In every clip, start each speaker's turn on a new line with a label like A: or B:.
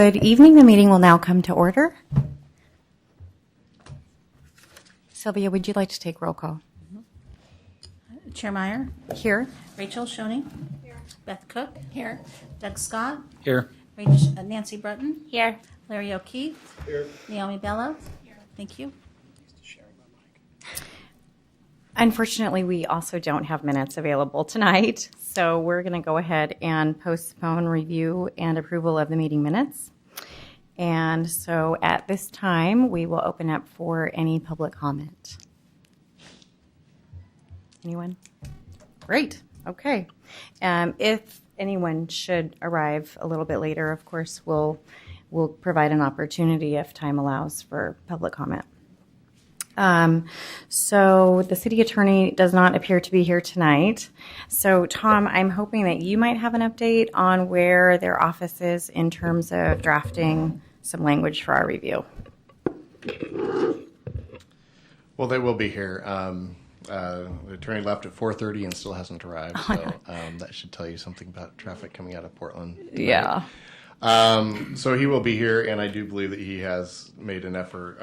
A: Good evening. The meeting will now come to order. Sylvia, would you like to take roll call?
B: Chair Meyer.
A: Here.
B: Rachel Shoney. Here. Beth Cook. Here. Doug Scott.
C: Here.
B: Nancy Brutton.
D: Here.
B: Larry O'Keefe. Here. Naomi Bello. Here. Thank you.
A: Unfortunately, we also don't have minutes available tonight, so we're going to go ahead and postpone review and approval of the meeting minutes. And so at this time, we will open up for any public comment. Anyone? Great. Okay. If anyone should arrive a little bit later, of course, we'll provide an opportunity if time allows for public comment. So the city attorney does not appear to be here tonight. So Tom, I'm hoping that you might have an update on where their office is in terms of drafting some language for our review.
E: Well, they will be here. The attorney left at 4:30 and still hasn't arrived. So that should tell you something about traffic coming out of Portland tonight.
A: Yeah.
E: So he will be here, and I do believe that he has made an effort.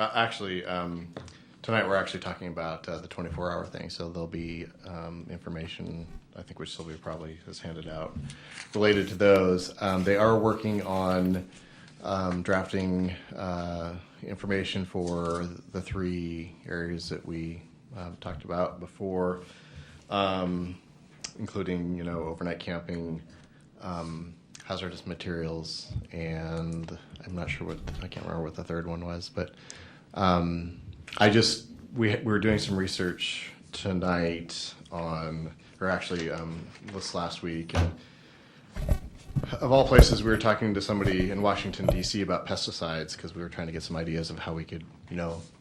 E: Tonight we're actually talking about the 24-hour thing, so there'll be information, I think, which Sylvia probably has handed out, related to those. They are working on drafting information for the three areas that we talked about before, including, overnight camping, hazardous materials, and I'm not sure I can't remember what the third one was, but we were doing some research tonight this last week, and of all places, we were talking to somebody in Washington, D.C. about pesticides because we were trying to get some ideas of how we could,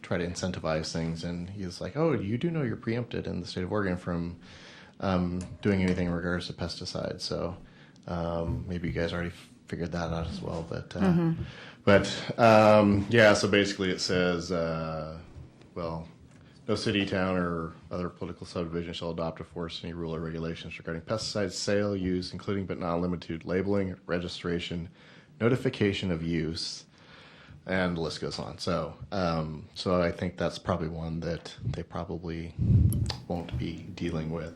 E: try to incentivize things. And he was like, "Oh, you do know you're preempted in the state of Oregon from doing anything in regards to pesticides. So maybe you guys already figured that out as well." So basically it says, no city, town, or other political subdivision shall adopt or force any rule or regulations regarding pesticides sale, use, including but not limited to labeling, registration, notification of use, and the list goes on. So I think that's probably one that they probably won't be dealing with.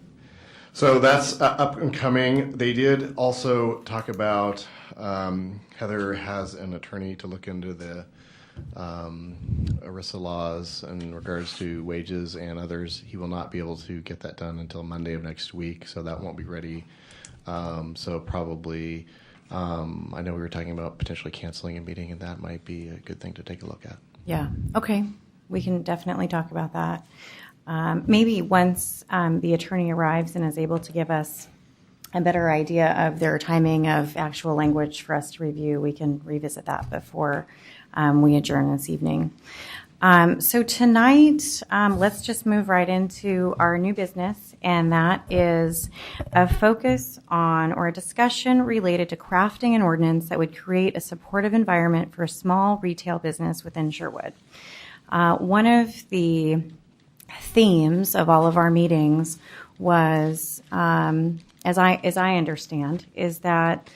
E: So that's up and coming. They did also talk about Heather has an attorney to look into the ERISA laws in regards to wages and others. He will not be able to get that done until Monday of next week, so that won't be ready. So probably, I know we were talking about potentially canceling a meeting, and that might be a good thing to take a look at.
A: Yeah. Okay. We can definitely talk about that. Maybe once the attorney arrives and is able to give us a better idea of their timing of actual language for us to review, we can revisit that before we adjourn this evening. So tonight, let's just move right into our new business, and that is a focus on or a discussion related to crafting an ordinance that would create a supportive environment for small retail business within Sherwood. One of the themes of all of our meetings was, as I understand, is that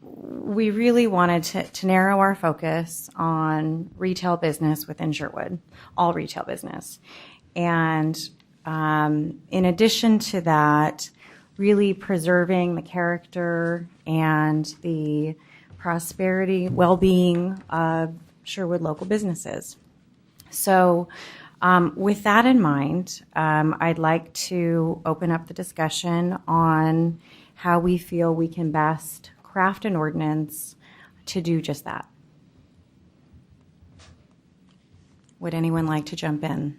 A: we really wanted to narrow our focus on retail business within Sherwood, all retail business. And in addition to that, really preserving the character and the prosperity, well-being of Sherwood local businesses. So with that in mind, I'd like to open up the discussion on how we feel we can best craft an ordinance to do just that. Would anyone like to jump in?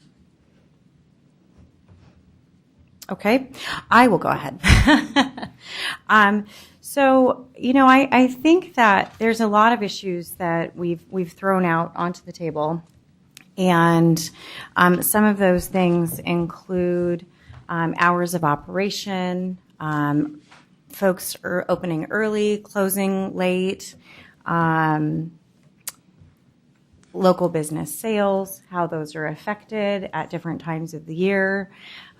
A: Okay, I will go ahead. I think that there's a lot of issues that we've thrown out onto the table, and some of those things include hours of operation. Folks are opening early, closing late, local business sales, how those are affected at different times of the year,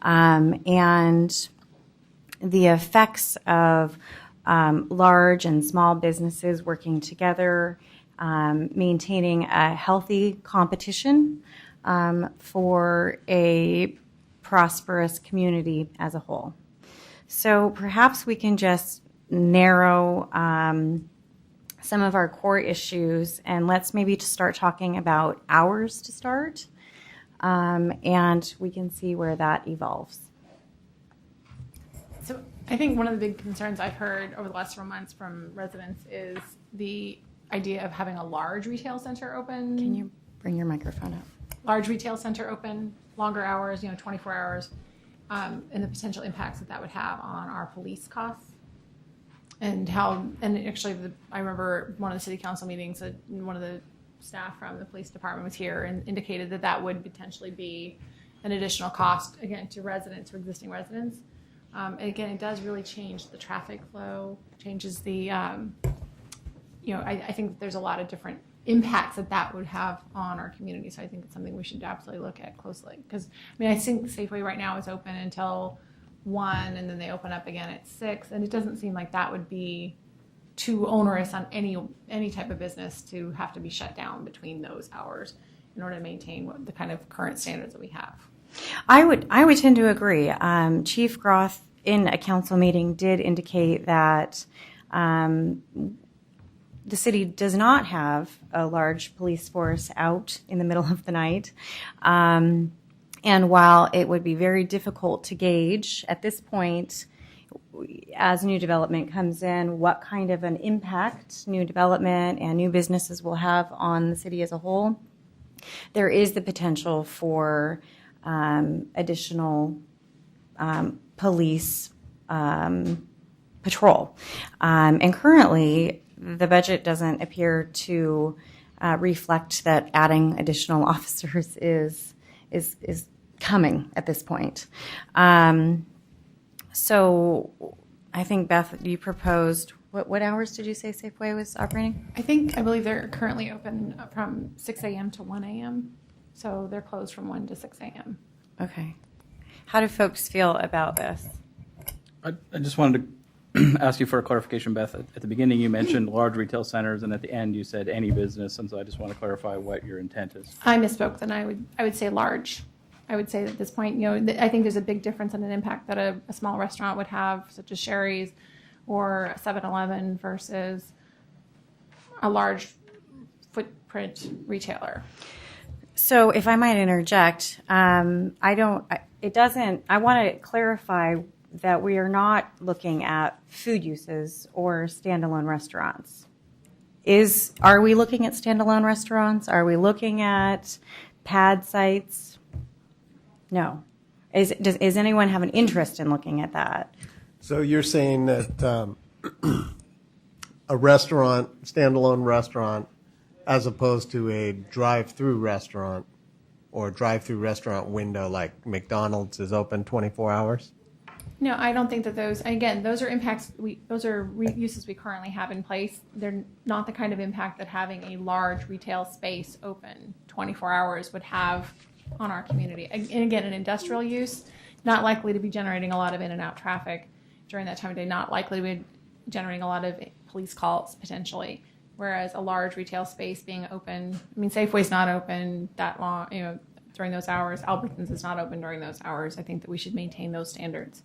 A: and the effects of large and small businesses working together, maintaining a healthy competition for a prosperous community as a whole. So perhaps we can just narrow some of our core issues, and let's maybe just start talking about hours to start, and we can see where that evolves.
B: So I think one of the big concerns I've heard over the last several months from residents is the idea of having a large retail center open.
A: Can you bring your microphone up?
B: Large retail center open, longer hours, 24 hours, and the potential impacts that would have on our police costs. And actually, I remember one of the city council meetings, one of the staff from the police department was here and indicated that would potentially be an additional cost, again, to residents or existing residents. And again, it does really change the traffic flow, changes the, I think there's a lot of different impacts that would have on our community. So I think it's something we should absolutely look at closely. Because, I think Safeway right now is open until 1, and then they open up again at 6. And it doesn't seem like that would be too onerous on any type of business to have to be shut down between those hours in order to maintain the kind of current standards that we have.
A: I would tend to agree. Chief Groth in a council meeting did indicate that the city does not have a large police force out in the middle of the night. And while it would be very difficult to gauge at this point, as new development comes in, what kind of an impact new development and new businesses will have on the city as a whole, there is the potential for additional police patrol. And currently, the budget doesn't appear to reflect that adding additional officers is coming at this point. So I think, Beth, you proposed, what hours did you say Safeway was operating?
B: I believe they're currently open from 6 a.m. to 1 a.m. So they're closed from 1 to 6 a.m.
A: Okay. How do folks feel about this?
C: I just wanted to ask you for a clarification, Beth. At the beginning, you mentioned large retail centers, and at the end, you said any business. And so I just want to clarify what your intent is.
B: I misspoke. Then I would say large. I would say at this point, I think there's a big difference in an impact that a small restaurant would have, such as Sherry's or 7-Eleven, versus a large footprint retailer.
A: So if I might interject, I want to clarify that we are not looking at food uses or standalone restaurants. Are we looking at standalone restaurants? Are we looking at pad sites? No. Does anyone have an interest in looking at that?
D: So you're saying that a restaurant, standalone restaurant, as opposed to a drive-through restaurant or drive-through restaurant window like McDonald's is open 24 hours?
B: No, I don't think that those are impacts, those are uses we currently have in place. They're not the kind of impact that having a large retail space open 24 hours would have on our community. And again, an industrial use, not likely to be generating a lot of in and out traffic during that time of day, not likely to be generating a lot of police calls potentially. Whereas a large retail space being open, Safeway's not open that long, during those hours. Albertsons is not open during those hours. I think that we should maintain those standards.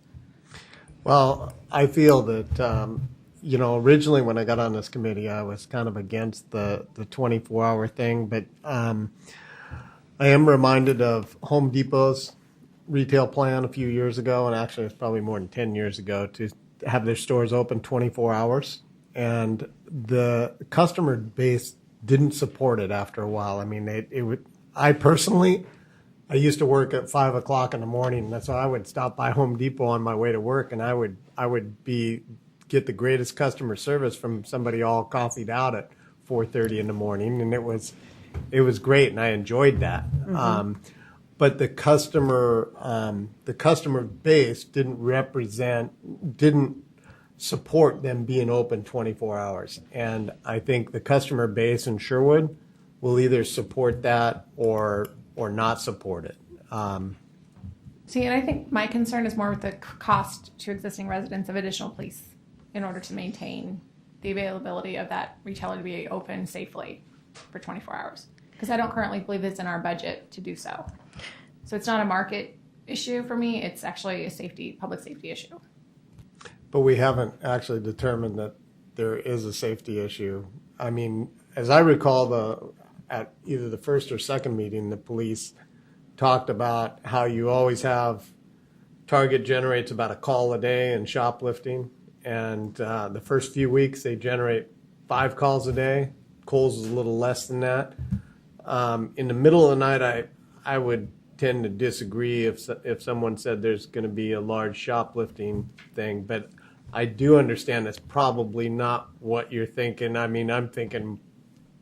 D: Well, I feel that, originally when I got on this committee, I was kind of against the 24-hour thing, but I am reminded of Home Depot's retail plan a few years ago, and actually it's probably more than 10 years ago, to have their stores open 24 hours. And the customer base didn't support it after a while. I used to work at 5 o'clock in the morning, and so I would stop by Home Depot on my way to work, and I would get the greatest customer service from somebody all coffeeed out at 4:30 in the morning, and it was great, and I enjoyed that. Mm-hmm. But the customer base didn't support them being open 24 hours, and I think the customer base in Sherwood will either support that or not support it.
B: See, and I think my concern is more with the cost to existing residents of additional police in order to maintain the availability of that retailer to be open safely for 24 hours. Because I don't currently believe it's in our budget to do so. So it's not a market issue for me. It's actually a public safety issue.
D: But we haven't actually determined that there is a safety issue. I mean, as I recall, at either the first or second meeting, the police talked about how you always have Target generates about a call a day in shoplifting, and the first few weeks they generate 5 calls a day. Kohl's is a little less than that. In the middle of the night, I would tend to disagree if someone said there's going to be a large shoplifting thing, but I do understand that's probably not what you're thinking. I mean, I'm thinking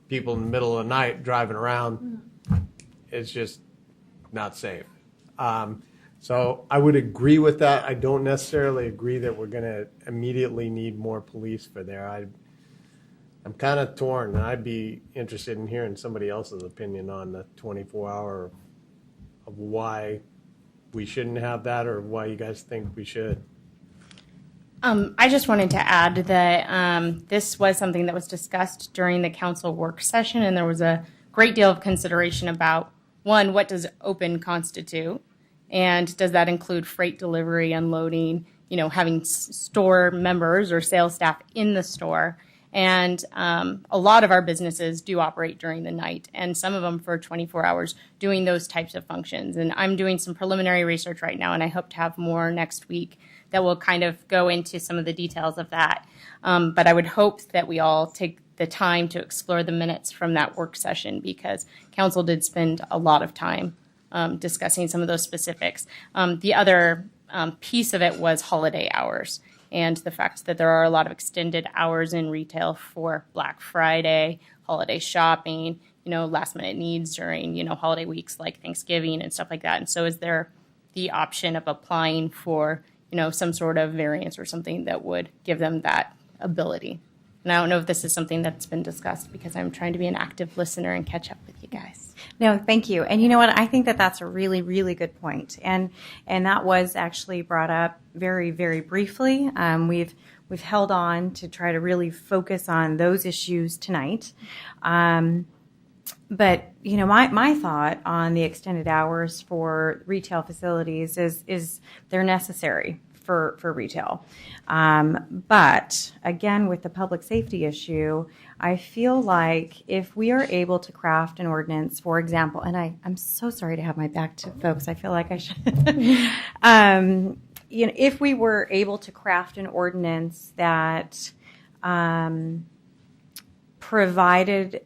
D: people in the middle of the night driving around. It's just not safe. So I would agree with that. I don't necessarily agree that we're going to immediately need more police for there. I'm kind of torn, and I'd be interested in hearing somebody else's opinion on the 24-hour of why we shouldn't have that or why you guys think we should.
F: I just wanted to add that this was something that was discussed during the council work session, and there was a great deal of consideration about, one, what does open constitute, and does that include freight delivery, unloading, having store members or sales staff in the store. And a lot of our businesses do operate during the night, and some of them for 24 hours doing those types of functions. And I'm doing some preliminary research right now, and I hope to have more next week that will kind of go into some of the details of that. But I would hope that we all take the time to explore the minutes from that work session, because council did spend a lot of time discussing some of those specifics. The other piece of it was holiday hours, and the fact that there are a lot of extended hours in retail for Black Friday, holiday shopping, last minute needs during, holiday weeks like Thanksgiving and stuff like that. And so is there the option of applying for, some sort of variance or something that would give them that ability? And I don't know if this is something that's been discussed, because I'm trying to be an active listener and catch up with you guys.
A: No, thank you. And you know what? I think that that's a really, really good point. And that was actually brought up very, very briefly. We've held on to try to really focus on those issues tonight. But my thought on the extended hours for retail facilities is they're necessary for retail. But again, with the public safety issue, I feel like if we are able to craft an ordinance, for example, and I'm so sorry to have my back to folks, I feel like I should. If we were able to craft an ordinance that provided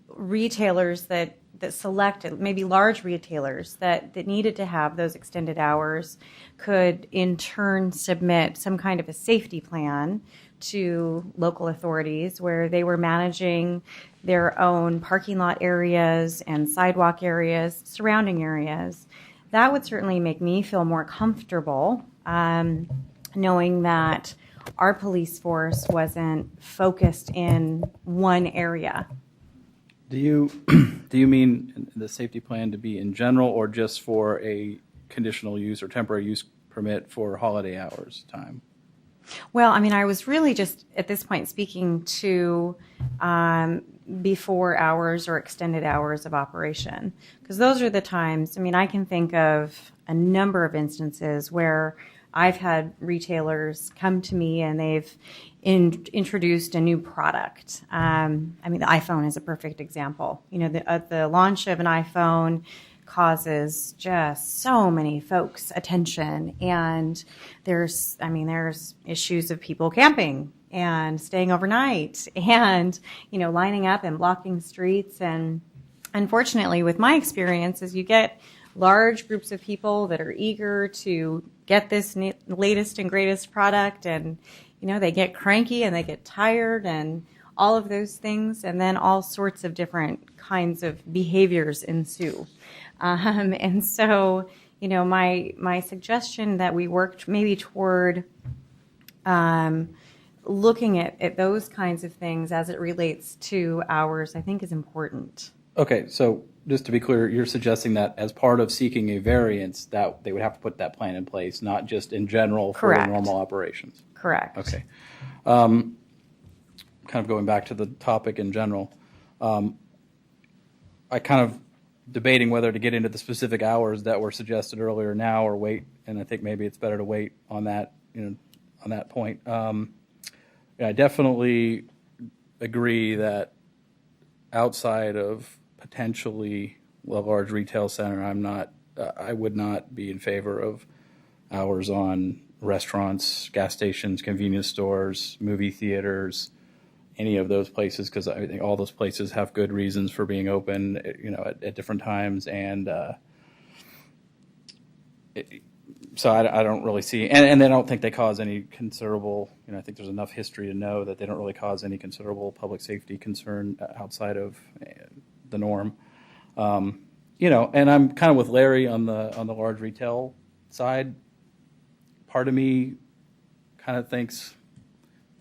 A: retailers that selected, maybe large retailers that needed to have those extended hours, could in turn submit some kind of a safety plan to local authorities where they were managing their own parking lot areas and sidewalk areas, surrounding areas. That would certainly make me feel more comfortable knowing that our police force wasn't focused in one area.
C: Do you mean the safety plan to be in general, or just for a conditional use or temporary use permit for holiday hours time?
A: Well, I mean, I was really just at this point speaking to before hours or extended hours of operation, because those are the times. I mean, I can think of a number of instances where I've had retailers come to me and they've introduced a new product. I mean, the iPhone is a perfect example. The launch of an iPhone causes just so many folks' attention, and there's issues of people camping and staying overnight and lining up and blocking streets. And unfortunately, with my experience, is you get large groups of people that are eager to get this latest and greatest product, and they get cranky and they get tired and all of those things, and then all sorts of different kinds of behaviors ensue. And so, my suggestion that we worked maybe toward looking at those kinds of things as it relates to hours, I think is important.
C: Okay, so just to be clear, you're suggesting that as part of seeking a variance, that they would have to put that plan in place, not just in general for
A: Correct.
C: normal operations.
A: Correct.
C: Okay. Kind of going back to the topic in general, I kind of debating whether to get into the specific hours that were suggested earlier now or wait, and I think maybe it's better to wait on that, on that point. I definitely agree that outside of potentially a large retail center, I would not be in favor of hours on restaurants, gas stations, convenience stores, movie theaters, any of those places, because I think all those places have good reasons for being open, at different times, and so I don't really see, and I don't think they cause any considerable, I think there's enough history to know that they don't really cause any considerable public safety concern outside of the norm. And I'm kind of with Larry on the large retail side. Part of me kind of thinks,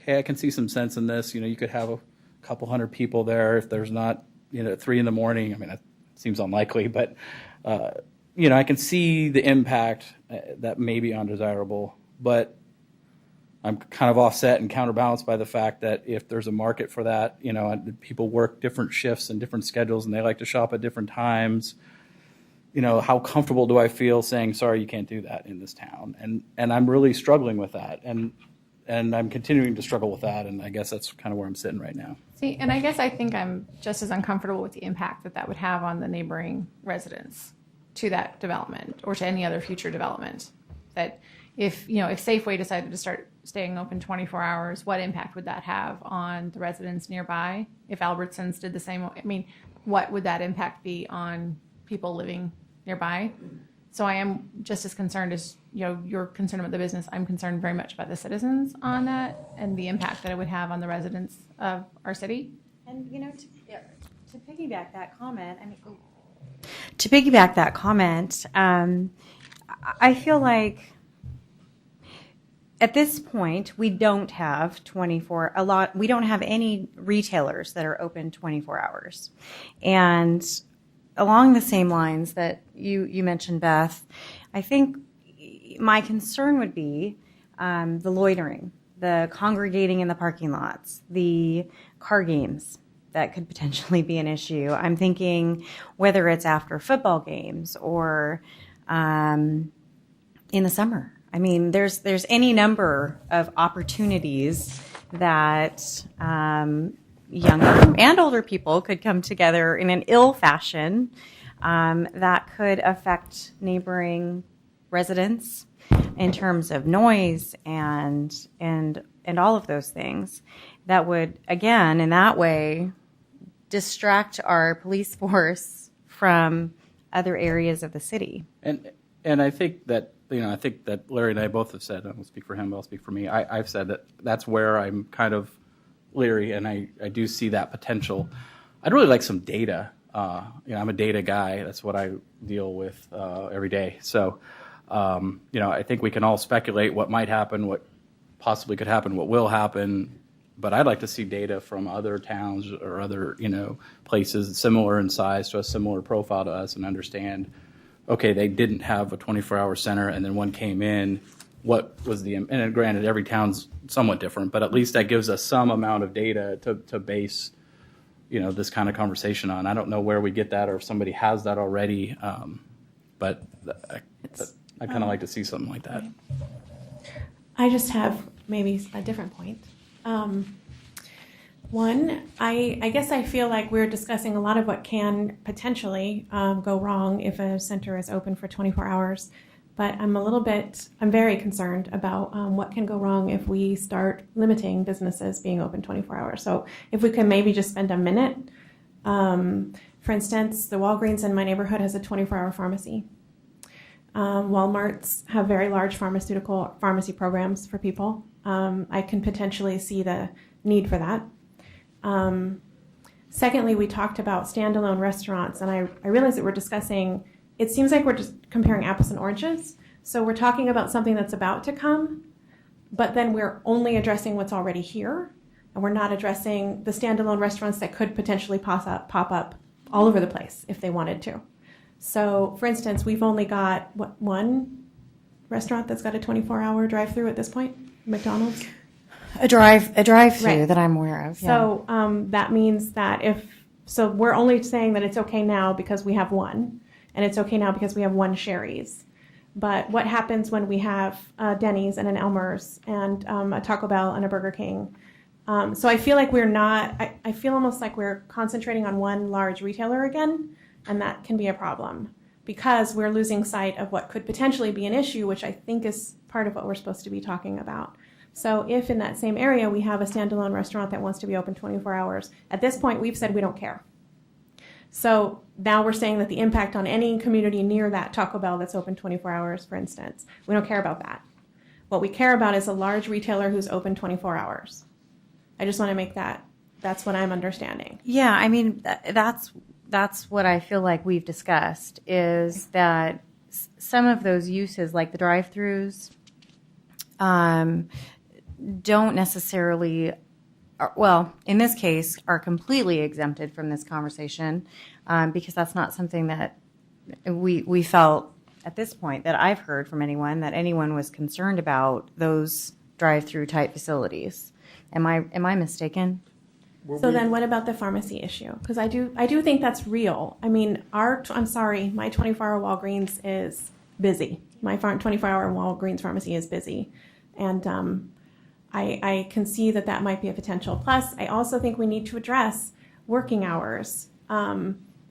C: okay, I can see some sense in this. You could have a couple hundred people there if there's not, at 3 a.m. I mean, that seems unlikely, but I can see the impact that may be undesirable, but I'm kind of offset and counterbalanced by the fact that if there's a market for that, people work different shifts and different schedules and they like to shop at different times. How comfortable do I feel saying, sorry, you can't do that in this town? And I'm really struggling with that. And I'm continuing to struggle with that. And I guess that's kind of where I'm sitting right now.
B: See, and I guess I think I'm just as uncomfortable with the impact that would have on the neighboring residents to that development or to any other future development. That if Safeway decided to start staying open 24 hours, what impact would that have on the residents nearby? If Albertsons did the same, I mean, what would that impact be on people living nearby? So I am just as concerned as you're concerned about the business. I'm concerned very much about the citizens on that and the impact that it would have on the residents of our city.
A: And to piggyback that comment, I feel like at this point we don't have we don't have any retailers that are open 24 hours. And along the same lines that you mentioned, Beth, I think my concern would be the loitering, the congregating in the parking lots, the car games that could potentially be an issue. I'm thinking whether it's after football games or in the summer. I mean, there's any number of opportunities that younger and older people could come together in an ill fashion that could affect neighboring residents in terms of noise and all of those things that would, again, in that way, distract our police force from other areas of the city.
C: And I think that Larry and I both have said, I won't speak for him, but I'll speak for me. I've said that that's where I'm kind of leery, and I do see that potential. I'd really like some data. I'm a data guy. That's what I deal with every day. So, I think we can all speculate what might happen, what possibly could happen, what will happen. But I'd like to see data from other towns or other, places similar in size to us, similar profile to us, and understand, okay, they didn't have a 24-hour center, and then one came in. What was and granted, every town's somewhat different, but at least that gives us some amount of data to base, this kind of conversation on. I don't know where we get that or if somebody has that already, but I kind of like to see something like that.
G: I just have maybe a different point. One, I guess I feel like we're discussing a lot of what can potentially go wrong if a center is open for 24 hours. But I'm very concerned about what can go wrong if we start limiting businesses being open 24 hours. So if we can maybe just spend a minute. For instance, the Walgreens in my neighborhood has a 24-hour pharmacy. Walmarts have very large pharmacy programs for people. I can potentially see the need for that. Secondly, we talked about standalone restaurants, and I realize that we're discussing, it seems like we're just comparing apples and oranges. So we're talking about something that's about to come, but then we're only addressing what's already here, and we're not addressing the standalone restaurants that could potentially pop up all over the place if they wanted to. So, for instance, we've only got, one restaurant that's got a 24-hour drive-through at this point? McDonald's?
A: A drive-through
G: Right.
A: that I'm aware of. Yeah.
G: So that means that so we're only saying that it's okay now because we have one, and it's okay now because we have one Sherry's. But what happens when we have Denny's and an Elmer's and a Taco Bell and a Burger King? So I feel like I feel almost like we're concentrating on one large retailer again, and that can be a problem because we're losing sight of what could potentially be an issue, which I think is part of what we're supposed to be talking about. So if in that same area we have a standalone restaurant that wants to be open 24 hours, at this point we've said we don't care. So now we're saying that the impact on any community near that Taco Bell that's open 24 hours, for instance, we don't care about that. What we care about is a large retailer who's open 24 hours. I just want to make that's what I'm understanding.
A: Yeah, I mean, that's what I feel like we've discussed is that some of those uses, like the drive-throughs, don't necessarily, well, in this case, are completely exempted from this conversation because that's not something that we felt at this point that I've heard from anyone that anyone was concerned about those drive-through type facilities. Am I mistaken?
G: So then what about the pharmacy issue? Because I do think that's real. I mean, I'm sorry, my 24-hour Walgreens is busy. My 24-hour Walgreens pharmacy is busy. And I can see that might be a potential. Plus, I also think we need to address working hours,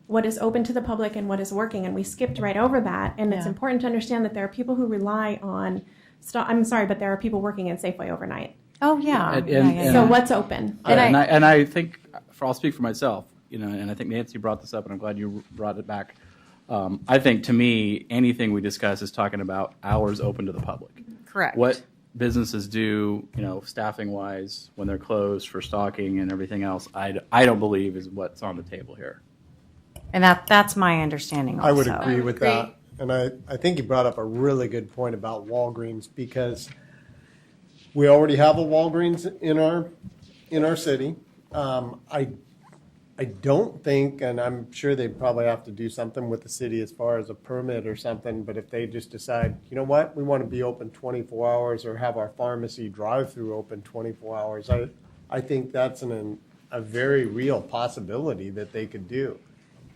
G: what is open to the public and what is working. And we skipped right over that. And it's important to understand that there are people who rely on, I'm sorry, but there are people working in Safeway overnight.
A: Oh, yeah.
G: So what's open?
C: And I think, I'll speak for myself, and I think Nancy brought this up, and I'm glad you brought it back. I think, to me, anything we discuss is talking about hours open to the public.
A: Correct.
C: What businesses do, staffing-wise, when they're closed for stocking and everything else, I don't believe is what's on the table here.
A: And that's my understanding also.
D: I would agree with that. And I think you brought up a really good point about Walgreens because we already have a Walgreens in our city. I don't think, and I'm sure they probably have to do something with the city as far as a permit or something, but if they just decide, you know what, we want to be open 24 hours or have our pharmacy drive-through open 24 hours, I think that's a very real possibility that they could do.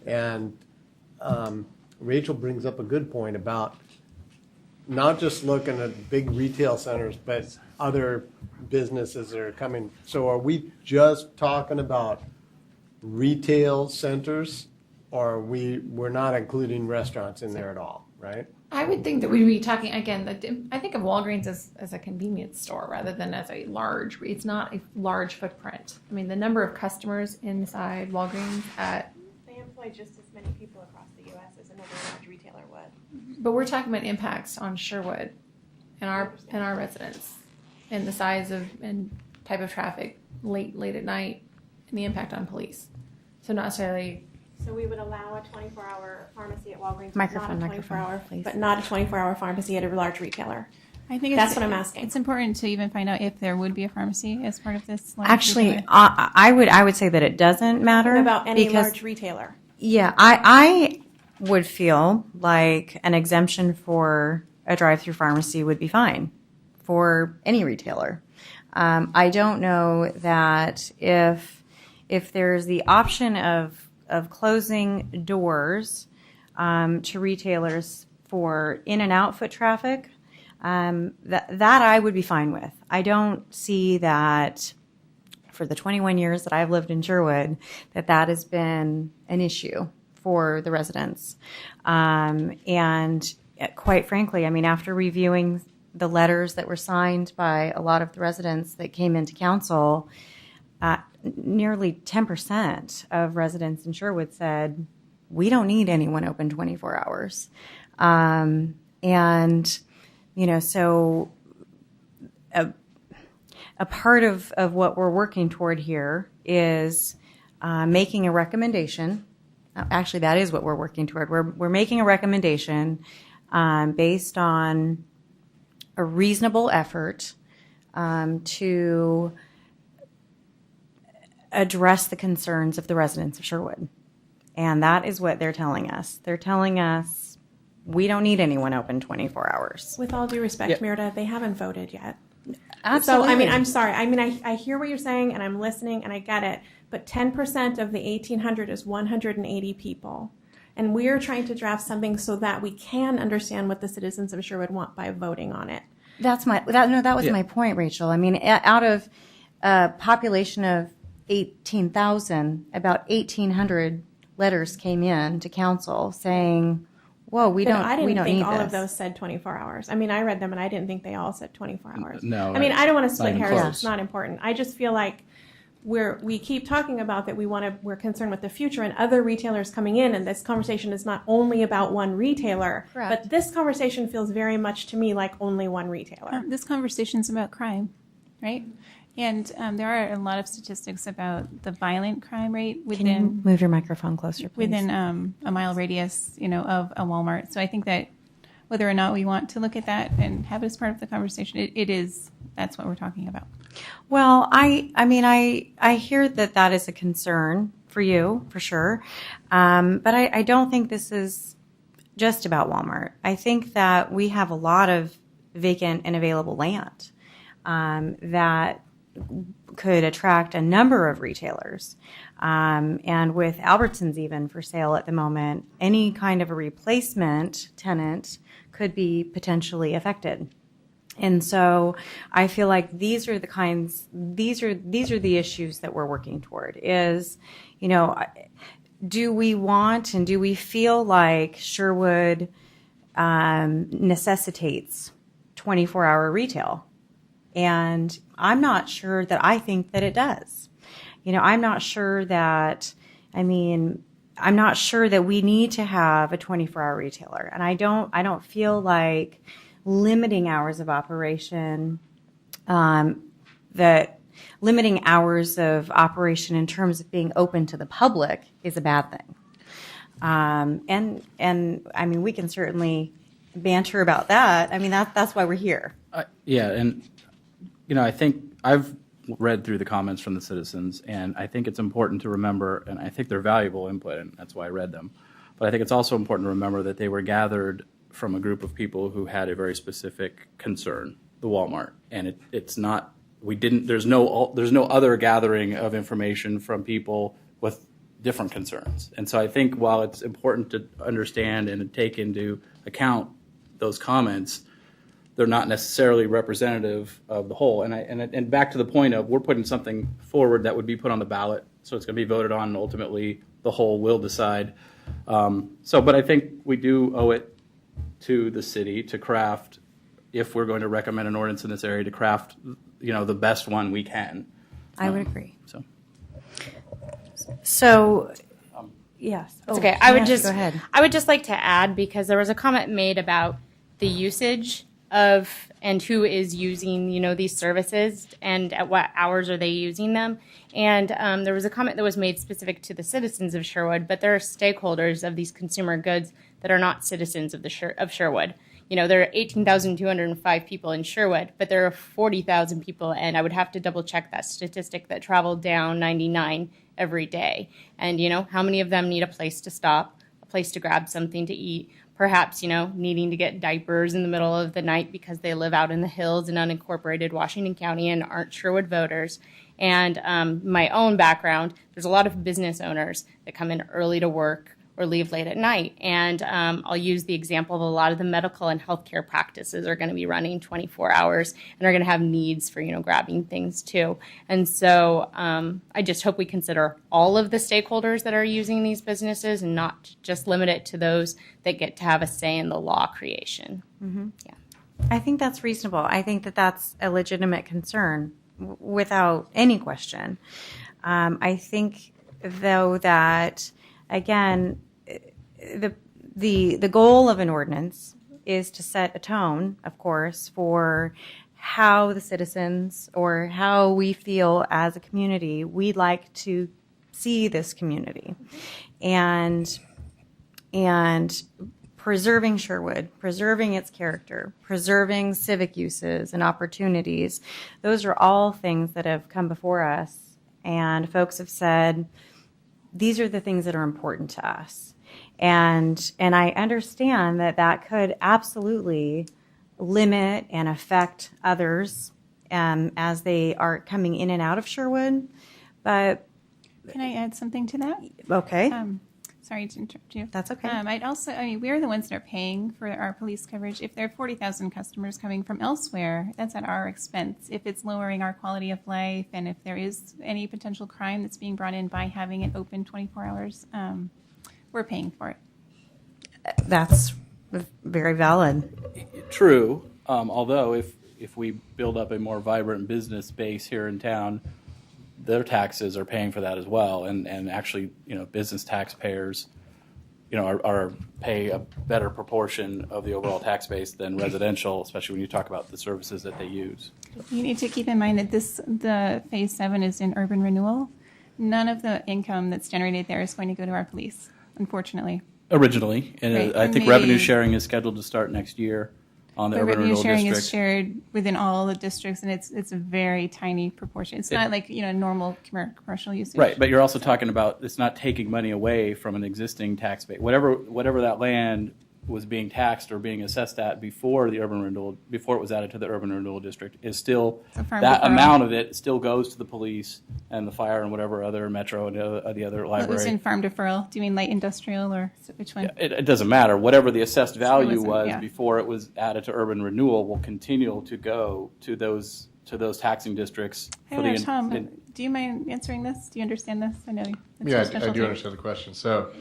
D: And Rachel brings up a good point about not just looking at big retail centers, but other businesses that are coming. So are we just talking about retail centers, or we're not including restaurants in there at all, right?
B: I would think that we'd be talking, again, I think of Walgreens as a convenience store rather than as a large, it's not a large footprint. I mean, the number of customers inside Walgreens
G: They employ just as many people across the U.S. as another large retailer would.
B: but we're talking about impacts on Sherwood and our residents and the size of and type of traffic late at night and the impact on police. So not necessarily.
G: So we would allow a 24-hour pharmacy at Walgreens,
A: Microphone,
G: please. But not a 24-hour pharmacy at a large retailer.
H: I think
G: That's what I'm asking.
H: It's important to even find out if there would be a pharmacy as part of this.
A: Actually, I would say that it doesn't matter.
G: What about any
A: because,
G: large retailer?
A: Yeah, I would feel like an exemption for a drive-through pharmacy would be fine for any retailer. I don't know that if there's the option of closing doors to retailers for in and out foot traffic, that I would be fine with. I don't see that for the 21 years that I've lived in Sherwood that has been an issue for the residents. And quite frankly, I mean, after reviewing the letters that were signed by a lot of the residents that came into council, nearly 10% of residents in Sherwood said, we don't need anyone open 24 hours. And, so a part of what we're working toward here is making a recommendation. Actually, that is what we're working toward. We're making a recommendation based on a reasonable effort to address the concerns of the residents of Sherwood. And that is what they're telling us. They're telling us we don't need anyone open 24 hours.
G: With all due respect, Mirta, they haven't voted yet.
A: Absolutely.
G: So, I mean, I'm sorry. I mean, I hear what you're saying, and I'm listening, and I get it. But 10% of the 1,800 is 180 people. And we are trying to draft something so that we can understand what the citizens of Sherwood want by voting on it.
A: That was my point, Rachel. I mean, out of a population of 18,000, about 1,800 letters came in to council saying, "Whoa, we don't
G: I
A: need
G: didn't think all
A: this."
G: of those said 24 hours. I mean, I read them, and I didn't think they all said 24 hours.
C: No,
G: I mean, I don't want to split
C: not even
G: hairs.
C: close.
G: It's not important. I just feel like we keep talking about that we're concerned with the future and other retailers coming in, and this conversation is not only about one retailer.
A: Correct.
G: But this conversation feels very much to me like only one retailer.
H: This conversation's about crime, right? And there are a lot of statistics about the violent crime rate
A: Can you move your microphone closer, please?
H: within a mile radius, of a Walmart. So I think that whether or not we want to look at that and have it as part of the conversation, that's what we're talking about.
A: Well, I hear that is a concern for you, for sure. But I don't think this is just about Walmart. I think that we have a lot of vacant and available land that could attract a number of retailers. And with Albertsons even for sale at the moment, any kind of a replacement tenant could be potentially affected. And so I feel like these are the issues that we're working toward is, do we want and do we feel like Sherwood necessitates 24-hour retail? And I'm not sure that I think that it does. I'm not sure that we need to have a 24-hour retailer. And I don't feel like limiting hours of operation, limiting hours of operation in terms of being open to the public is a bad thing. And I mean, we can certainly banter about that. I mean, that's why we're here.
C: And I think I've read through the comments from the citizens, and I think it's important to remember, and I think they're valuable input, and that's why I read them. But I think it's also important to remember that they were gathered from a group of people who had a very specific concern, the Walmart, and it's not. There's no other gathering of information from people with different concerns. And so I think while it's important to understand and take into account those comments, they're not necessarily representative of the whole. And back to the point of we're putting something forward that would be put on the ballot, so it's going to be voted on, and ultimately the whole will decide. But I think we do owe it to the city to craft, if we're going to recommend an ordinance in this area, to craft, the best one we can.
A: I would agree.
C: So
A: yes.
F: It's okay. I would
A: go ahead.
F: just like to add, because there was a comment made about the usage of and who is using, these services and at what hours are they using them. And there was a comment that was made specific to the citizens of Sherwood, but there are stakeholders of these consumer goods that are not citizens of Sherwood. There are 18,205 people in Sherwood, but there are 40,000 people, and I would have to double check that statistic, that travel down 99 every day. And, how many of them need a place to stop, a place to grab something to eat, perhaps, needing to get diapers in the middle of the night because they live out in the hills in unincorporated Washington County and aren't Sherwood voters. And my own background, there's a lot of business owners that come in early to work or leave late at night. And I'll use the example of a lot of the medical and healthcare practices are going to be running 24 hours and are going to have needs for, grabbing things too. And so I just hope we consider all of the stakeholders that are using these businesses and not just limit it to those that get to have a say in the law creation.
A: Mm-hmm.
F: Yeah.
A: I think that's reasonable. I think that that's a legitimate concern without any question. I think, though, that, again, the goal of an ordinance is to set a tone, of course, for how the citizens or how we feel as a community we'd like to see this community. And preserving Sherwood, preserving its character, preserving civic uses and opportunities, those are all things that have come before us, and folks have said, these are the things that are important to us. And I understand that could absolutely limit and affect others as they are coming in and out of Sherwood. But
H: Can I add something to that?
A: okay,
H: Sorry to interrupt you.
A: That's okay.
H: I'd also, we're the ones that are paying for our police coverage. If there are 40,000 customers coming from elsewhere, that's at our expense. If it's lowering our quality of life, and if there is any potential crime that's being brought in by having it open 24 hours, we're paying for it.
A: that's very valid.
C: True. Although if we build up a more vibrant business base here in town, their taxes are paying for that as well. And actually, business taxpayers, are pay a better proportion of the overall tax base than residential, especially when you talk about the services that they use.
H: You need to keep in mind that the phase 7 is in urban renewal. None of the income that's generated there is going to go to our police, unfortunately.
C: Originally, and
H: Right.
C: I think
H: Maybe-
C: revenue sharing is scheduled to start next year on the
H: The
C: urban
H: revenue
C: renewal
H: sharing
C: district.
H: is shared within all the districts, and it's a very tiny proportion. It's not like normal commercial usage.
C: Right, but you're also talking about it's not taking money away from an existing tax base. Whatever that land was being taxed or being assessed at before it was added to the urban renewal district is still
H: So farm
C: that
H: deferral.
C: amount of it still goes to the police and the fire and whatever other metro and the other
H: Well, it was
C: library.
H: in farm deferral. Do you mean light industrial or which one?
C: It doesn't matter. Whatever the assessed value
H: wasn't,
C: was
H: yeah.
C: before it was added to urban renewal will continue to go to those taxing districts.
H: I don't know, Tom, do you mind answering this? Do you understand this? I know. It's
E: Yeah,
H: your
E: I
H: specialty.
E: do understand the question. So,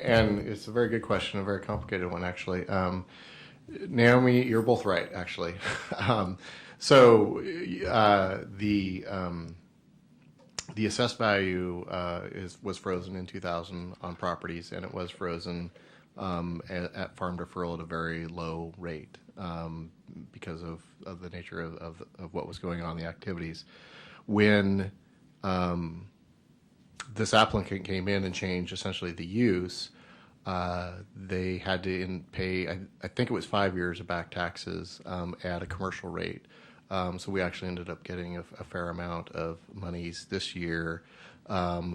E: and it's a very good question, a very complicated one, actually. Naomi, you're both right, actually. The assessed value was frozen in 2000 on properties, and it was frozen at farm deferral at a very low rate because of the nature of what was going on in the activities. When this applicant came in and changed essentially the use, they had to pay, I think it was 5 years of back taxes at a commercial rate. So we actually ended up getting a fair amount of monies this year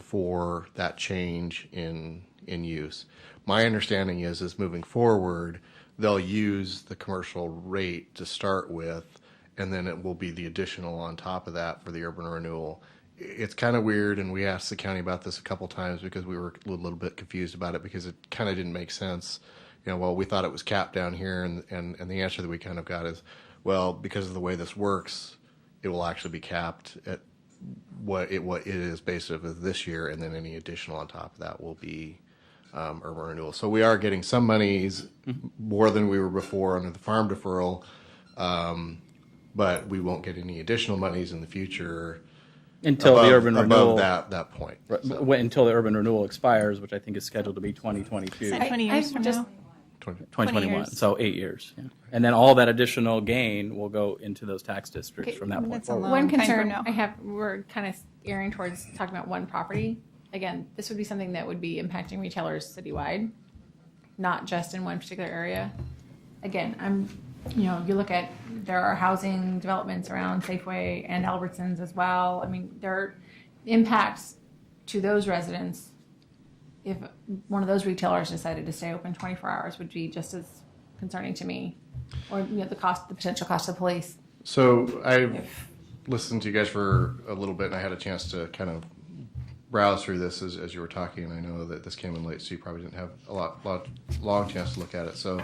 E: for that change in use. My understanding is moving forward, they'll use the commercial rate to start with, and then it will be the additional on top of that for the urban renewal. It's kind of weird, and we asked the county about this a couple times because we were a little bit confused about it because it kind of didn't make sense. Well, we thought it was capped down here, and the answer that we kind of got is, well, because of the way this works, it will actually be capped at what it is based off this year, and then any additional on top of that will be urban renewal. So we are getting some monies more than we were before under the farm deferral, but we won't get any additional monies in the future
C: Until the urban renewal
E: that point.
C: Right,
E: So,
C: until the urban renewal expires, which I think is scheduled to be 2022.
H: Is that 20 years from now?
C: 2021,
H: years.
C: so 8 years. Yeah. And then all that additional gain will go into those tax districts
B: Okay,
C: from that point
H: that's a
C: forward.
H: long
B: One
H: time from
B: concern
H: now.
B: I have, we're kind of erring towards talking about one property. Again, this would be something that would be impacting retailers citywide, not just in one particular area. Again, you look at, there are housing developments around Safeway and Albertsons as well. I mean, there are impacts to those residents. If one of those retailers decided to stay open 24 hours would be just as concerning to me, or the potential cost of police.
E: So I've listened to you guys for a little bit, and I had a chance to kind of browse through this as you were talking, and I know that this came in late, so you probably didn't have a long chance to look at it. So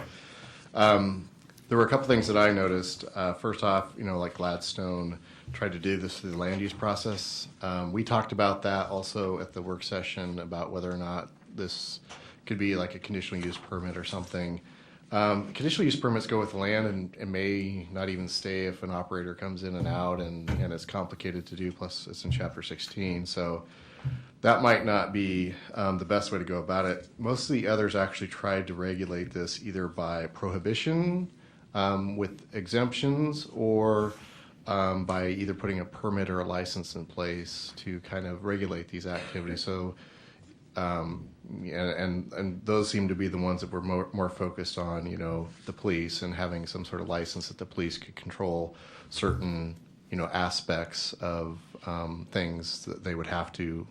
E: there were a couple things that I noticed. First off, like Gladstone tried to do this through the land use process. We talked about that also at the work session about whether or not this could be like a conditional use permit or something. Conditional use permits go with the land and may not even stay if an operator comes in and out, and it's complicated to do, plus it's in Chapter 16. So that might not be the best way to go about it. Most of the others actually tried to regulate this either by prohibition with exemptions, or by either putting a permit or a license in place to kind of regulate these activities. So, and those seem to be the ones that were more focused on, the police and having some sort of license that the police could control certain, aspects of things that they would have to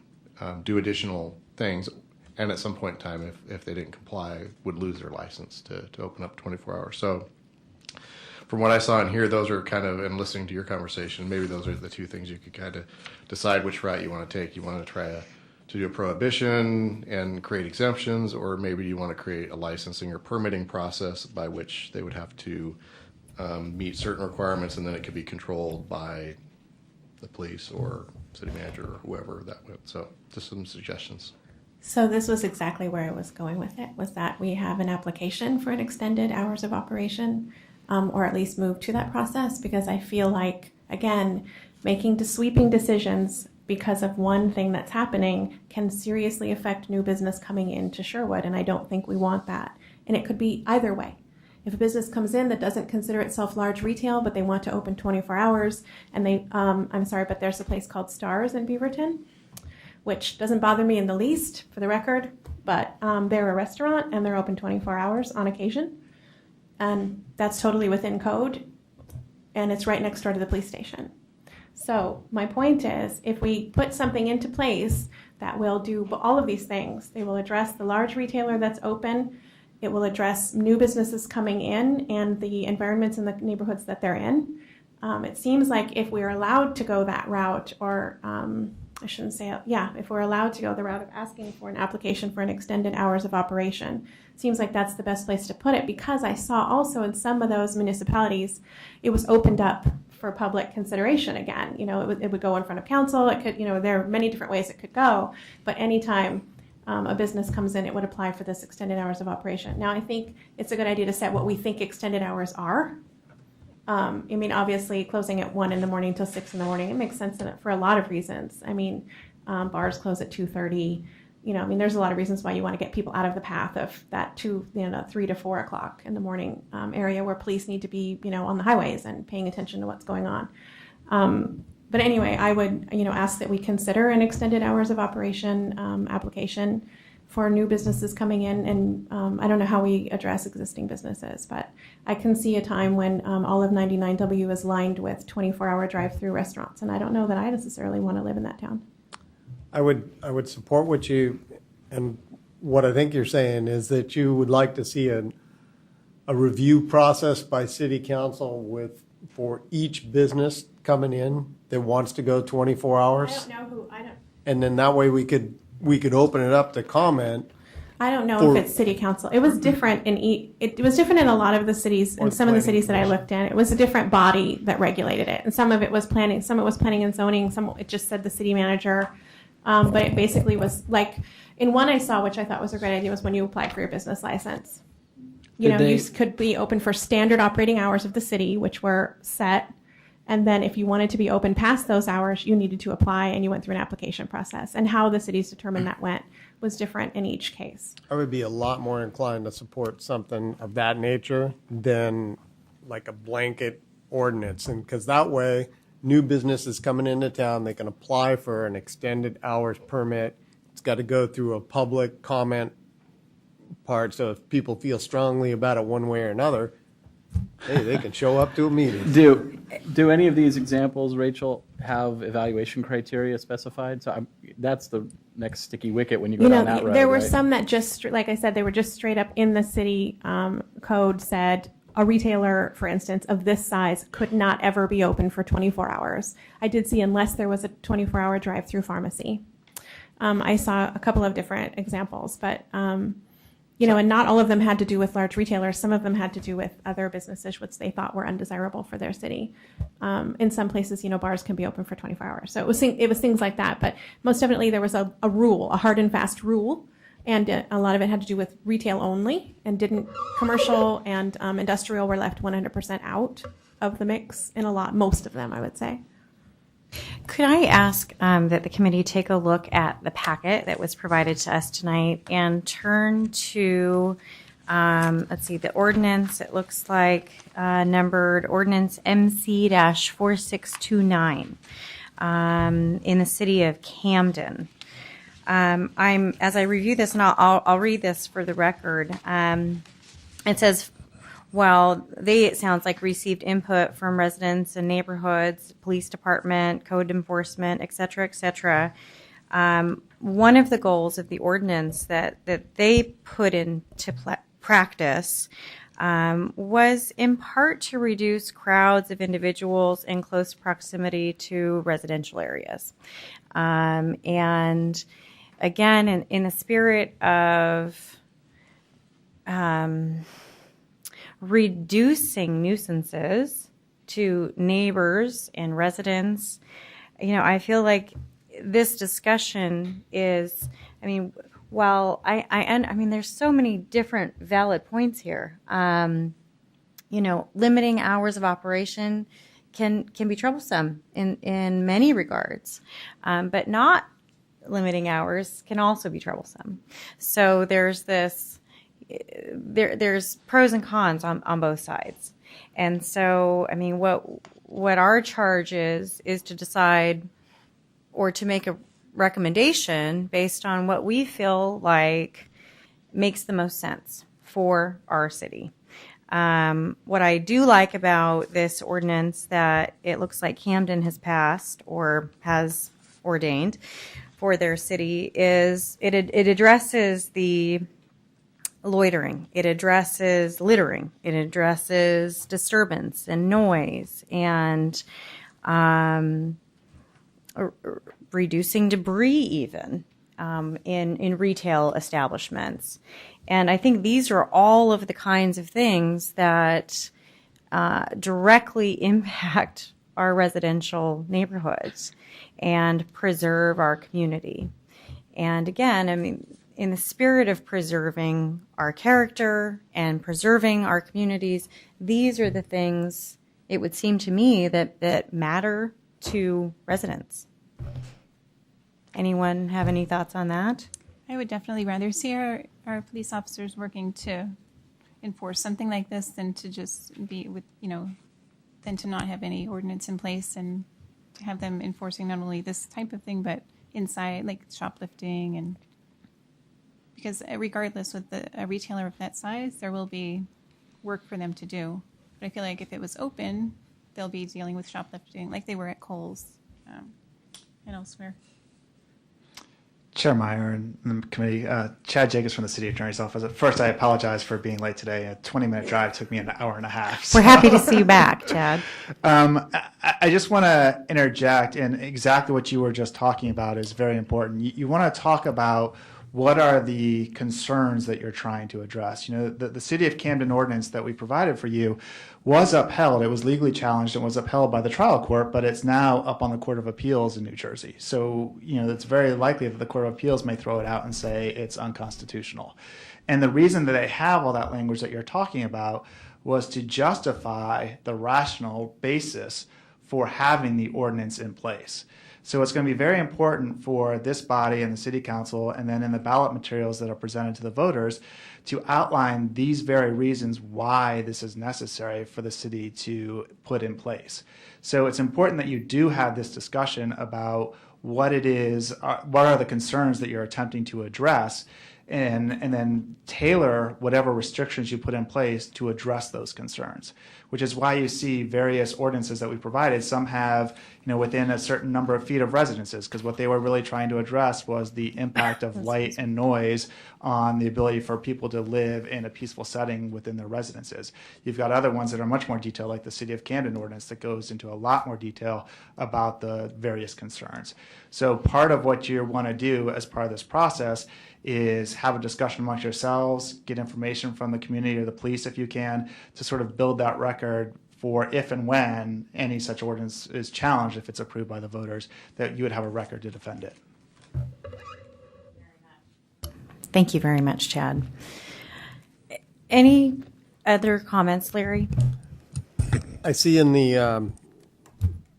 E: do additional things. And at some point in time, if they didn't comply, would lose their license to open up 24 hours. So from what I saw in here, those are kind of, and listening to your conversation, maybe those are the two things you could kind of decide which route you want to take. You want to try to do a prohibition and create exemptions, or maybe you want to create a licensing or permitting process by which they would have to meet certain requirements, and then it could be controlled by the police or city manager or whoever that would. So just some suggestions.
G: So this was exactly where I was going with it, was that we have an application for an extended hours of operation, or at least move to that process, because I feel like, again, making sweeping decisions because of one thing that's happening can seriously affect new business coming into Sherwood, and I don't think we want that. And it could be either way. If a business comes in that doesn't consider itself large retail, but they want to open 24 hours, and they, I'm sorry, but there's a place called Stars in Beaverton, which doesn't bother me in the least, for the record, but they're a restaurant and they're open 24 hours on occasion. And that's totally within code, and it's right next door to the police station. So my point is, if we put something into place that will do all of these things, they will address the large retailer that's open, it will address new businesses coming in and the environments in the neighborhoods that they're in. It seems like if we're allowed to go that route, or I shouldn't say, if we're allowed to go the route of asking for an application for an extended hours of operation, it seems like that's the best place to put it, because I saw also in some of those municipalities, it was opened up for public consideration again. You know, it would go in front of council. It could, you know, there are many different ways it could go, but anytime a business comes in, it would apply for this extended hours of operation. Now, I think it's a good idea to set what we think extended hours are. I mean, obviously, closing at 1 a.m. till 6 a.m, it makes sense for a lot of reasons. I mean, bars close at 2:30. You know, I mean, there's a lot of reasons why you want to get people out of the path of that 3 to 4 o'clock in the morning area where police need to be, you know, on the highways and paying attention to what's going on. But anyway, I would, you know, ask that we consider an extended hours of operation application for new businesses coming in. And I don't know how we address existing businesses, but I can see a time when all of 99W is lined with 24-hour drive-through restaurants, and I don't know that I necessarily want to live in that town.
D: I would support what you, and what I think you're saying is that you would like to see a review process by city council for each business coming in that wants to go 24 hours. And then that way we could open it up to comment.
G: I don't know if it's city council. It was different it was different in a lot of the cities, in some of the cities that I looked in. It was a different body that regulated it, and some of it was planning, some it was planning and zoning, some it just said the city manager. But it basically was like, in one I saw, which I thought was a great idea, was when you applied for your business license. You could be open for standard operating hours of the city, which were set. And then if you wanted to be open past those hours, you needed to apply, and you went through an application process. And how the cities determined that went was different in each case.
D: I would be a lot more inclined to support something of that nature than like a blanket ordinance. And because that way, new businesses coming into town, they can apply for an extended hours permit. It's got to go through a public comment part. So if people feel strongly about it one way or another, hey, they can show up to a meeting.
C: Do any of these examples, Rachel, have evaluation criteria specified? So that's the next sticky wicket when you go down that road.
G: There were
C: right?
G: some that just, like I said, they were just straight up in the city code said a retailer, for instance, of this size could not ever be open for 24 hours. I did see unless there was a 24-hour drive-through pharmacy. I saw a couple of different examples, but and not all of them had to do with large retailers. Some of them had to do with other businesses which they thought were undesirable for their city. In some places, bars can be open for 24 hours. So it was things like that. But most definitely there was a rule, a hard and fast rule. And a lot of it had to do with retail only, and commercial and industrial were left 100% out of the mix in most of them, I would say.
A: Could I ask that the committee take a look at the packet that was provided to us tonight and turn to, the ordinance. It looks like numbered ordinance MC-4629 in the city of Camden. As I review this, and I'll read this for the record. It says, it sounds like received input from residents and neighborhoods, police department, code enforcement, et cetera, et cetera. One of the goals of the ordinance that they put into practice was in part to reduce crowds of individuals in close proximity to residential areas. And again, in the spirit of reducing nuisances to neighbors and residents, I feel like this discussion is, while there's so many different valid points here. Limiting hours of operation can be troublesome in many regards, but not limiting hours can also be troublesome. So there's there's pros and cons on both sides. And so, what our charge is to decide or to make a recommendation based on what we feel like makes the most sense for our city. What I do like about this ordinance that it looks like Camden has passed or has ordained for their city is it addresses the loitering, it addresses littering, it addresses disturbance and noise and reducing debris even in retail establishments. And I think these are all of the kinds of things that directly impact our residential neighborhoods and preserve our community. And again, in the spirit of preserving our character and preserving our communities, these are the things, it would seem to me, that matter to residents. Anyone have any thoughts on that?
H: I would definitely rather see our police officers working to enforce something like this than to just be with, than to not have any ordinance in place and to have them enforcing not only this type of thing, but inside, like shoplifting. And because regardless with a retailer of that size, there will be work for them to do. But I feel like if it was open, they'll be dealing with shoplifting like they were at Kohl's and elsewhere.
I: Chair Meyer and the committee, Chad Jacobs from the City Attorney's Office. At first, I apologize for being late today. A 20-minute drive took me an hour and a half.
A: We're happy to see you back, Chad.
I: I just want to interject, and exactly what you were just talking about is very important. You want to talk about what are the concerns that you're trying to address. The City of Camden ordinance that we provided for you was upheld. It was legally challenged and was upheld by the trial court, but it's now up on the Court of Appeals in New Jersey. So, it's very likely that the Court of Appeals may throw it out and say it's unconstitutional. And the reason that they have all that language that you're talking about was to justify the rational basis for having the ordinance in place. So it's going to be very important for this body and the City Council, and then in the ballot materials that are presented to the voters, to outline these very reasons why this is necessary for the city to put in place. So it's important that you do have this discussion about what it is, what are the concerns that you're attempting to address, and then tailor whatever restrictions you put in place to address those concerns, which is why you see various ordinances that we provided. Some have, within a certain number of feet of residences, because what they were really trying to address was the impact of light and noise on the ability for people to live in a peaceful setting within their residences. You've got other ones that are much more detailed, like the City of Camden ordinance that goes into a lot more detail about the various concerns. So part of what you want to do as part of this process is have a discussion amongst yourselves, get information from the community or the police if you can, to sort of build that record for if and when any such ordinance is challenged, if it's approved by the voters, that you would have a record to defend it.
A: Thank you very much, Chad. Any other comments, Larry?
D: I see in the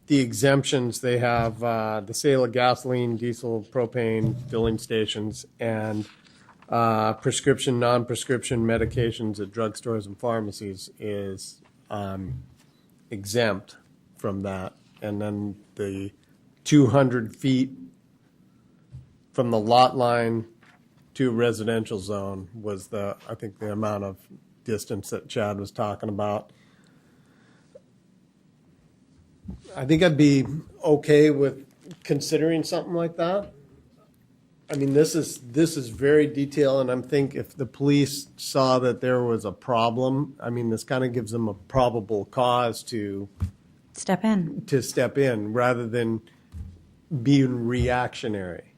D: exemptions they have the sale of gasoline, diesel, propane filling stations, and prescription, non-prescription medications at drugstores and pharmacies is exempt from that. And then the 200 feet from the lot line to residential zone was I think the amount of distance that Chad was talking about. I think I'd be okay with considering something like that. I mean, this is very detailed, and I'm thinking if the police saw that there was a problem, I mean, this kind of gives them a probable cause to
A: Step in.
D: step in rather than being reactionary.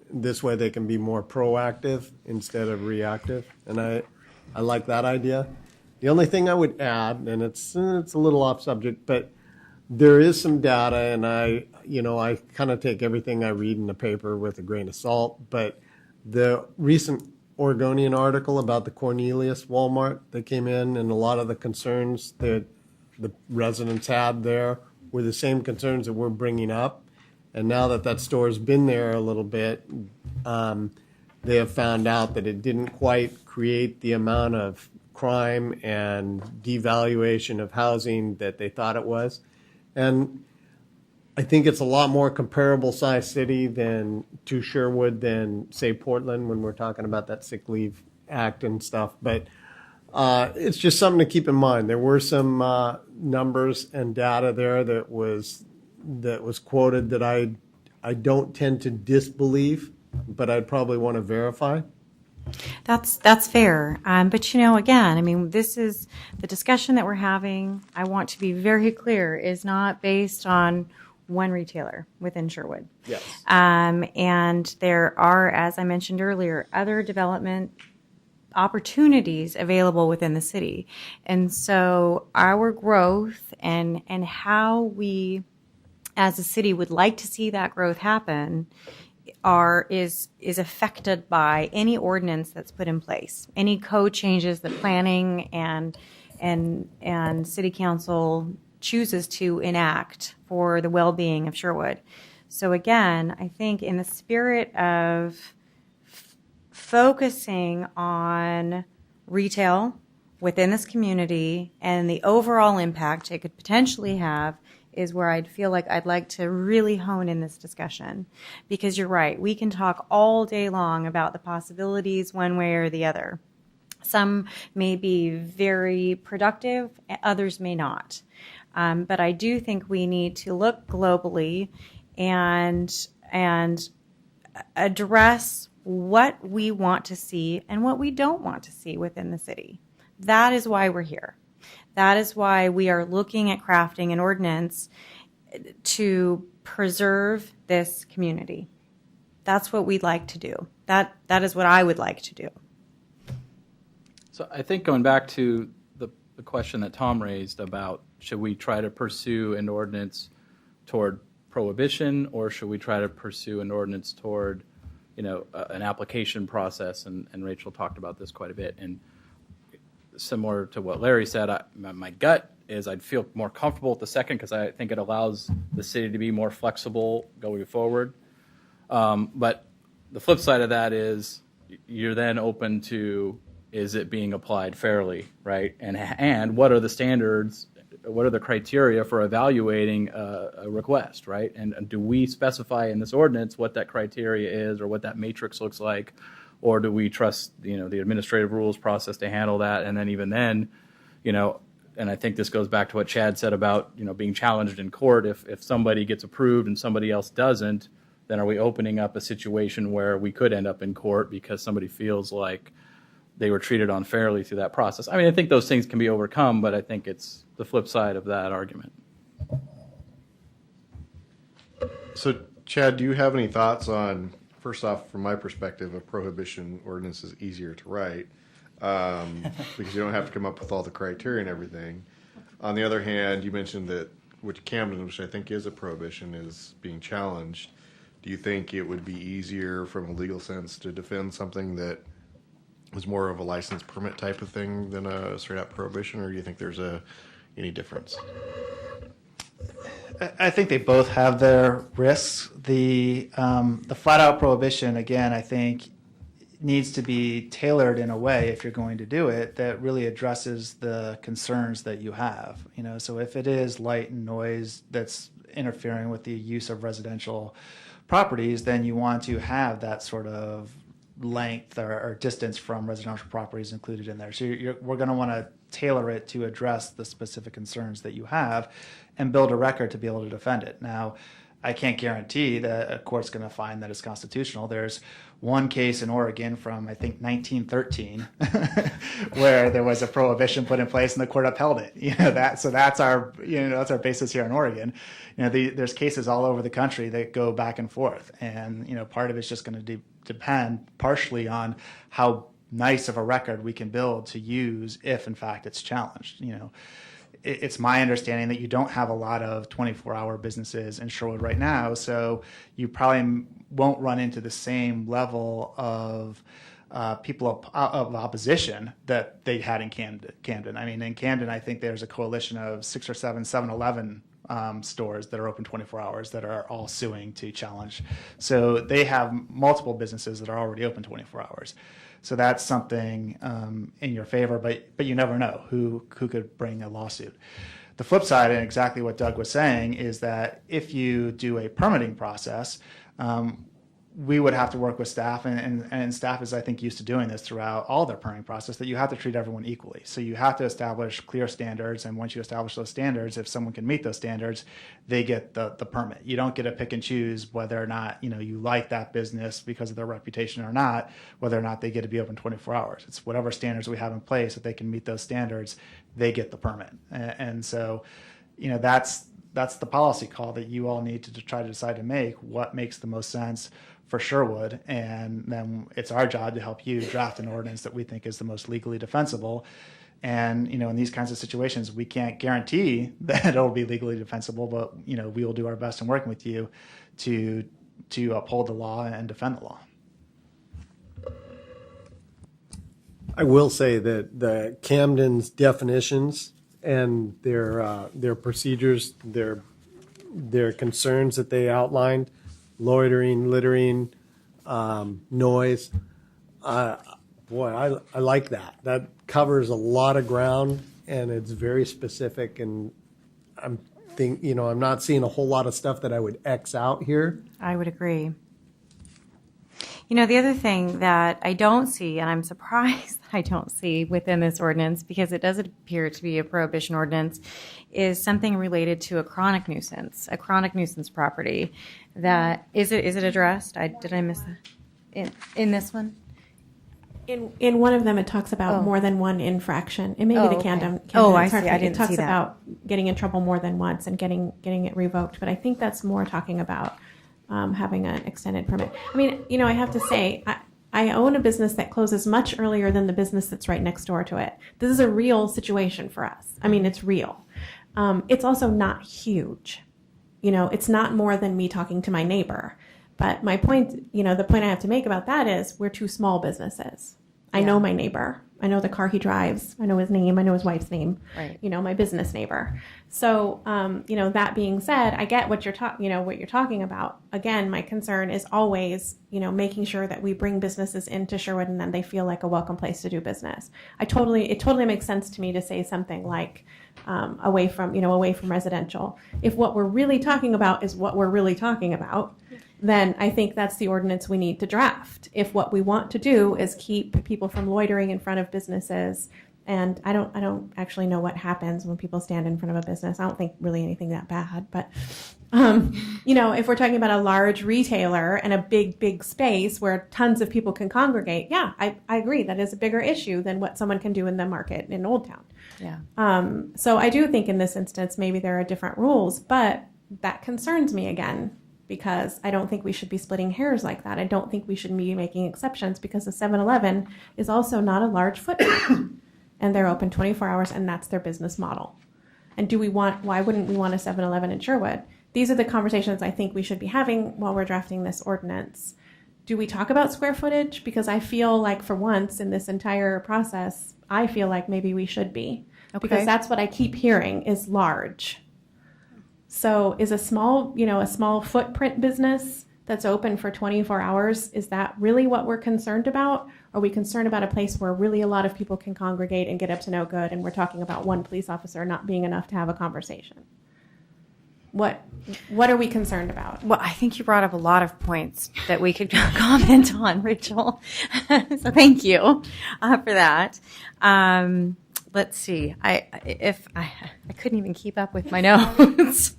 D: This way, they can be more proactive instead of reactive, and I like that idea. The only thing I would add, and it's a little off subject, but there is some data, and I kind of take everything I read in the paper with a grain of salt, but the recent Oregonian article about the Cornelius Walmart that came in, and a lot of the concerns that the residents had there were the same concerns that we're bringing up. And now that that store's been there a little bit, they have found out that it didn't quite create the amount of crime and devaluation of housing that they thought it was. And I think it's a lot more comparable size city to Sherwood than, say, Portland when we're talking about that sick leave act and stuff. But it's just something to keep in mind. There were some numbers and data there that was quoted that I don't tend to disbelieve, but I'd probably want to verify.
A: That's fair. But again, I mean, this is the discussion that we're having. I want to be very clear, is not based on one retailer within Sherwood.
D: Yes.
A: And there are, as I mentioned earlier, other development opportunities available within the city. And so our growth and how we as a city would like to see that growth happen is affected by any ordinance that's put in place, any code changes that planning and city council chooses to enact for the well-being of Sherwood. So again, I think in the spirit of focusing on retail within this community and the overall impact it could potentially have is where I'd feel like I'd like to really hone in this discussion. Because you're right, we can talk all day long about the possibilities one way or the other. Some may be very productive, others may not. But I do think we need to look globally and address what we want to see and what we don't want to see within the city. That is why we're here. That is why we are looking at crafting an ordinance to preserve this community. That's what we'd like to do. That is what I would like to do.
C: So I think going back to the question that Tom raised about should we try to pursue an ordinance toward prohibition, or should we try to pursue an ordinance toward, an application process? And Rachel talked about this quite a bit. And similar to what Larry said, my gut is I'd feel more comfortable with the second because I think it allows the city to be more flexible going forward. But the flip side of that is you're then open to, is it being applied fairly, right? And what are the standards, what are the criteria for evaluating a request, right? And do we specify in this ordinance what that criteria is or what that matrix looks like? Or do we trust, the administrative rules process to handle that? And then even then, and I think this goes back to what Chad said about, being challenged in court. If somebody gets approved and somebody else doesn't, then are we opening up a situation where we could end up in court because somebody feels like they were treated unfairly through that process? I mean, I think those things can be overcome, but I think it's the flip side of that argument.
E: So, Chad, do you have any thoughts on, first off, from my perspective, a prohibition ordinance is easier to write because you don't have to come up with all the criteria and everything. On the other hand, you mentioned that which Camden, which I think is a prohibition, is being challenged. Do you think it would be easier from a legal sense to defend something that was more of a license permit type of thing than a straight out prohibition, or do you think there's any difference?
I: I think they both have their risks. The flat out prohibition, again, I think needs to be tailored in a way, if you're going to do it, that really addresses the concerns that you have. So if it is light and noise that's interfering with the use of residential properties, then you want to have that sort of length or distance from residential properties included in there. So we're going to want to tailor it to address the specific concerns that you have and build a record to be able to defend it. Now, I can't guarantee that a court's going to find that it's constitutional. There's one case in Oregon from, I think, 1913 where there was a prohibition put in place and the court upheld it. So that's our basis here in Oregon. There's cases all over the country that go back and forth, and part of it's just going to depend partially on how nice of a record we can build to use if in fact it's challenged. It's my understanding that you don't have a lot of 24-hour businesses in Sherwood right now, so you probably won't run into the same level of people of opposition that they had in Camden. I mean, in Camden, I think there's a coalition of 6 or 7 7-Eleven stores that are open 24 hours that are all suing to challenge. So they have multiple businesses that are already open 24 hours. So that's something in your favor, but you never know who could bring a lawsuit. The flip side, and exactly what Doug was saying, is that if you do a permitting process, we would have to work with staff, and staff is, I think, used to doing this throughout all their permitting process, that you have to treat everyone equally. So you have to establish clear standards, and once you establish those standards, if someone can meet those standards, they get the permit. You don't get to pick and choose whether or not you like that business because of their reputation or not, whether or not they get to be open 24 hours. It's whatever standards we have in place. If they can meet those standards, they get the permit. And so, that's the policy call that you all need to try to decide to make. What makes the most sense for Sherwood, and then it's our job to help you draft an ordinance that we think is the most legally defensible. And in these kinds of situations, we can't guarantee that it'll be legally defensible, but we will do our best in working with you to uphold the law and defend the law.
D: I will say that the Camden's definitions and their procedures, their concerns that they outlined, loitering, littering, noise. I like that. That covers a lot of ground, and it's very specific. And I'm not seeing a whole lot of stuff that I would X out here.
A: I would agree. The other thing that I don't see, and I'm surprised I don't see within this ordinance, because it does appear to be a prohibition ordinance, is something related to a chronic nuisance property. That is it addressed? Did I miss that in this one?
G: In one of them, it talks about more than one infraction. It may be the Camden.
A: I see. I didn't
G: It talks
A: see that.
G: about getting in trouble more than once and getting it revoked. But I think that's more talking about having an extended permit. I mean, I have to say, I own a business that closes much earlier than the business that's right next door to it. This is a real situation for us. I mean, it's real. It's also not huge. It's not more than me talking to my neighbor. But my point, the point I have to make about that is we're two small businesses. I know my neighbor. I know the car he drives. I know his name. I know his wife's name.
A: Right.
G: My business neighbor. So, that being said, I get what you're talking about. Again, my concern is always, making sure that we bring businesses into Sherwood and then they feel like a welcome place to do business. It totally makes sense to me to say something like, away from residential. If what we're really talking about is what we're really talking about, then I think that's the ordinance we need to draft. If what we want to do is keep people from loitering in front of businesses, and I don't actually know what happens when people stand in front of a business. I don't think really anything that bad, but if we're talking about a large retailer and a big space where tons of people can congregate, yeah, I agree that is a bigger issue than what someone can do in the market in Old Town.
A: Yeah.
G: So I do think in this instance maybe there are different rules, but that concerns me again, because I don't think we should be splitting hairs like that. I don't think we should be making exceptions, because the 7-Eleven is also not a large footprint and they're open 24 hours and that's their business model. And why wouldn't we want a 7-Eleven in Sherwood? These are the conversations I think we should be having while we're drafting this ordinance. Do we talk about square footage? Because I feel like for once in this entire process, I feel like maybe we should be.
A: Okay.
G: Because that's what I keep hearing is large. So is a small footprint business that's open for 24 hours, is that really what we're concerned about? Are we concerned about a place where really a lot of people can congregate and get up to no good, and we're talking about one police officer not being enough to have a conversation? What are we concerned about?
A: Well, I think you brought up a lot of points that we could comment on, Rachel. So thank you for that. let's see. I couldn't even keep up with my notes.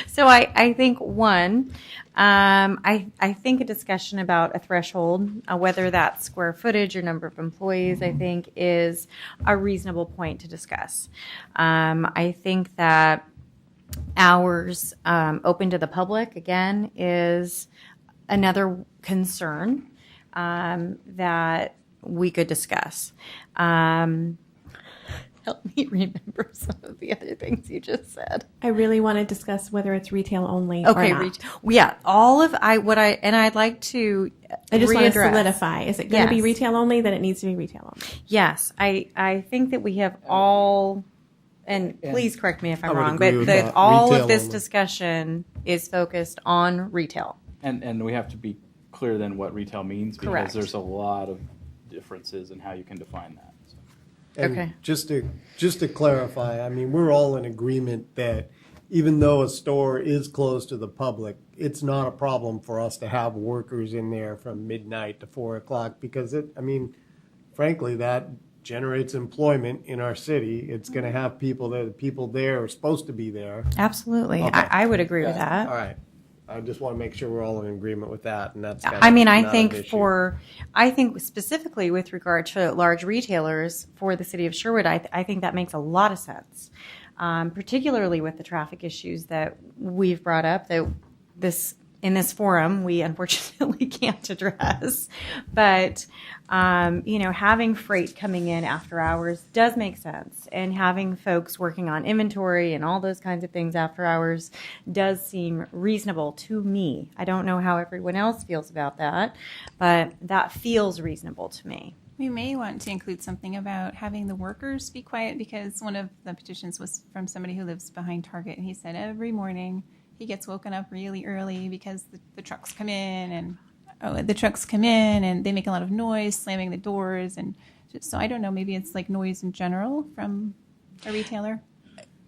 A: So I think one, I think a discussion about a threshold, whether that's square footage or number of employees, I think is a reasonable point to discuss. I think that hours open to the public, again, is another concern that we could discuss. Help me remember some of the other things you just said.
G: I really want to discuss whether it's retail only
A: Okay,
G: or not.
A: Yeah, I'd like to
G: I just want to
A: readdress.
G: solidify. Is it going to be
A: Yes.
G: retail only? Then it needs to be retail only.
A: Yes, I think that we have all, and please correct me if I'm
D: I would
A: wrong,
D: agree
A: but
D: with
A: that
D: that.
A: all
D: Retail
A: of this
D: only.
A: discussion is focused on retail.
C: And we have to be clear then what retail means, because
A: Correct.
C: there's a lot of differences in how you can define that. So.
D: And
A: Okay.
D: just to clarify, I mean, we're all in agreement that even though a store is closed to the public, it's not a problem for us to have workers in there from midnight to 4 o'clock, because frankly, that generates employment in our city. It's going to have people there. The people there are supposed to be there.
A: Absolutely,
D: Okay.
A: I would agree with that.
D: All right. I just want to make sure we're all in agreement with that, and that's.
A: I mean, I
D: not
A: think
D: an issue.
A: I think specifically with regard to large retailers for the city of Sherwood, I think that makes a lot of sense, particularly with the traffic issues that we've brought up that in this forum we unfortunately can't address. But having freight coming in after hours does make sense, and having folks working on inventory and all those kinds of things after hours does seem reasonable to me. I don't know how everyone else feels about that, but that feels reasonable to me.
H: We may want to include something about having the workers be quiet, because one of the petitions was from somebody who lives behind Target, and he said every morning he gets woken up really early because the trucks come in and they make a lot of noise slamming the doors, and so I don't know, maybe it's like noise in general from a retailer.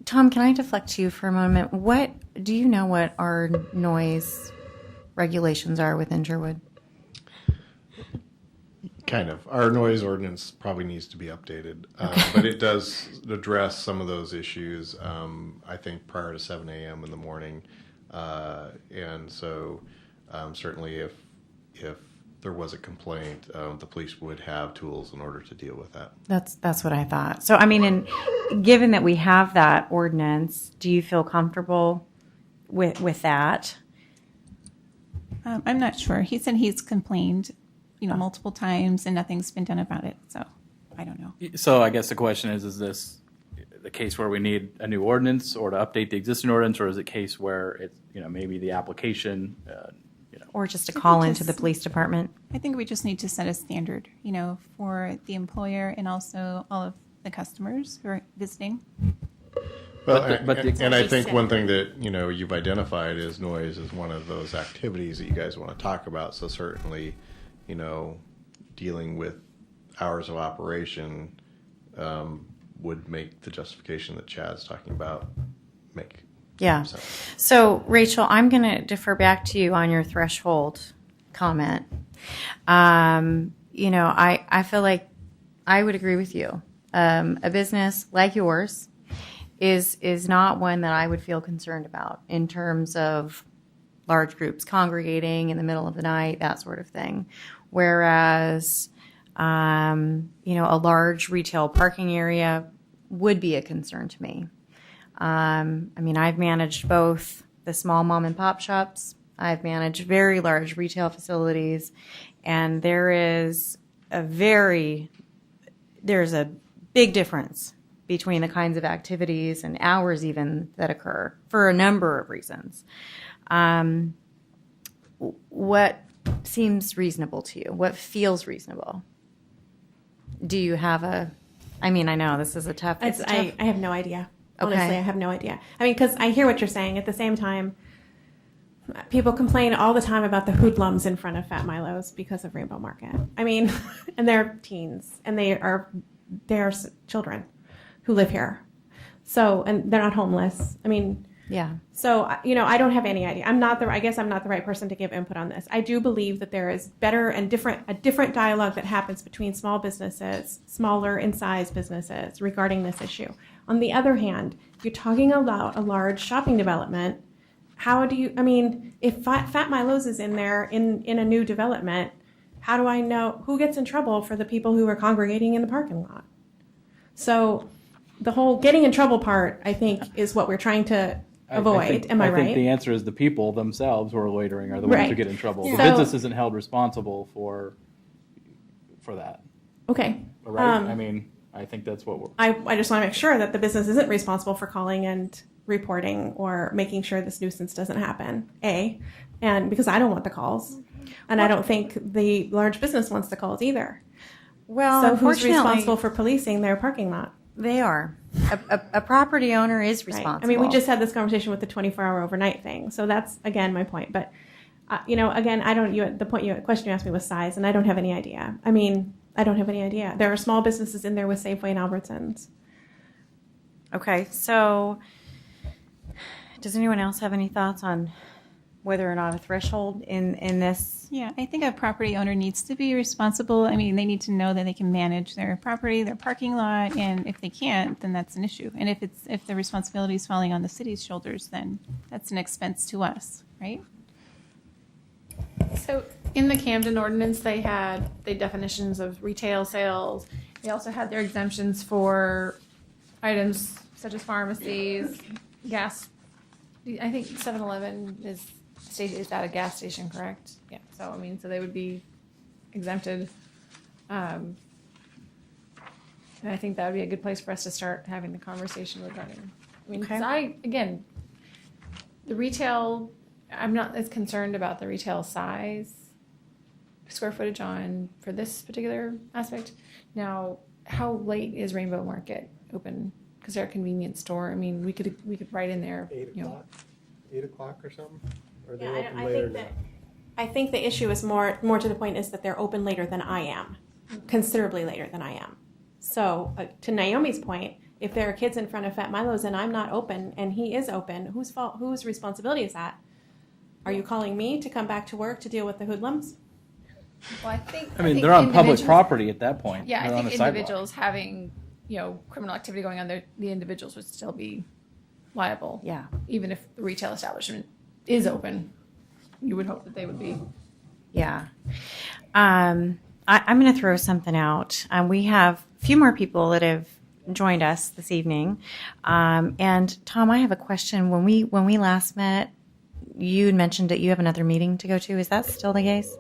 A: Tom, can I deflect to you for a moment? What do you know what our noise regulations are within Sherwood?
E: Kind of. Our noise ordinance probably needs to be updated, but it does address some of those issues, I think, prior to 7 a.m. in the morning. And so certainly if there was a complaint, the police would have tools in order to deal with that.
A: That's what I thought. So, I mean, and given that we have that ordinance, do you feel comfortable with that?
H: I'm not sure. He said he's complained, multiple times, and nothing's been done about it. So I don't know.
C: So I guess the question is this the case where we need a new ordinance or to update the existing ordinance, or is it a case where it's, maybe the application,
A: Or just a call into the police department?
H: I think we just need to set a standard, for the employer and also all of the customers who are visiting.
E: Well,
C: and
E: I think one thing that you've identified is noise is one of those activities that you guys want to talk about. So certainly, dealing with hours of operation would make the justification that Chad's talking about make
A: Yeah.
E: sense.
A: So, Rachel, I'm going to defer back to you on your threshold comment. I feel like I would agree with you. A business like yours is not one that I would feel concerned about in terms of large groups congregating in the middle of the night, that sort of thing. Whereas, a large retail parking area would be a concern to me. I've managed both the small mom and pop shops. I've managed very large retail facilities, and there's a big difference between the kinds of activities and hours even that occur for a number of reasons. What seems reasonable to you? What feels reasonable? Do you have I know this is a tough.
G: I have no idea.
A: Okay.
G: Honestly, I have no idea. Because I hear what you're saying. At the same time, people complain all the time about the hoodlums in front of Fat Milo's because of Rainbow Market. And they're teens, and they're children who live here. So, and they're not homeless.
A: Yeah.
G: So, I don't have any idea. I guess I'm not the right person to give input on this. I do believe that there is better and a different dialogue that happens between small businesses, smaller in size businesses regarding this issue. On the other hand, you're talking about a large shopping development. How do you, if Fat Milo's is in there in a new development, how do I know who gets in trouble for the people who are congregating in the parking lot? So the whole getting in trouble part, I think, is what we're trying to avoid. Am I right?
C: I think the answer is the people themselves who are loitering are the ones who get in trouble.
G: Yeah.
C: The business isn't held responsible for that.
G: Okay.
C: Right? I think that's what we're...
G: I just want to make sure that the business isn't responsible for calling and reporting or making sure this nuisance doesn't happen, and because I don't want the calls. And I don't think the large business wants the calls either.
A: Well,
G: so who's
A: unfortunately,
G: responsible for policing their parking lot?
A: They are. A property owner is responsible.
G: Right. We just had this conversation with the 24-hour overnight thing. So that's, again, my point. But, again, the question you asked me was size, and I don't have any idea. I don't have any idea. There are small businesses in there with Safeway and Albertsons.
A: Okay, so does anyone else have any thoughts on whether or not a threshold in this?
H: Yeah, I think a property owner needs to be responsible. They need to know that they can manage their property, their parking lot, and if they can't, then that's an issue. And if the responsibility is falling on the city's shoulders, then that's an expense to us, right?
B: So in the Camden ordinance, they had the definitions of retail sales. They also had their exemptions for items such as pharmacies, gas. I think 7-Eleven is at a gas station, correct? Yeah. So so they would be exempted. And I think that would be a good place for us to start having the conversation regarding.
A: Okay.
B: The retail. I'm not as concerned about the retail size, square footage for this particular aspect. Now, how late is Rainbow Market open? Because they're a convenience store. We could write in there.
D: 8 o'clock. 8 o'clock or something. Or they open
G: I
D: later
G: think that I think the issue is more to the point is that they're open later than I am, considerably later than I am. So to Naomi's point, if there are kids in front of Fat Milo's and I'm not open and he is open, whose responsibility is that? Are you calling me to come back to work to deal with the hoodlums?
B: Well, I think
C: they're on public property at that point.
B: Yeah,
C: They're
B: I
C: on
B: think
C: a sidewalk.
B: individuals having criminal activity going on, the individuals would still be liable.
A: Yeah.
B: Even if the retail establishment is open, you would hope that they would be.
A: Yeah. I'm going to throw something out. We have a few more people that have joined us this evening. And Tom, I have a question. When we last met, you had mentioned that you have another meeting to go to. Is that still the case?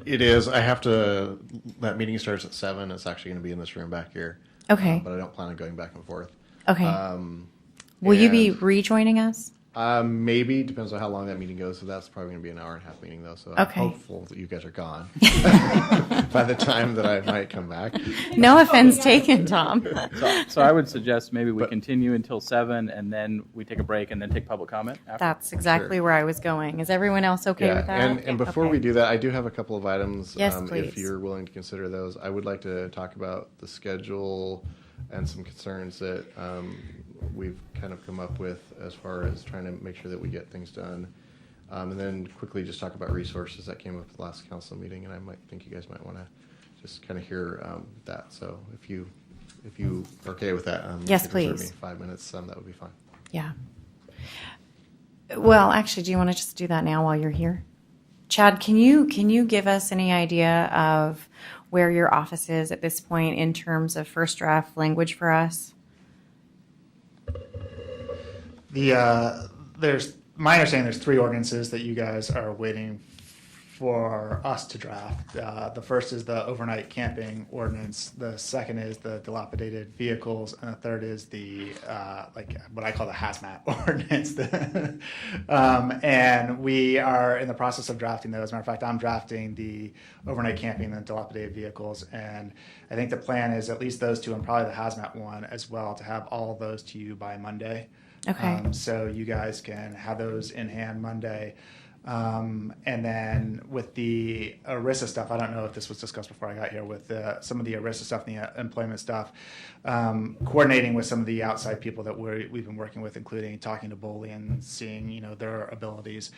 E: It is. That meeting starts at 7. It's actually going to be in this room back here.
A: Okay.
E: But I don't plan on going back and forth.
A: Okay. Will you be rejoining us?
E: Maybe. Depends on how long that meeting goes. So that's probably going to be an hour-and-a-half meeting, though. So
A: Okay.
E: I'm hopeful that you guys are gone by the time that I might come back.
A: No offense taken, Tom.
C: So I would suggest maybe we continue until 7, and then we take a break, and then take public comment after.
A: That's exactly where I was going. Is everyone else okay with that?
E: And before we do that, I do have a couple of items.
A: Yes, please.
E: If you're willing to consider those, I would like to talk about the schedule and some concerns that we've kind of come up with as far as trying to make sure that we get things done. And then quickly just talk about resources that came up at the last council meeting, and I think you guys might want to just kind of hear that. So if you are okay with that,
A: yes,
E: if you could reserve
A: please.
E: me 5 minutes, that would be fine.
A: Yeah. Well, actually, do you want to just do that now while you're here? Chad, can you give us any idea of where your office is at this point in terms of first draft language for us?
I: There's my understanding. There's 3 ordinances that you guys are waiting for us to draft. The first is the overnight camping ordinance. The second is the dilapidated vehicles, and the third is the what I call the hazmat ordinance. And we are in the process of drafting those. As a matter of fact, I'm drafting the overnight camping and dilapidated vehicles, and I think the plan is at least those 2 and probably the hazmat one as well to have all of those to you by Monday.
A: Okay.
I: So you guys can have those in hand Monday. And then with the ERISA stuff, I don't know if this was discussed before I got here, with some of the ERISA stuff and the employment stuff, coordinating with some of the outside people that we've been working with, including talking to Boley and seeing their abilities,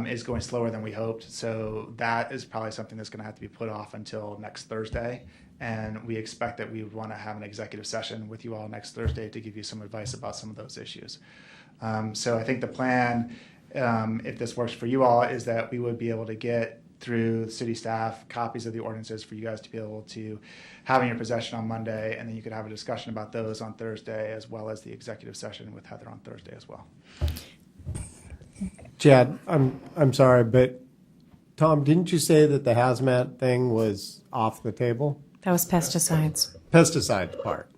I: is going slower than we hoped. So that is probably something that's going to have to be put off until next Thursday. And we expect that we would want to have an executive session with you all next Thursday to give you some advice about some of those issues. So I think the plan, if this works for you all, is that we would be able to get through city staff copies of the ordinances for you guys to be able to have in your possession on Monday, and then you could have a discussion about those on Thursday, as well as the executive session with Heather on Thursday as well.
D: Chad, I'm sorry, but Tom, didn't you say that the hazmat thing was off the table?
A: That was pesticides.
D: Pesticide part.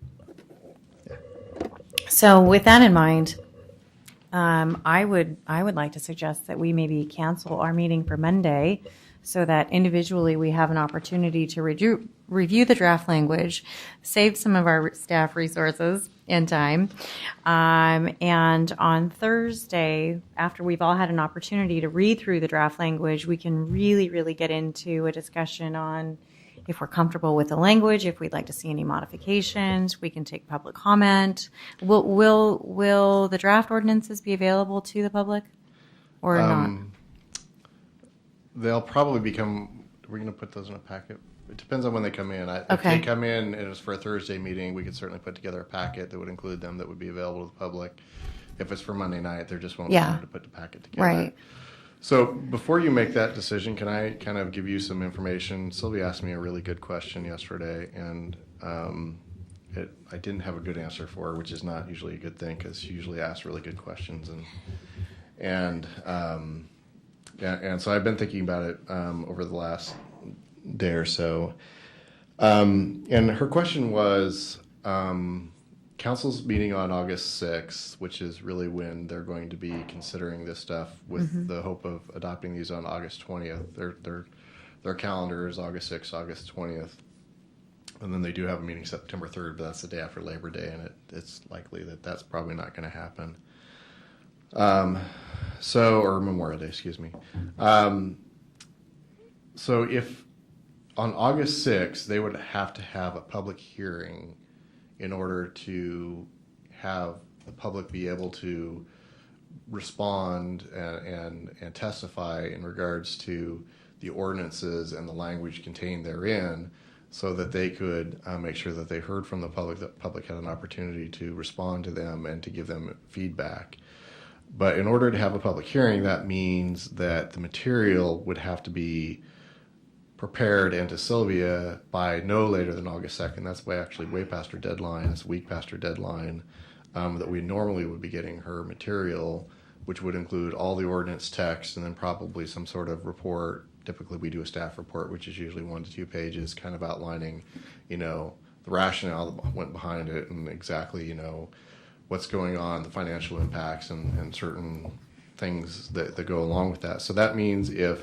A: So with that in mind, I would like to suggest that we maybe cancel our meeting for Monday so that individually we have an opportunity to review the draft language, save some of our staff resources and time. And on Thursday, after we've all had an opportunity to read through the draft language, we can really, really get into a discussion on if we're comfortable with the language, if we'd like to see any modifications. We can take public comment. Will the draft ordinances be available to the public or not?
E: They'll probably become. We're going to put those in a packet. It depends on when they come in. If
A: Okay.
E: they come in and it's for a Thursday meeting, we could certainly put together a packet that would include them that would be available to the public. If it's for Monday night, there just won't be time to put the packet together.
A: Right.
E: So before you make that decision, can I kind of give you some information? Sylvia asked me a really good question yesterday, and I didn't have a good answer for her, which is not usually a good thing because she usually asks really good questions. And so I've been thinking about it over the last day or so. And her question was, Council's meeting on August 6th, which is really when they're going to be considering this stuff with the hope of adopting these on August 20th. Their calendar is August 6th, August 20th. And then they do have a meeting September 3rd, but that's the day after Labor Day, and it's likely that that's probably not going to happen. Or Memorial Day, excuse me. So if on August 6th, they would have to have a public hearing in order to have the public be able to respond and testify in regards to the ordinances and the language contained therein, so that they could make sure that they heard from the public, that the public had an opportunity to respond to them and to give them feedback. But in order to have a public hearing, that means that the material would have to be prepared and to Sylvia by no later than August 2nd. That's way past her deadline. It's a week past her deadline that we normally would be getting her material, which would include all the ordinance text and then probably some sort of report. Typically we do a staff report, which is usually 1 to 2 pages, kind of outlining, the rationale that went behind it and exactly, what's going on, the financial impacts and certain things that go along with that. So that means if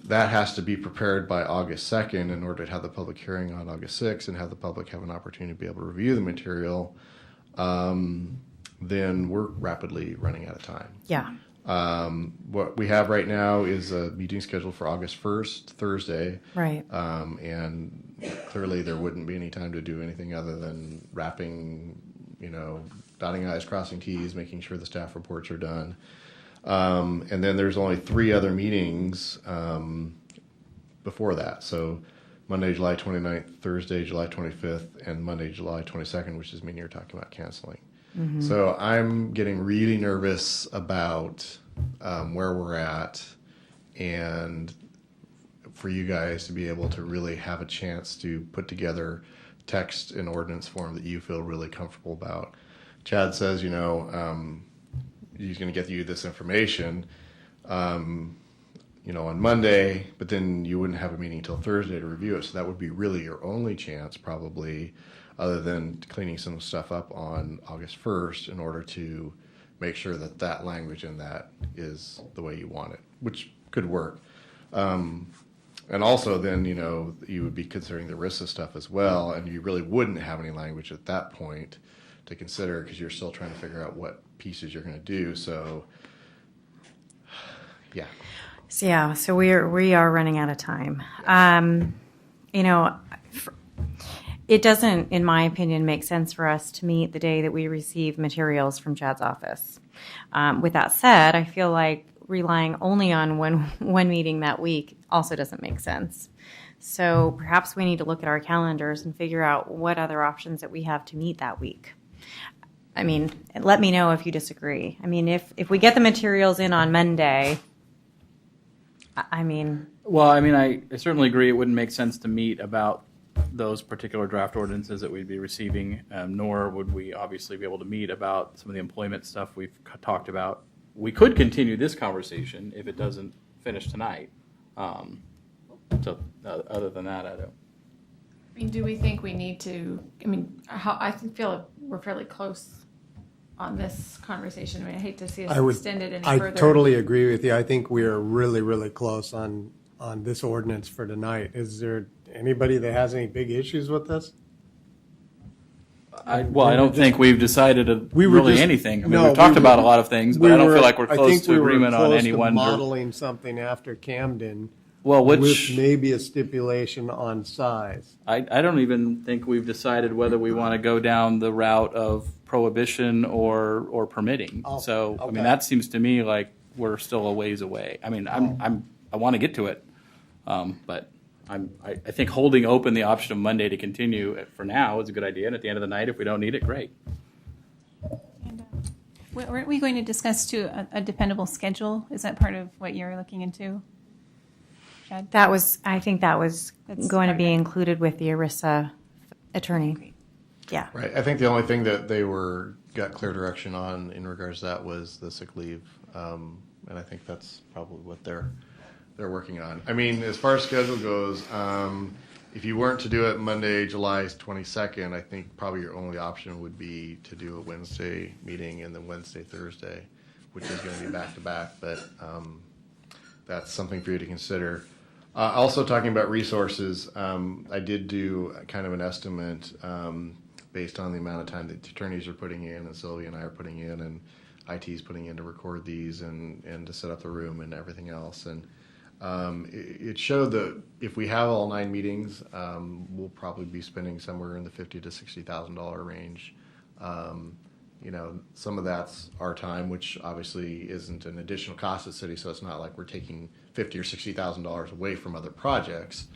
E: that has to be prepared by August 2nd in order to have the public hearing on August 6th and have the public have an opportunity to be able to review the material, then we're rapidly running out of time.
A: Yeah.
E: What we have right now is a meeting scheduled for August 1st, Thursday.
A: Right.
E: And clearly there wouldn't be any time to do anything other than wrapping, dotting I's, crossing T's, making sure the staff reports are done. And then there's only 3 other meetings before that. So Monday, July 29th, Thursday, July 25th, and Monday, July 22nd, which is meaning you're talking about canceling. Mm-hmm. So I'm getting really nervous about where we're at, and for you guys to be able to really have a chance to put together text in ordinance form that you feel really comfortable about. Chad says, he's going to get you this information, on Monday, but then you wouldn't have a meeting until Thursday to review it. So that would be really your only chance, probably, other than cleaning some stuff up on August 1st in order to make sure that language in that is the way you want it, which could work. And also then, you would be considering the ERISA stuff as well, and you really wouldn't have any language at that point to consider because you're still trying to figure out what pieces you're going to do. So Yeah.
A: So, yeah, so we are running out of time. It doesn't, in my opinion, make sense for us to meet the day that we receive materials from Chad's office. With that said, I feel like relying only on one meeting that week also doesn't make sense. So perhaps we need to look at our calendars and figure out what other options that we have to meet that week. I mean, let me know if you disagree. I mean, if we get the materials in on Monday,
C: Well, I certainly agree it wouldn't make sense to meet about those particular draft ordinances that we'd be receiving, nor would we obviously be able to meet about some of the employment stuff we've talked about. We could continue this conversation if it doesn't finish tonight. So other than that, I don't.
B: I mean, do we think we need to? I mean, I feel like we're fairly close on this conversation. I mean, I hate to see us extend it any further.
D: I totally agree with you. I think we are really, really close on this ordinance for tonight. Is there anybody that has any big issues with this?
C: I don't think we've decided anything. I mean, we've talked about a lot of things, but I don't feel like we're close to agreement on any one.
D: Modeling something after Camden.
C: Well,
D: with maybe a stipulation on size.
C: I don't even think we've decided whether we want to go down the route of prohibition or permitting.
D: Oh,
C: so,
D: okay.
C: I mean, that seems to me like we're still a ways away. I mean, I want to get to it, but I think holding open the option of Monday to continue for now is a good idea. And at the end of the night, if we don't need it, great.
H: And weren't we going to discuss too a dependable schedule? Is that part of what you're looking into? Chad?
A: I think that was going to be included with the ERISA attorney.
H: Great.
A: Yeah.
E: Right. I think the only thing that they got clear direction on in regards to that was the sick leave, and I think that's probably what they're working on. I mean, as far as schedule goes, if you weren't to do it Monday, July 22nd, I think probably your only option would be to do a Wednesday meeting and then Wednesday, Thursday, which is going to be back to back. But that's something for you to consider. Also talking about resources, I did do kind of an estimate based on the amount of time that the attorneys are putting in and Sylvia and I are putting in and IT's putting in to record these and to set up the room and everything else. And it showed that if we have all 9 meetings, we'll probably be spending somewhere in the $50,000 to $60,000 range. Some of that's our time, which obviously isn't an additional cost to the city, so it's not like we're taking $50,000 or $60,000 away from other projects.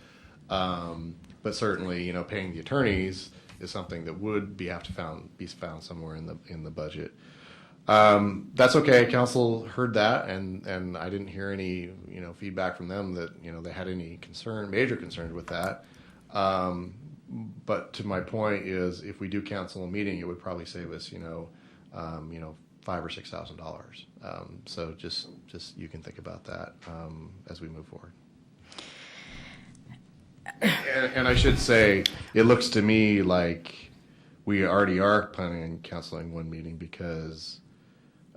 E: But certainly, paying the attorneys is something that would have to be found somewhere in the budget. That's okay. Council heard that, and I didn't hear any feedback from them that they had any major concerns with that. But to my point is, if we do cancel a meeting, it would probably save us $5,000 or $6,000. So just you can think about that as we move forward. And I should say, it looks to me like we already are planning on canceling one meeting because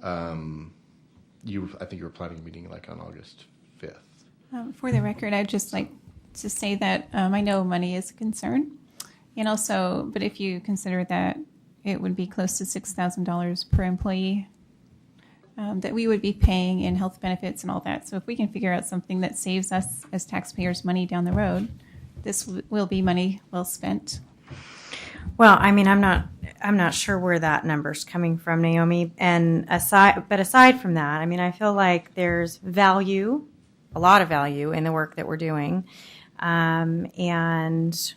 E: I think you were planning a meeting like on August 5th.
H: For the record, I'd just like to say that I know money is a concern, and also, but if you consider that it would be close to $6,000 per employee that we would be paying in health benefits and all that. So if we can figure out something that saves us as taxpayers money down the road, this will be money well spent.
A: Well, I mean, I'm not sure where that number's coming from, Naomi. And aside from that, I mean, I feel like there's value, a lot of value in the work that we're doing. And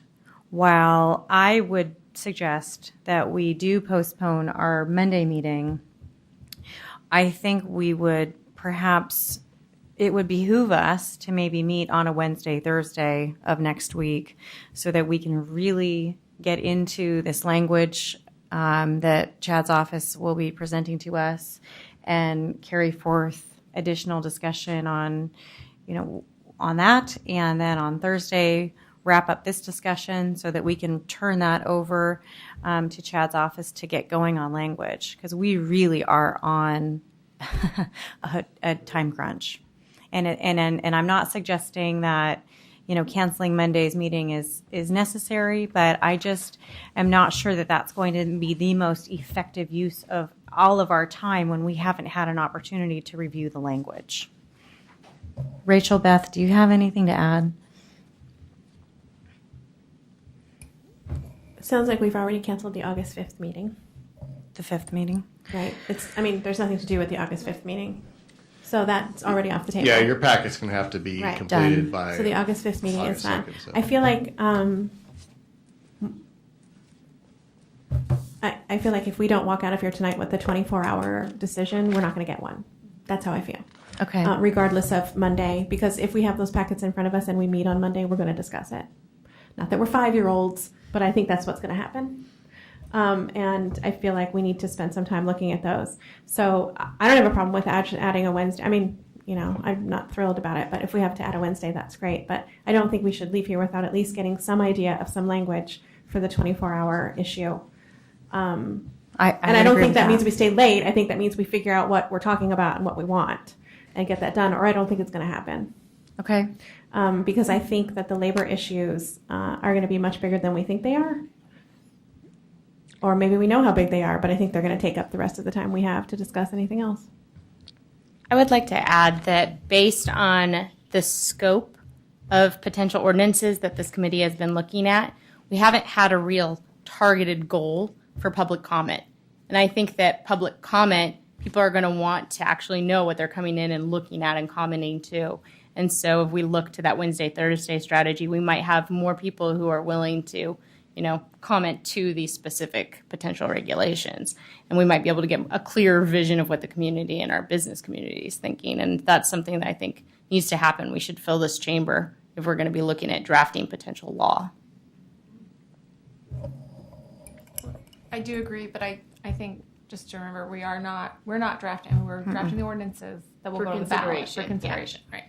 A: while I would suggest that we do postpone our Monday meeting, I think it would behoove us to maybe meet on a Wednesday, Thursday of next week so that we can really get into this language that Chad's office will be presenting to us and carry forth additional discussion on that. And then on Thursday, wrap up this discussion so that we can turn that over to Chad's office to get going on language, because we really are on a time crunch. And I'm not suggesting that canceling Monday's meeting is necessary, but I just am not sure that that's going to be the most effective use of all of our time when we haven't had an opportunity to review the language. Rachel, Beth, do you have anything to add?
G: It sounds like we've already canceled the August 5th meeting,
A: The 5th meeting?
G: right? There's nothing to do with the August 5th meeting. So that's already off the table.
E: Yeah, your packet's going to have to be
G: Right.
E: completed
A: Done.
E: by.
G: So the August 5th meeting is
E: August
G: done.
E: 2nd, so.
G: I feel like I feel like if we don't walk out of here tonight with a 24-hour decision, we're not going to get one. That's how I feel.
A: Okay.
G: Regardless of Monday, because if we have those packets in front of us and we meet on Monday, we're going to discuss it. Not that we're 5-year-olds, but I think that's what's going to happen. And I feel like we need to spend some time looking at those. So I don't have a problem with adding a Wednesday. I mean, I'm not thrilled about it, but if we have to add a Wednesday, that's great. But I don't think we should leave here without at least getting some idea of some language for the 24-hour issue. And I don't think that means we stay late. I think that means we figure out what we're talking about and what we want and get that done, or I don't think it's going to happen.
A: Okay.
G: Because I think that the labor issues are going to be much bigger than we think they are. Or maybe we know how big they are, but I think they're going to take up the rest of the time we have to discuss anything else.
F: I would like to add that based on the scope of potential ordinances that this committee has been looking at, we haven't had a real targeted goal for public comment. And I think that public comment, people are going to want to actually know what they're coming in and looking at and commenting to. And so if we look to that Wednesday, Thursday strategy, we might have more people who are willing to, comment to these specific potential regulations. And we might be able to get a clearer vision of what the community and our business community is thinking. And that's something that I think needs to happen. We should fill this chamber if we're going to be looking at drafting potential law.
B: I do agree, but I think just to remember, we're not drafting. We're drafting the ordinances that will
F: For
B: go to the ballot for
F: consideration,
B: consideration. Right.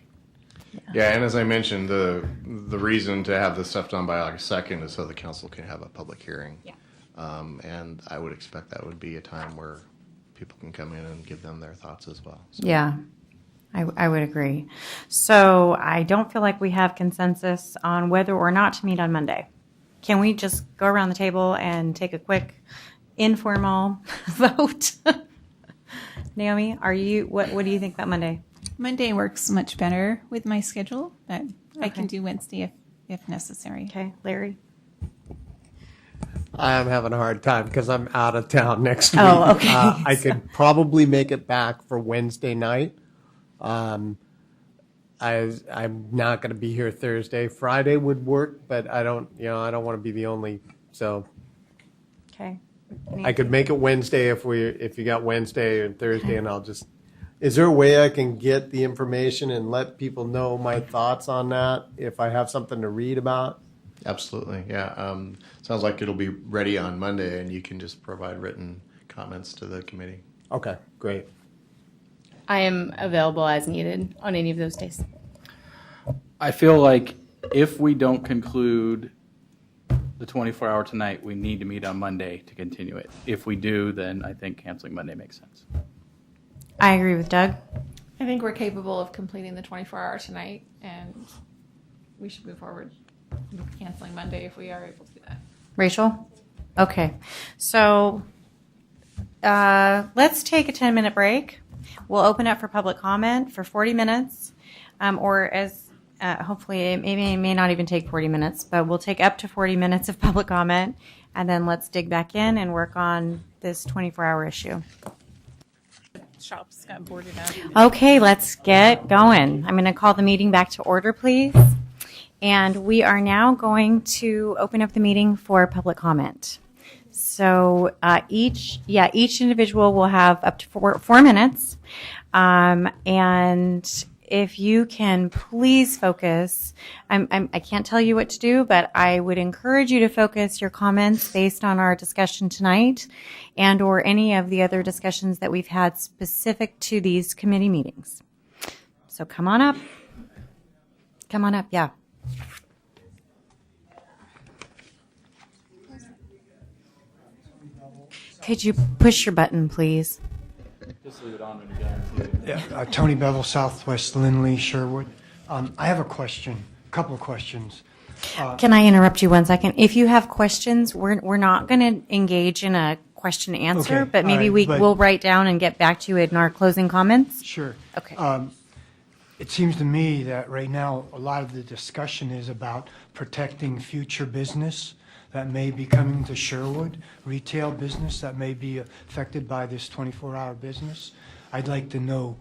E: Yeah, and as I mentioned, the reason to have this stuff done by August 2nd is so the council can have a public hearing.
F: Yeah.
E: And I would expect that would be a time where people can come in and give them their thoughts as well. So.
A: Yeah, I would agree. So I don't feel like we have consensus on whether or not to meet on Monday. Can we just go around the table and take a quick informal vote? Naomi, what do you think about Monday?
H: Monday works much better with my schedule, but I
A: Okay.
H: can do Wednesday if necessary.
A: Okay, Larry?
D: I'm having a hard time because I'm out of town next week.
A: Oh, okay.
D: I could probably make it back for Wednesday night. I'm not going to be here Thursday. Friday would work, but I don't want to be the only. So
A: Okay.
D: I could make it Wednesday if you got Wednesday and Thursday, and I'll just. Is there a way I can get the information and let people know my thoughts on that if I have something to read about?
E: Absolutely, yeah. Sounds like it'll be ready on Monday, and you can just provide written comments to the committee.
D: Okay, great.
F: I am available as needed on any of those days.
C: I feel like if we don't conclude the 24-hour tonight, we need to meet on Monday to continue it. If we do, then I think canceling Monday makes sense.
A: I agree with Doug.
B: I think we're capable of completing the 24-hour tonight, and we should move forward with canceling Monday if we are able to do that.
A: Rachel? Okay. So let's take a 10-minute break. We'll open up for public comment for 40 minutes, or as hopefully it may not even take 40 minutes, but we'll take up to 40 minutes of public comment, and then let's dig back in and work on this 24-hour issue.
H: Shops got boarded up.
A: Okay, let's get going. I'm going to call the meeting back to order, please. And we are now going to open up the meeting for public comment. So each individual will have up to four minutes. And if you can please focus, I can't tell you what to do, but I would encourage you to focus your comments based on our discussion tonight and or any of the other discussions that we've had specific to these committee meetings. So come on up. Come on up, yeah. Could you push your button, please?
C: Just leave it on when you're done.
J: Yeah, Tony Bevel, Southwest Lindley, Sherwood. I have a couple of questions.
A: Can I interrupt you 1 second? If you have questions, we're not going to engage in a question answer,
J: Okay,
A: but maybe
J: all right,
A: we
J: but-
A: will write down and get back to you in our closing comments.
J: Sure.
A: Okay.
J: it seems to me that right now, a lot of the discussion is about protecting future business that may be coming to Sherwood, retail business that may be affected by this 24-hour business. I'd like to know,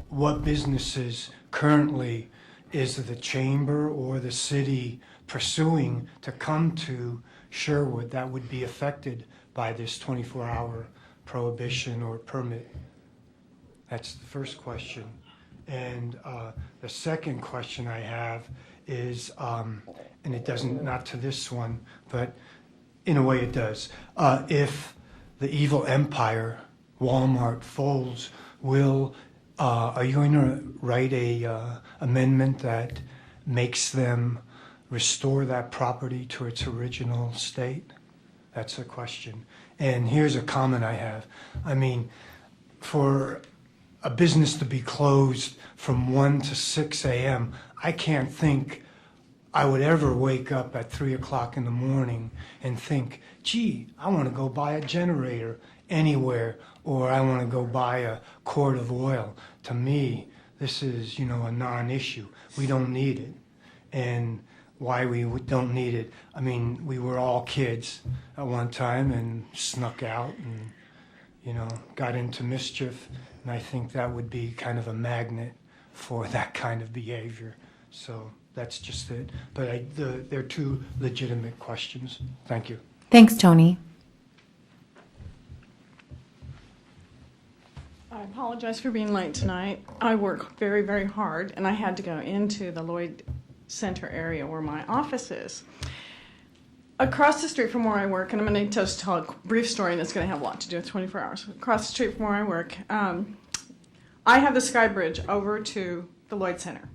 J: what businesses currently is the chamber or the city pursuing to come to Sherwood that would be affected by this 24-hour prohibition or permit? That's the first question. And the second question I have is, and it doesn't, not to this one, but in a way it does. If the evil empire, Walmart, folds, are you going to write a amendment that makes them restore that property to its original state? That's a question. And here's a comment I have. I mean, for a business to be closed from 1 to 6 a.m., I can't think I would ever wake up at 3 o'clock in the morning and think, gee, I want to go buy a generator anywhere, or I want to go buy a quart of oil. To me, this is, a non-issue. We don't need it. And why we don't need it, I mean, we were all kids at one time and snuck out and, got into mischief. And I think that would be kind of a magnet for that kind of behavior. So that's just it. But they're two legitimate questions. Thank you.
A: Thanks, Tony.
K: I apologize for being late tonight. I work very, very hard, and I had to go into the Lloyd Center area where my office is. Across the street from where I work, and I'm going to just tell a brief story, and it's going to have a lot to do with 24 hours. Across the street from where I work, I have the Sky Bridge over to the Lloyd Center.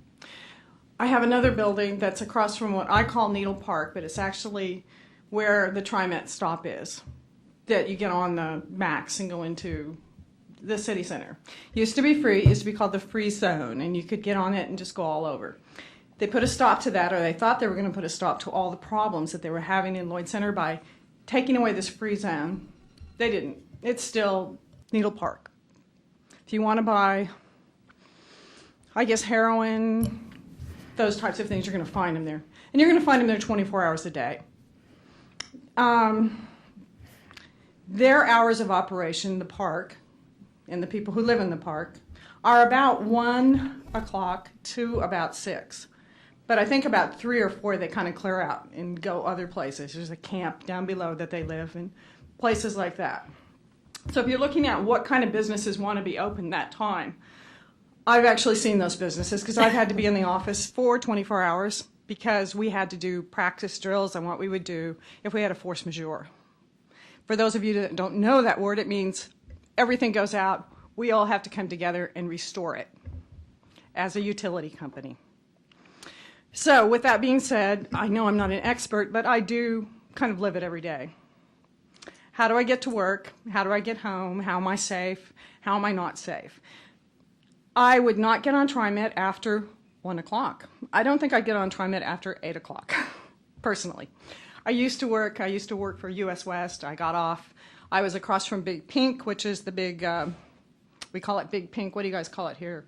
K: I have another building that's across from what I call Needle Park, but it's actually where the TriMet stop is, that you get on the Max and go into the city center. Used to be free. It used to be called the Free Zone, and you could get on it and just go all over. They put a stop to that, or they thought they were going to put a stop to all the problems that they were having in Lloyd Center by taking away this free zone. They didn't. It's still Needle Park. If you want to buy, I guess, heroin, those types of things, you're going to find them there. And you're going to find them there 24 hours a day. Their hours of operation, the park, and the people who live in the park, are about 1 o'clock to about 6. But I think about 3 or 4 they kind of clear out and go other places. There's a camp down below that they live in, places like that. So if you're looking at what kind of businesses want to be open that time, I've actually seen those businesses because I've had to be in the office for 24 hours because we had to do practice drills on what we would do if we had a force majeure. For those of you that don't know that word, it means everything goes out. We all have to come together and restore it as a utility company. So with that being said, I know I'm not an expert, but I do kind of live it every day. How do I get to work? How do I get home? How am I safe? How am I not safe? I would not get on TriMet after 1 o'clock. I don't think I'd get on TriMet after 8 o'clock, personally. I used to work for US West. I got off. I was across from Big Pink, which is the big, we call it Big Pink. What do you guys call it here?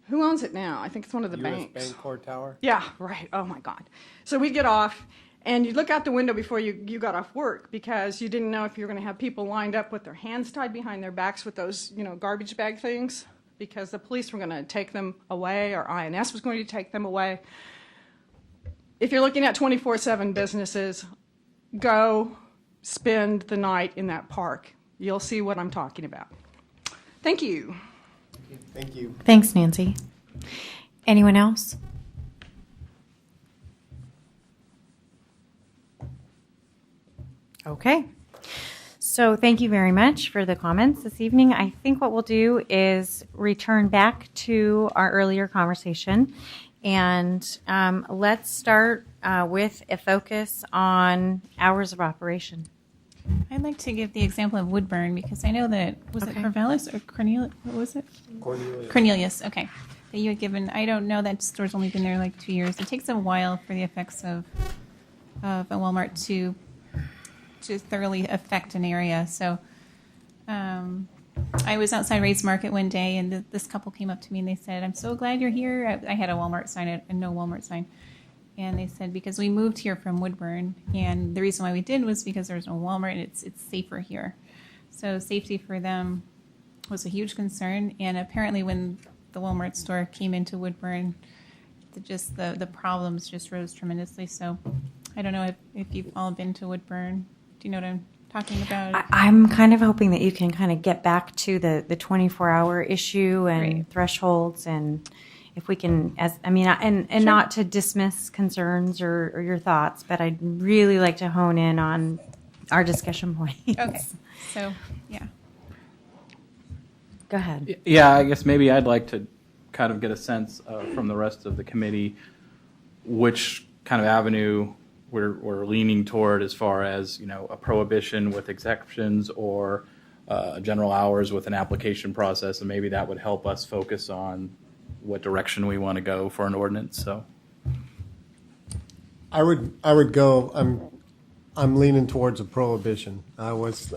K: Who owns it now? I think it's one of the banks.
D: US Bancorp Tower?
K: Yeah, right. Oh, my God. So we'd get off, and you'd look out the window before you got off work because you didn't know if you were going to have people lined up with their hands tied behind their backs with those, garbage bag things because the police were going to take them away or INS was going to take them away. If you're looking at 24/7 businesses, go spend the night in that park. You'll see what I'm talking about. Thank you.
D: Thank you.
A: Thanks, Nancy. Anyone else? Okay. So thank you very much for the comments this evening. I think what we'll do is return back to our earlier conversation, and let's start with a focus on hours of operation.
H: I'd like to give the example of Woodburn because I know that, was it Corvallis or Cornelius? What was it? Cornelius, okay. That you had given, I don't know, that store's only been there like 2 years. It takes a while for the effects of a Walmart to thoroughly affect an area. So I was outside Ray's Market one day, and this couple came up to me and they said, "I'm so glad you're here." I had a Walmart sign, a no Walmart sign. And they said, because we moved here from Woodburn, and the reason why we did was because there's no Walmart, and it's safer here. So safety for them was a huge concern. And apparently when the Walmart store came into Woodburn, the problems just rose tremendously. So I don't know if you've all been to Woodburn. Do you know what I'm talking about?
A: I'm kind of hoping that you can kind of get back to the 24-hour issue and
H: Right.
A: thresholds, and if we can, and not to dismiss concerns or your thoughts, but I'd really like to hone in on our discussion points.
H: Okay. So, yeah.
A: Go ahead.
C: Yeah, I guess maybe I'd like to kind of get a sense from the rest of the committee which kind of avenue we're leaning toward as far as, a prohibition with exceptions or general hours with an application process, and maybe that would help us focus on what direction we want to go for an ordinance. So
D: I would go. I'm leaning towards a prohibition. I was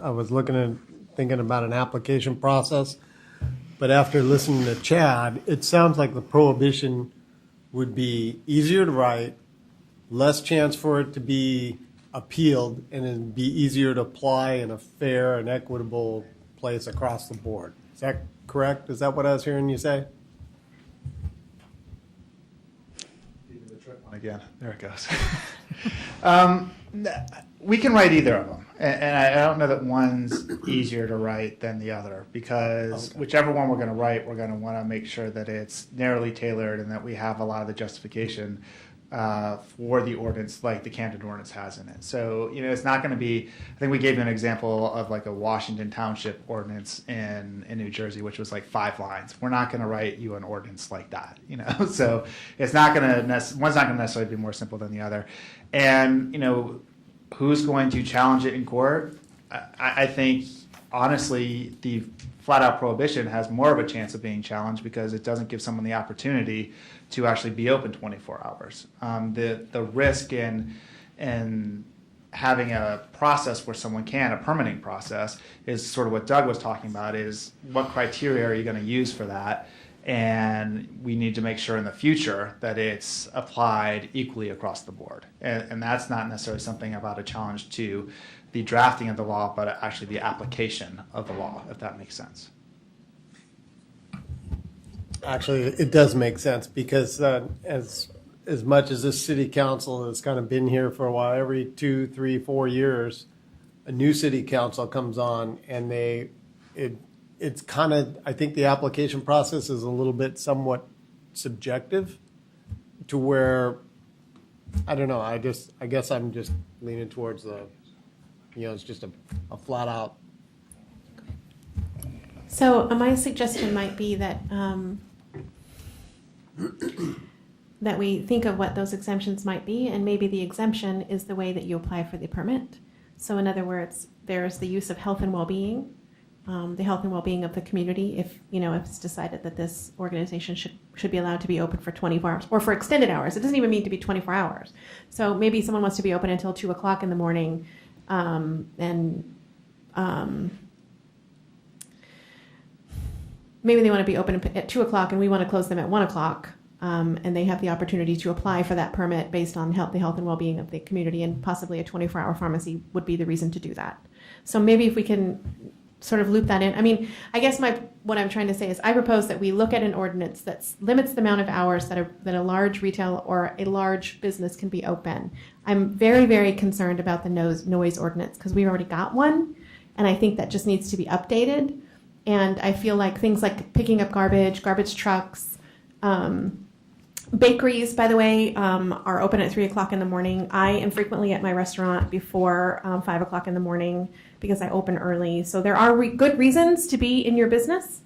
D: thinking about an application process, but after listening to Chad, it sounds like the prohibition would be easier to write, less chance for it to be appealed, and it'd be easier to apply in a fair and equitable place across the board. Is that correct? Is that what I was hearing you say?
I: Again, there it goes. We can write either of them, and I don't know that one's easier to write than the other, because whichever one we're going to write, we're going to want to make sure that it's narrowly tailored and that we have a lot of the justification for the ordinance, like the Camden ordinance has in it. So, it's not going to be, I think we gave you an example of like a Washington Township ordinance in New Jersey, which was like 5 lines. We're not going to write you an ordinance like that, So it's not going to, one's not going to necessarily be more simple than the other. And, who's going to challenge it in court? I think, honestly, the flat-out prohibition has more of a chance of being challenged because it doesn't give someone the opportunity to actually be open 24 hours. The risk in having a process where someone can, a permitting process, is sort of what Doug was talking about, is what criteria are you going to use for that? And we need to make sure in the future that it's applied equally across the board. And that's not necessarily something about a challenge to the drafting of the law, but actually the application of the law, if that makes sense.
D: Actually, it does make sense because as much as this city council has kind of been here for a while, every 2, 3, 4 years, a new city council comes on, and it's kind of, I think the application process is a little bit somewhat subjective to where, I don't know, I guess I'm just leaning towards it's just a flat out.
G: So my suggestion might be that that we think of what those exemptions might be, and maybe the exemption is the way that you apply for the permit. So in other words, there's the use of health and well-being, the health and well-being of the community. If it's decided that this organization should be allowed to be open for 24 hours or for extended hours, it doesn't even need to be 24 hours. So maybe someone wants to be open until 2 o'clock in the morning, maybe they want to be open at 2 o'clock and we want to close them at 1 o'clock, and they have the opportunity to apply for that permit based on the health and well-being of the community, and possibly a 24-hour pharmacy would be the reason to do that. So maybe if we can sort of loop that in. I mean, I guess what I'm trying to say is I propose that we look at an ordinance that limits the amount of hours that a large retail or a large business can be open. I'm very, very concerned about the noise ordinance because we've already got one, and I think that just needs to be updated. And I feel like things like picking up garbage trucks, bakeries, by the way, are open at 3 o'clock in the morning. I am frequently at my restaurant before 5 o'clock in the morning because I open early. So there are good reasons to be in your business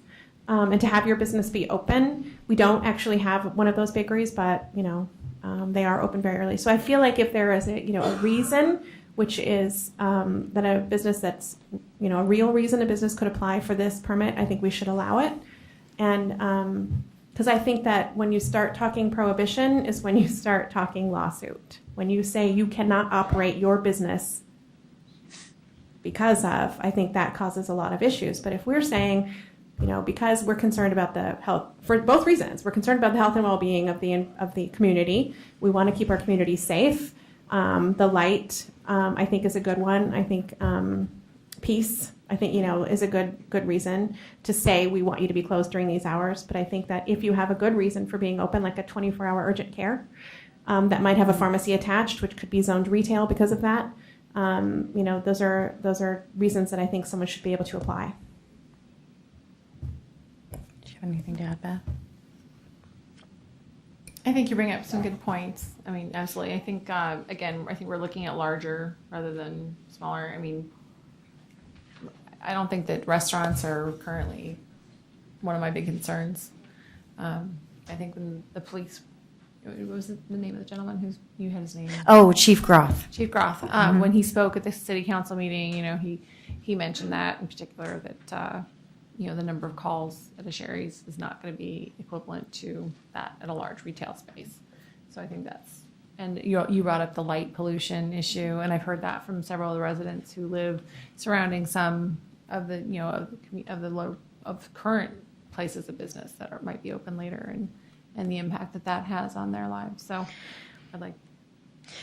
G: and to have your business be open. We don't actually have one of those bakeries, but they are open very early. So I feel like if there is a reason, which is that a business that's a real reason a business could apply for this permit, I think we should allow it. And because I think that when you start talking prohibition is when you start talking lawsuit. When you say you cannot operate your business because of, I think that causes a lot of issues. But if we're saying, because we're concerned about the health, for both reasons, we're concerned about the health and well-being of the community. We want to keep our community safe. The light, I think, is a good one. I think peace, I think, is a good reason to say we want you to be closed during these hours. But I think that if you have a good reason for being open, like a 24-hour urgent care, that might have a pharmacy attached, which could be zoned retail because of that. Those are reasons that I think someone should be able to apply.
A: Do you have anything to add, Beth?
B: I think you bring up some good points. I mean, absolutely. I think, again, I think we're looking at larger rather than smaller. I mean, I don't think that restaurants are currently one of my big concerns. I think when the police, what was the name of the gentleman you had his name?
A: Oh, Chief Groth.
B: Chief Groth. When he spoke at the city council meeting, he mentioned that in particular that, the number of calls at a Sherry's is not going to be equivalent to that at a large retail space. So I think and you brought up the light pollution issue, and I've heard that from several of the residents who live surrounding some of the, of current places of business that might be open later, and the impact that has on their lives. So I'd like.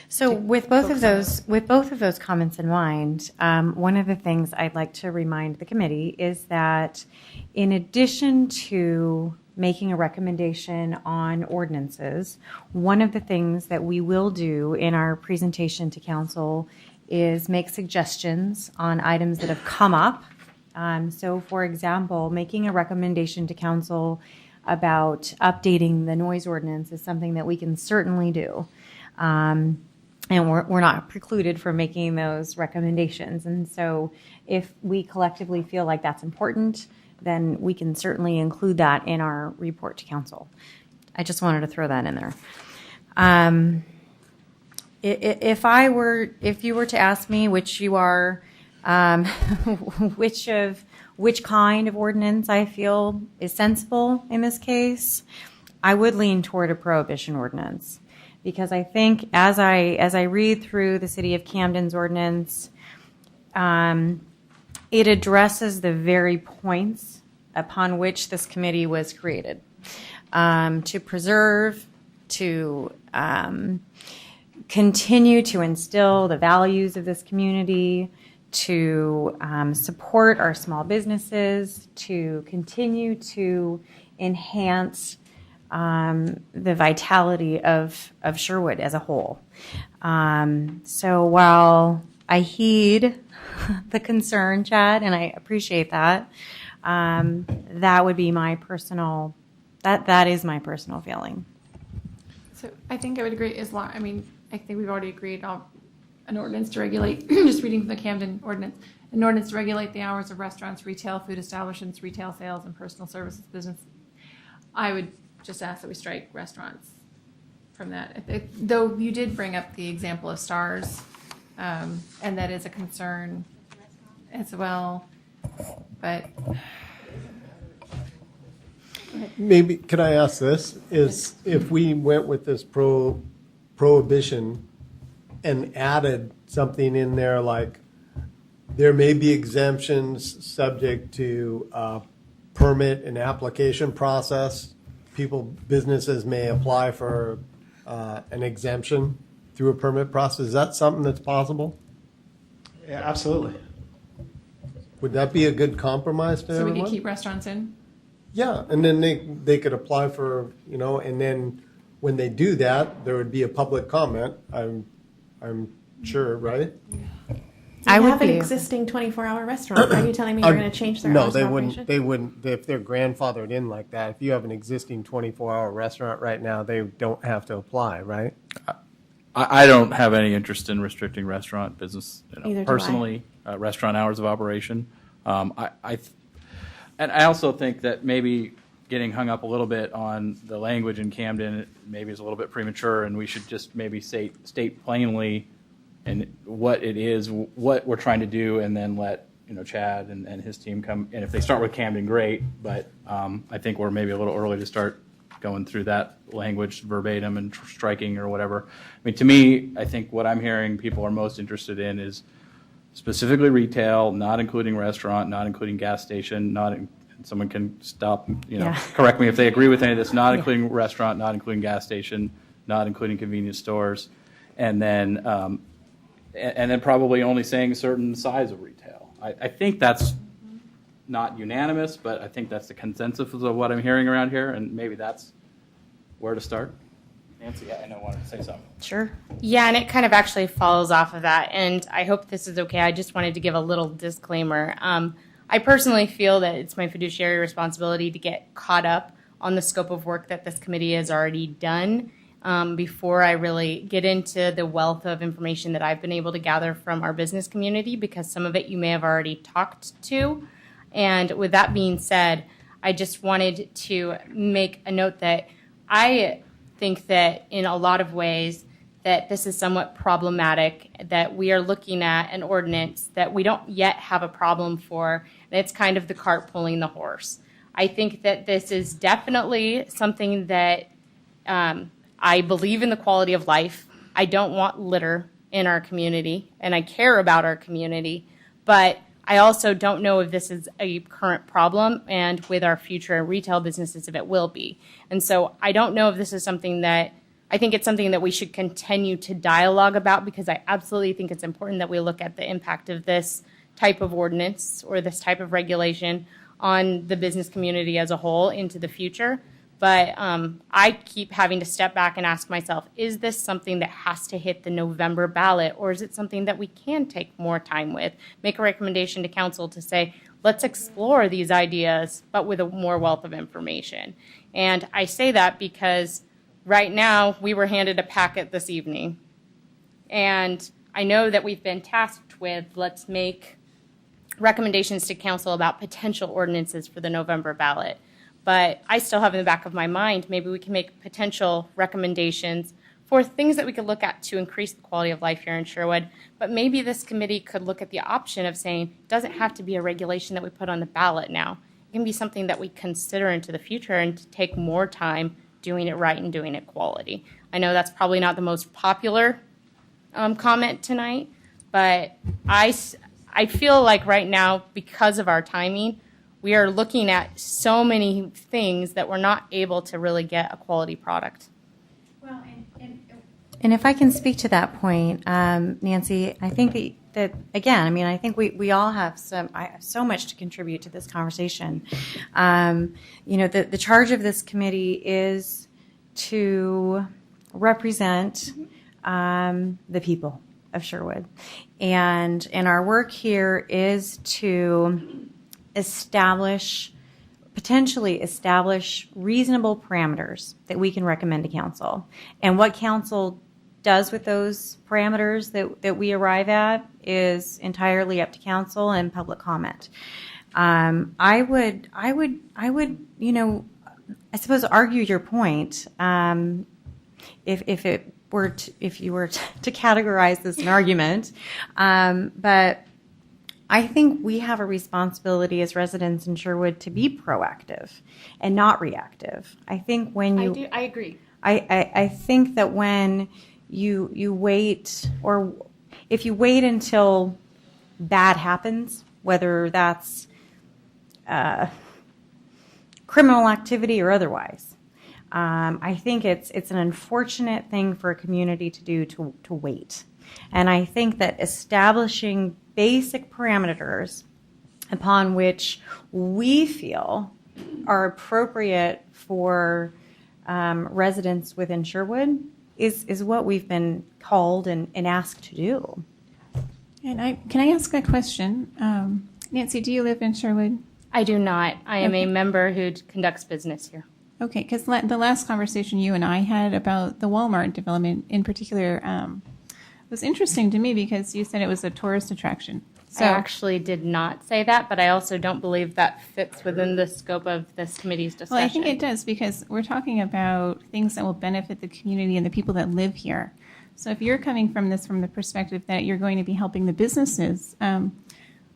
A: So with both of those comments in mind, one of the things I'd like to remind the committee is that in addition to making a recommendation on ordinances, one of the things that we will do in our presentation to council is make suggestions on items that have come up. So for example, making a recommendation to council about updating the noise ordinance is something that we can certainly do. And we're not precluded from making those recommendations. And so if we collectively feel like that's important, then we can certainly include that in our report to council. I just wanted to throw that in there. If you were to ask me which you are, which kind of ordinance I feel is sensible in this case, I would lean toward a prohibition ordinance. Because I think as I read through the City of Camden's ordinance, it addresses the very points upon which this committee was created. To preserve, to continue to instill the values of this community, to support our small businesses, to continue to enhance the vitality of Sherwood as a whole. So while I heed the concern, Chad, and I appreciate that, that would be my personal, that is my personal feeling.
B: So I think I would agree I think we've already agreed on an ordinance to regulate, just reading from the Camden ordinance, an ordinance to regulate the hours of restaurants, retail, food establishments, retail sales, and personal services business. I would just ask that we strike restaurants from that. Though you did bring up the example of stars, and that is a concern as well. But
D: Maybe, could I ask this? Is if we went with this prohibition and added something in there like there may be exemptions subject to permit and application process, businesses may apply for an exemption through a permit process. Is that something that's possible?
I: Yeah, absolutely.
D: Would that be a good compromise to everyone?
B: we could keep restaurants in?
D: Yeah, and then they could apply for, and then when they do that, there would be a public comment, I'm sure, right?
G: I would have an existing 24-hour restaurant. Are you telling me you're going to change their hours of operation?
D: No, they wouldn't. If they're grandfathered in like that, if you have an existing 24-hour restaurant right now, they don't have to apply, right?
C: I don't have any interest in restricting restaurant business
G: Neither do
C: personally, restaurant hours of operation. And I also think that maybe getting hung up a little bit on the language in Camden maybe is a little bit premature, and we should just maybe state plainly and what it is, what we're trying to do, and then let Chad and his team come. And if they start with Camden, great. But I think we're maybe a little early to start going through that language verbatim and striking or whatever. I mean, to me, I think what I'm hearing people are most interested in is specifically retail, not including restaurant, not including gas station, someone can stop, correct me if they agree with any of this, not including restaurant, not including gas station, not including convenience stores, and then probably only saying a certain size of retail. I think that's not unanimous, but I think that's the consensus of what I'm hearing around here, and maybe that's where to start. Nancy, I know wanted to say something.
A: Sure.
F: Yeah, and it kind of actually follows off of that, and I hope this is okay. I just wanted to give a little disclaimer. I personally feel that it's my fiduciary responsibility to get caught up on the scope of work that this committee has already done before I really get into the wealth of information that I've been able to gather from our business community, because some of it you may have already talked to. And with that being said, I just wanted to make a note that I think that in a lot of ways that this is somewhat problematic, that we are looking at an ordinance that we don't yet have a problem for, and it's kind of the cart pulling the horse. I think that this is definitely something that I believe in the quality of life. I don't want litter in our community, and I care about our community, but I also don't know if this is a current problem and with our future retail businesses if it will be. And so I don't know if this is something that, I think it's something that we should continue to dialogue about, because I absolutely think it's important that we look at the impact of this type of ordinance or this type of regulation on the business community as a whole into the future. But I keep having to step back and ask myself, is this something that has to hit the November ballot, or is it something that we can take more time with, make a recommendation to council to say, let's explore these ideas, but with a more wealth of information? And I say that because right now we were handed a packet this evening, and I know that we've been tasked with, let's make recommendations to council about potential ordinances for the November ballot. But I still have in the back of my mind, maybe we can make potential recommendations for things that we could look at to increase the quality of life here in Sherwood. But maybe this committee could look at the option of saying, it doesn't have to be a regulation that we put on the ballot now. It can be something that we consider into the future and to take more time doing it right and doing it quality. I know that's probably not the most popular comment tonight, but I feel like right now, because of our timing, we are looking at so many things that we're not able to really get a quality product.
A: Well, and if I can speak to that point, Nancy, I think that again, I mean, I think we all have so much to contribute to this conversation. The charge of this committee is to represent the people of Sherwood, and our work here is to potentially establish reasonable parameters that we can recommend to council. And what council does with those parameters that we arrive at is entirely up to council and public comment. I would, I suppose argue your point. If you were to categorize this an argument, but I think we have a responsibility as residents in Sherwood to be proactive and not reactive. I think when you...
B: I agree.
A: I think that when you wait, or if you wait until bad happens, whether that's criminal activity or otherwise, I think it's an unfortunate thing for a community to do to wait. And I think that establishing basic parameters upon which we feel are appropriate for residents within Sherwood is what we've been called and asked to do.
H: And can I ask a question? Nancy, do you live in Sherwood?
F: I do not. I am a member who conducts business here.
H: Okay, because the last conversation you and I had about the Walmart development in particular was interesting to me, because you said it was a tourist attraction. So
F: I actually did not say that, but I also don't believe that fits within the scope of this committee's discussion.
H: Well, I think it does, because we're talking about things that will benefit the community and the people that live here. So if you're coming from the perspective that you're going to be helping the businesses,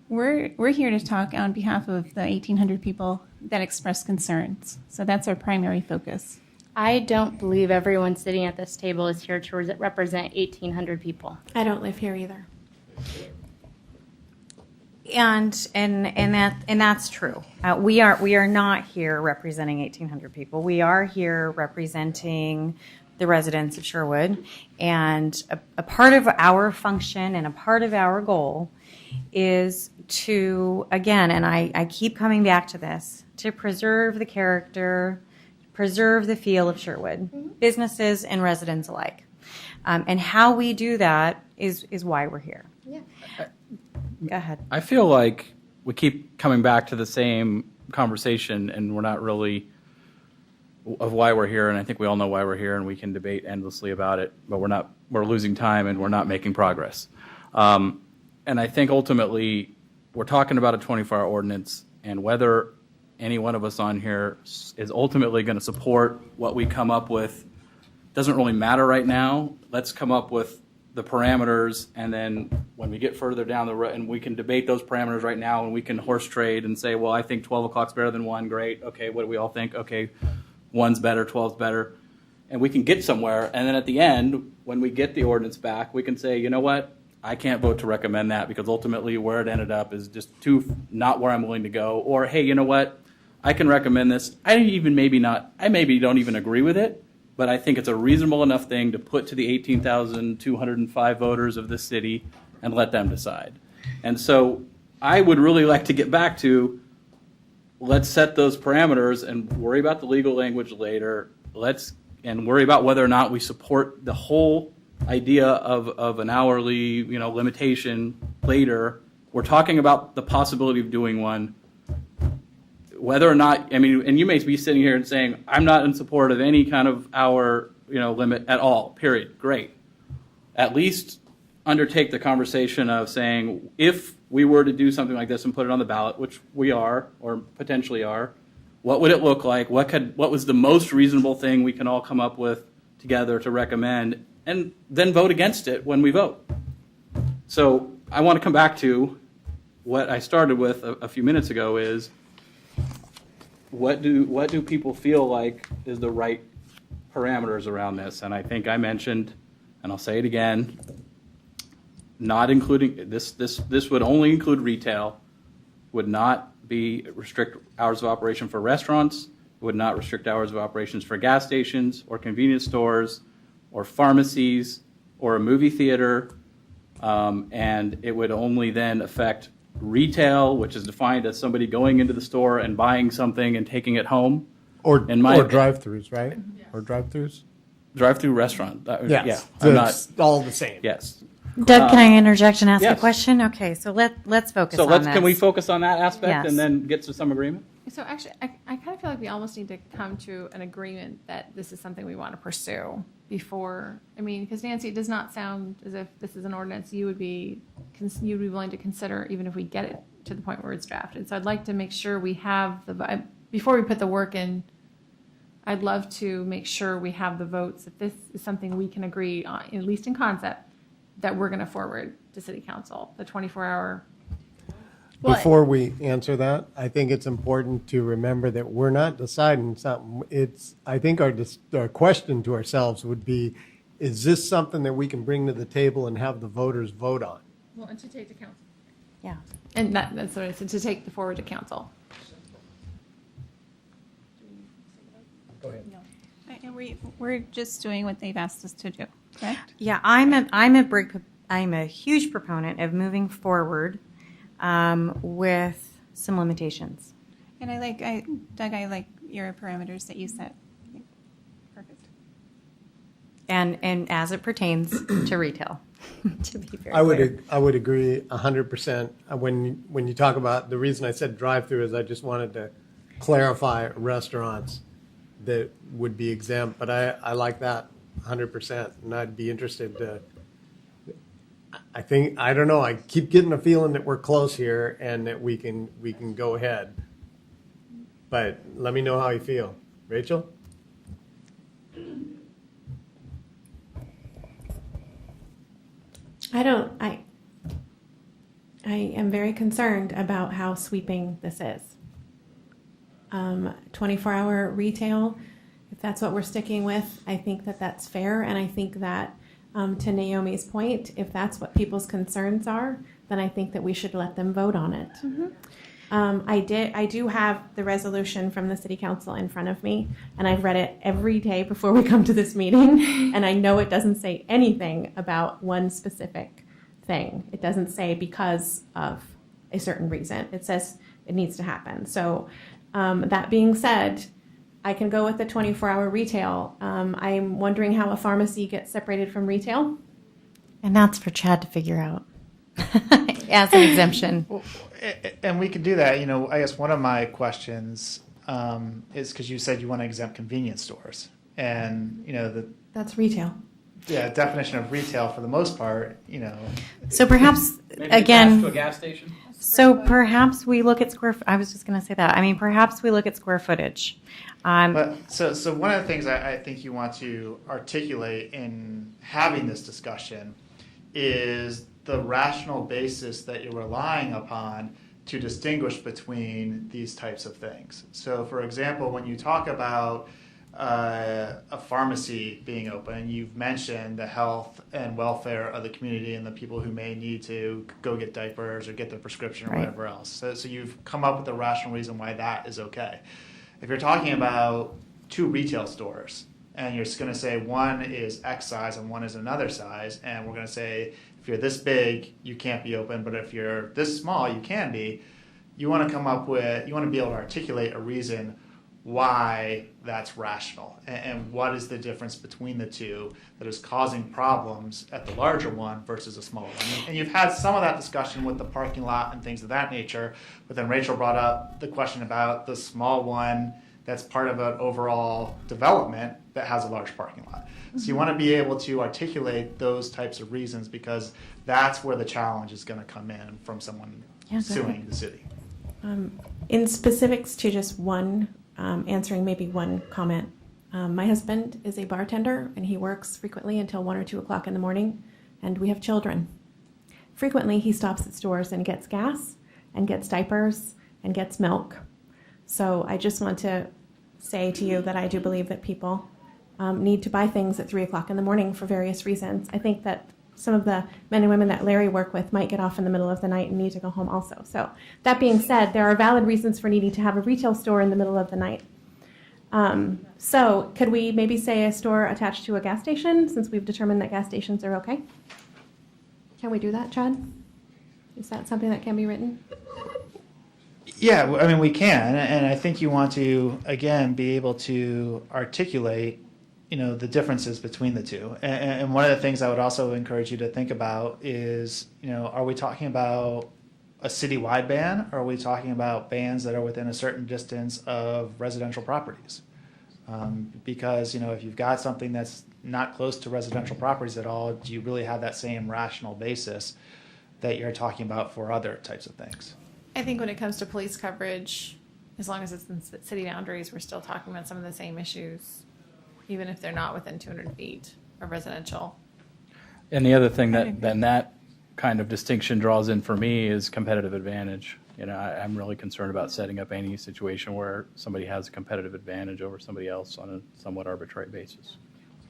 H: we're here to talk on behalf of the 1,800 people that express concerns. So that's our primary focus.
F: I don't believe everyone sitting at this table is here to represent 1,800 people.
G: I don't live here either.
A: And that's true. We are not here representing 1,800 people. We are here representing the residents of Sherwood, and a part of our function and a part of our goal is to, again, and I keep coming back to this, to preserve the character, preserve the feel of Sherwood, businesses and residents alike. And how we do that is why we're here.
F: Yeah.
A: Go ahead.
C: I feel like we keep coming back to the same conversation, and we're not really of why we're here. And I think we all know why we're here, and we can debate endlessly about it. But we're losing time, and we're not making progress. And I think ultimately, we're talking about a 24-hour ordinance, and whether any one of us on here is ultimately going to support what we come up with doesn't really matter right now. Let's come up with the parameters, and then when we get further down the road, and we can debate those parameters right now, and we can horse trade and say, well, I think 12 o'clock's better than 1, great. Okay, what do we all think? Okay, 1's better, 12's better. And we can get somewhere, and then at the end, when we get the ordinance back, we can say, you know what? I can't vote to recommend that because ultimately where it ended up is just not where I'm willing to go. Or, hey, you know what? I can recommend this. I maybe don't even agree with it, but I think it's a reasonable enough thing to put to the 18,205 voters of this city and let them decide. And so I would really like to get back to, let's set those parameters and worry about the legal language later. And worry about whether or not we support the whole idea of an hourly, limitation later. We're talking about the possibility of doing one. Whether or not, and you may be sitting here and saying, I'm not in support of any kind of hour, limit at all, period. Great. At least undertake the conversation of saying, if we were to do something like this and put it on the ballot, which we are, or potentially are, what would it look like? What was the most reasonable thing we can all come up with together to recommend, and then vote against it when we vote. So I want to come back to what I started with a few minutes ago is, what do people feel like is the right parameters around this? And I think I mentioned, and I'll say it again, not including this would only include retail, would not restrict hours of operation for restaurants, would not restrict hours of operations for gas stations or convenience stores or pharmacies or a movie theater, and it would only then affect retail, which is defined as somebody going into the store and buying something and taking it home.
D: Or drive-throughs, right? Yes. Or drive-throughs?
C: Drive-through restaurant.
D: Yes.
C: Yeah.
D: So it's all the same.
C: Yes.
A: Doug, can I interject and ask
C: yes.
A: a question? Okay, so let's focus on this.
C: Can we focus on that aspect
A: Yes.
C: and then get to some agreement?
B: So actually, I kind of feel like we almost need to come to an agreement that this is something we want to pursue before. Because Nancy, it does not sound as if this is an ordinance you would be willing to consider, even if we get it to the point where it's drafted. So I'd like to make sure we have before we put the work in. I'd love to make sure we have the votes that this is something we can agree on, at least in concept, that we're going to forward to City Council, the 24-hour.
D: Before we answer that, I think it's important to remember that we're not deciding something. I think our question to ourselves would be, is this something that we can bring to the table and have the voters vote on?
B: Well, and to take to council.
A: Yeah.
B: And that's what I said, to take the forward to council.
D: Go ahead.
H: And we're just doing what they've asked us to do, correct?
A: Yeah, I'm a huge proponent of moving forward with some limitations.
H: And Doug, I like your parameters that you set. Perfect.
A: And as it pertains to retail, to be very
D: I
A: clear.
D: would agree 100%. When you talk about, the reason I said drive-through is I just wanted to clarify restaurants that would be exempt, but I like that 100%, and I'd be interested to. I don't know. I keep getting a feeling that we're close here and that we can go ahead. But let me know how you feel, Rachel.
G: I am very concerned about how sweeping this is. 24-hour retail, if that's what we're sticking with, I think that that's fair, and I think that To Naomi's point, if that's what people's concerns are, then I think that we should let them vote on it. I do have the resolution from the city council in front of me, and I've read it every day before we come to this meeting, and I know it doesn't say anything about one specific thing. It doesn't say because of a certain reason. It says it needs to happen. So that being said, I can go with the 24-hour retail. I'm wondering how a pharmacy gets separated from retail.
A: And that's for Chad to figure out as an exemption.
I: And we can do that. I guess one of my questions is because you said you want to exempt convenience stores, and
G: That's retail.
I: definition of retail for the most part.
A: So perhaps
C: Maybe
A: again,
C: attached to a gas station.
A: so perhaps we look at I was just going to say that. I mean, perhaps we look at square footage.
I: But so one of the things I think you want to articulate in having this discussion is the rational basis that you're relying upon to distinguish between these types of things. So, for example, when you talk about a pharmacy being open, you've mentioned the health and welfare of the community and the people who may need to go get diapers or get their prescription or
A: Right.
I: whatever else. So you've come up with a rational reason why that is okay. If you're talking about two retail stores and you're just going to say one is X size and one is another size, and we're going to say if you're this big, you can't be open, but if you're this small, you can be, you want to be able to articulate a reason why that's rational and what is the difference between the two that is causing problems at the larger one versus a smaller one. And you've had some of that discussion with the parking lot and things of that nature, but then Rachel brought up the question about the small one that's part of an overall development that has a large parking lot. So you want to be able to articulate those types of reasons because that's where the challenge is going to come in from someone suing the city.
G: In specifics to just one, answering maybe one comment. My husband is a bartender and he works frequently until 1 or 2 o'clock in the morning, and we have children. Frequently he stops at stores and gets gas and gets diapers and gets milk. So I just want to say to you that I do believe that people need to buy things at 3 o'clock in the morning for various reasons. I think that some of the men and women that Larry work with might get off in the middle of the night and need to go home also. So that being said, there are valid reasons for needing to have a retail store in the middle of the night. So could we maybe say a store attached to a gas station, since we've determined that gas stations are okay? Can we do that, Chad? Is that something that can be written?
I: Yeah, I mean, we can, and I think you want to, again, be able to articulate, the differences between the two. And one of the things I would also encourage you to think about is, are we talking about a citywide ban, or are we talking about bans that are within a certain distance of residential properties? Because, if you've got something that's not close to residential properties at all, do you really have that same rational basis that you're talking about for other types of things?
B: I think when it comes to police coverage, as long as it's in city boundaries, we're still talking about some of the same issues, even if they're not within 200 feet of residential.
C: And the other thing that kind of distinction draws in for me is competitive advantage. I'm really concerned about setting up any situation where somebody has a competitive advantage over somebody else on a somewhat arbitrary basis.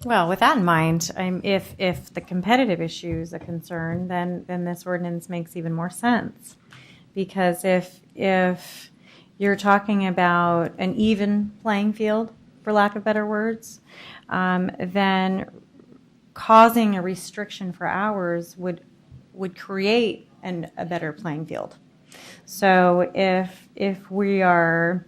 A: Well, with that in mind, if the competitive issue is a concern, then this ordinance makes even more sense. Because if you're talking about an even playing field, for lack of better words, then causing a restriction for hours would create a better playing field. So if we are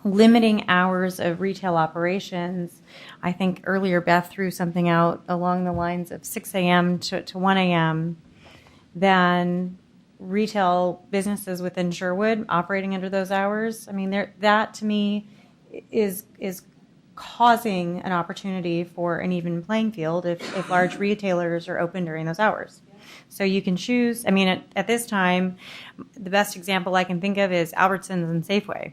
A: limiting hours of retail operations, I think earlier Beth threw something out along the lines of 6 a.m. to 1 a.m., then retail businesses within Sherwood operating under those hours, I mean, that to me is causing an opportunity for an even playing field if large retailers are open during those hours. So you can choose, I mean, at this time, the best example I can think of is Albertsons and Safeway.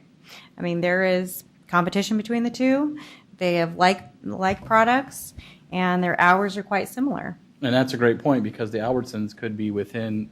A: I mean, there is competition between the two. They have like products, and their hours are quite similar.
C: And that's a great point, because the Albertsons could be within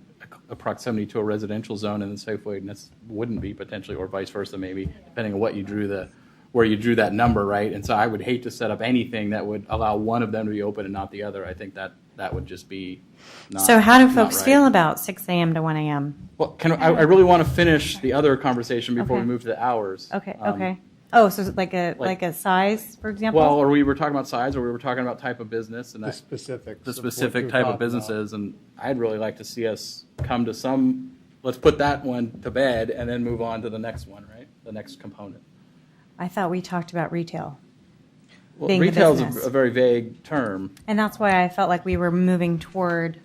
C: a proximity to a residential zone, and the Safeway wouldn't be potentially, or vice versa maybe, depending on what you drew the where you drew that number, right? And so I would hate to set up anything that would allow one of them to be open and not the other. I think that would just be not.
A: So how do
C: not
A: folks
C: right.
A: feel about 6 a.m. to 1 a.m.?
C: Well, I really want to finish the other conversation before
A: Okay.
C: we move to the hours.
A: Okay, okay. Oh, so it's like a size, for example?
C: Well, or we were talking about size, or we were talking about type of business, and
D: The specifics.
C: the
D: of what
C: specific
D: you're
C: type of
D: talking about.
C: businesses. And I'd really like to see us come to some. Let's put that one to bed, and then move on to the next one, right? The next component.
A: I thought we talked about retail.
C: Well,
A: Being the
C: retail is
A: business.
C: a very vague term.
A: And that's why I felt like we were moving toward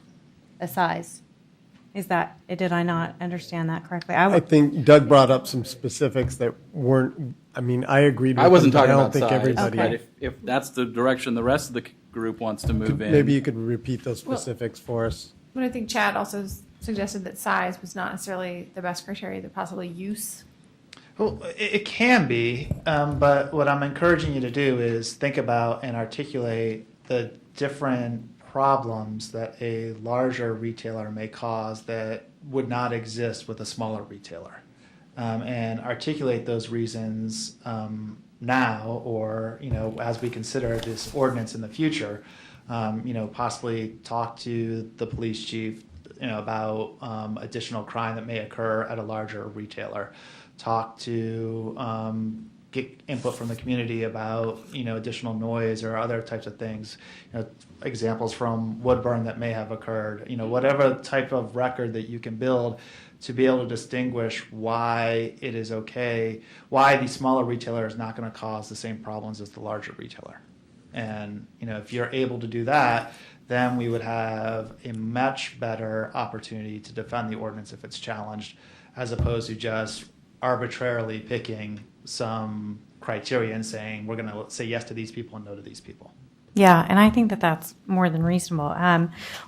A: a size. Did I not understand that correctly?
D: I think Doug brought up some specifics that weren't, I mean, I agreed with
C: I wasn't
D: him, but
C: talking
D: I don't
C: about
D: think
C: size,
D: everybody.
C: but if that's the direction the rest of the group wants to move in,
D: Maybe you could repeat those specifics for us.
B: But I think Chad also suggested that size was not necessarily the best criteria, that possibly use.
I: Well, it can be, but what I'm encouraging you to do is think about and articulate the different problems that a larger retailer may cause that would not exist with a smaller retailer, and articulate those reasons now, or as we consider this ordinance in the future. Possibly talk to the police chief, about additional crime that may occur at a larger retailer. Talk to get input from the community about additional noise or other types of things. Examples from Woodburn that may have occurred. Whatever type of record that you can build to be able to distinguish why it is okay, why the smaller retailer is not going to cause the same problems as the larger retailer. And if you're able to do that, then we would have a much better opportunity to defend the ordinance if it's challenged, as opposed to just arbitrarily picking some criteria and saying we're going to say yes to these people and no to these people.
A: Yeah, and I think that that's more than reasonable.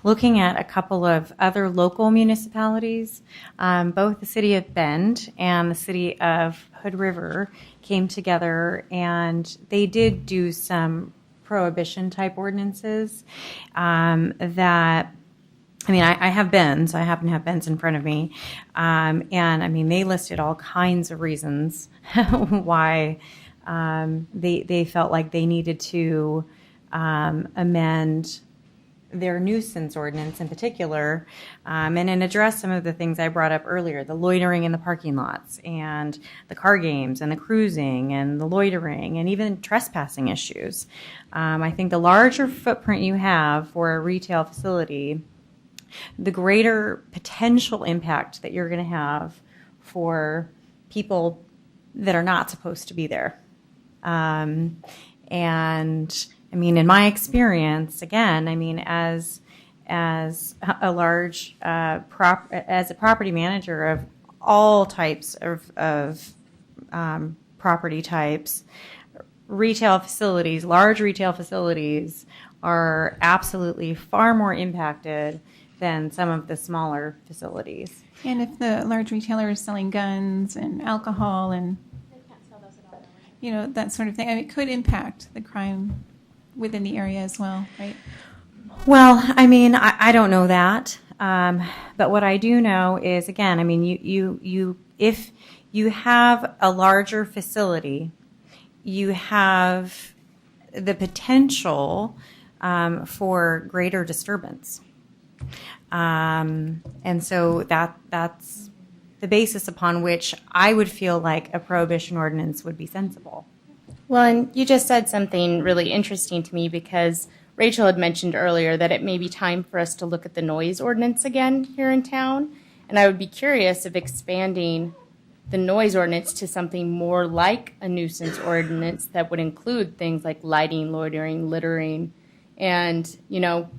A: Looking at a couple of other local municipalities, both the city of Bend and the city of Hood River came together, and they did do some prohibition type ordinances that. I mean, I have Ben's. I happen to have Ben's in front of me. And, I mean, they listed all kinds of reasons why they felt like they needed to amend their nuisance ordinance in particular, and address some of the things I brought up earlier, the loitering in the parking lots and the car games and the cruising and the loitering and even trespassing issues. I think the larger footprint you have for a retail facility, the greater potential impact that you're going to have for people that are not supposed to be there. And I mean, in my experience, again, I mean, as a large as a property manager of all types of property types, retail facilities, large retail facilities are absolutely far more impacted than some of the smaller facilities.
H: And if the large retailer is selling guns and alcohol and that sort of thing, it could impact the crime within the area as well, right?
A: Well, I mean, I don't know that, but what I do know is, again, I mean, you if you have a larger facility, you have the potential for greater disturbance. And so that's the basis upon which I would feel like a prohibition ordinance would be sensible.
F: Well, and you just said something really interesting to me, because Rachel had mentioned earlier that it may be time for us to look at the noise ordinance again here in town. And I would be curious if expanding the noise ordinance to something more like a nuisance ordinance that would include things like lighting, loitering, littering, and,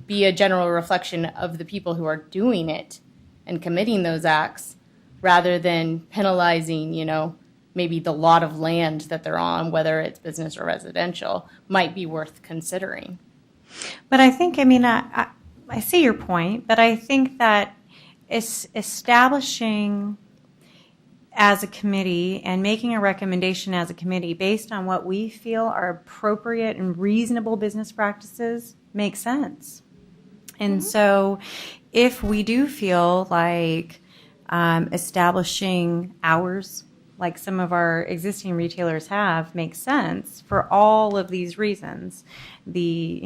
F: be a general reflection of the people who are doing it and committing those acts, rather than penalizing, maybe the lot of land that they're on, whether it's business or residential, might be worth considering.
A: But I think, I mean, I see your point, but I think that establishing as a committee and making a recommendation as a committee based on what we feel are appropriate and reasonable business practices makes sense. And so if we do feel like establishing hours, like some of our existing retailers have, makes sense for all of these reasons, the,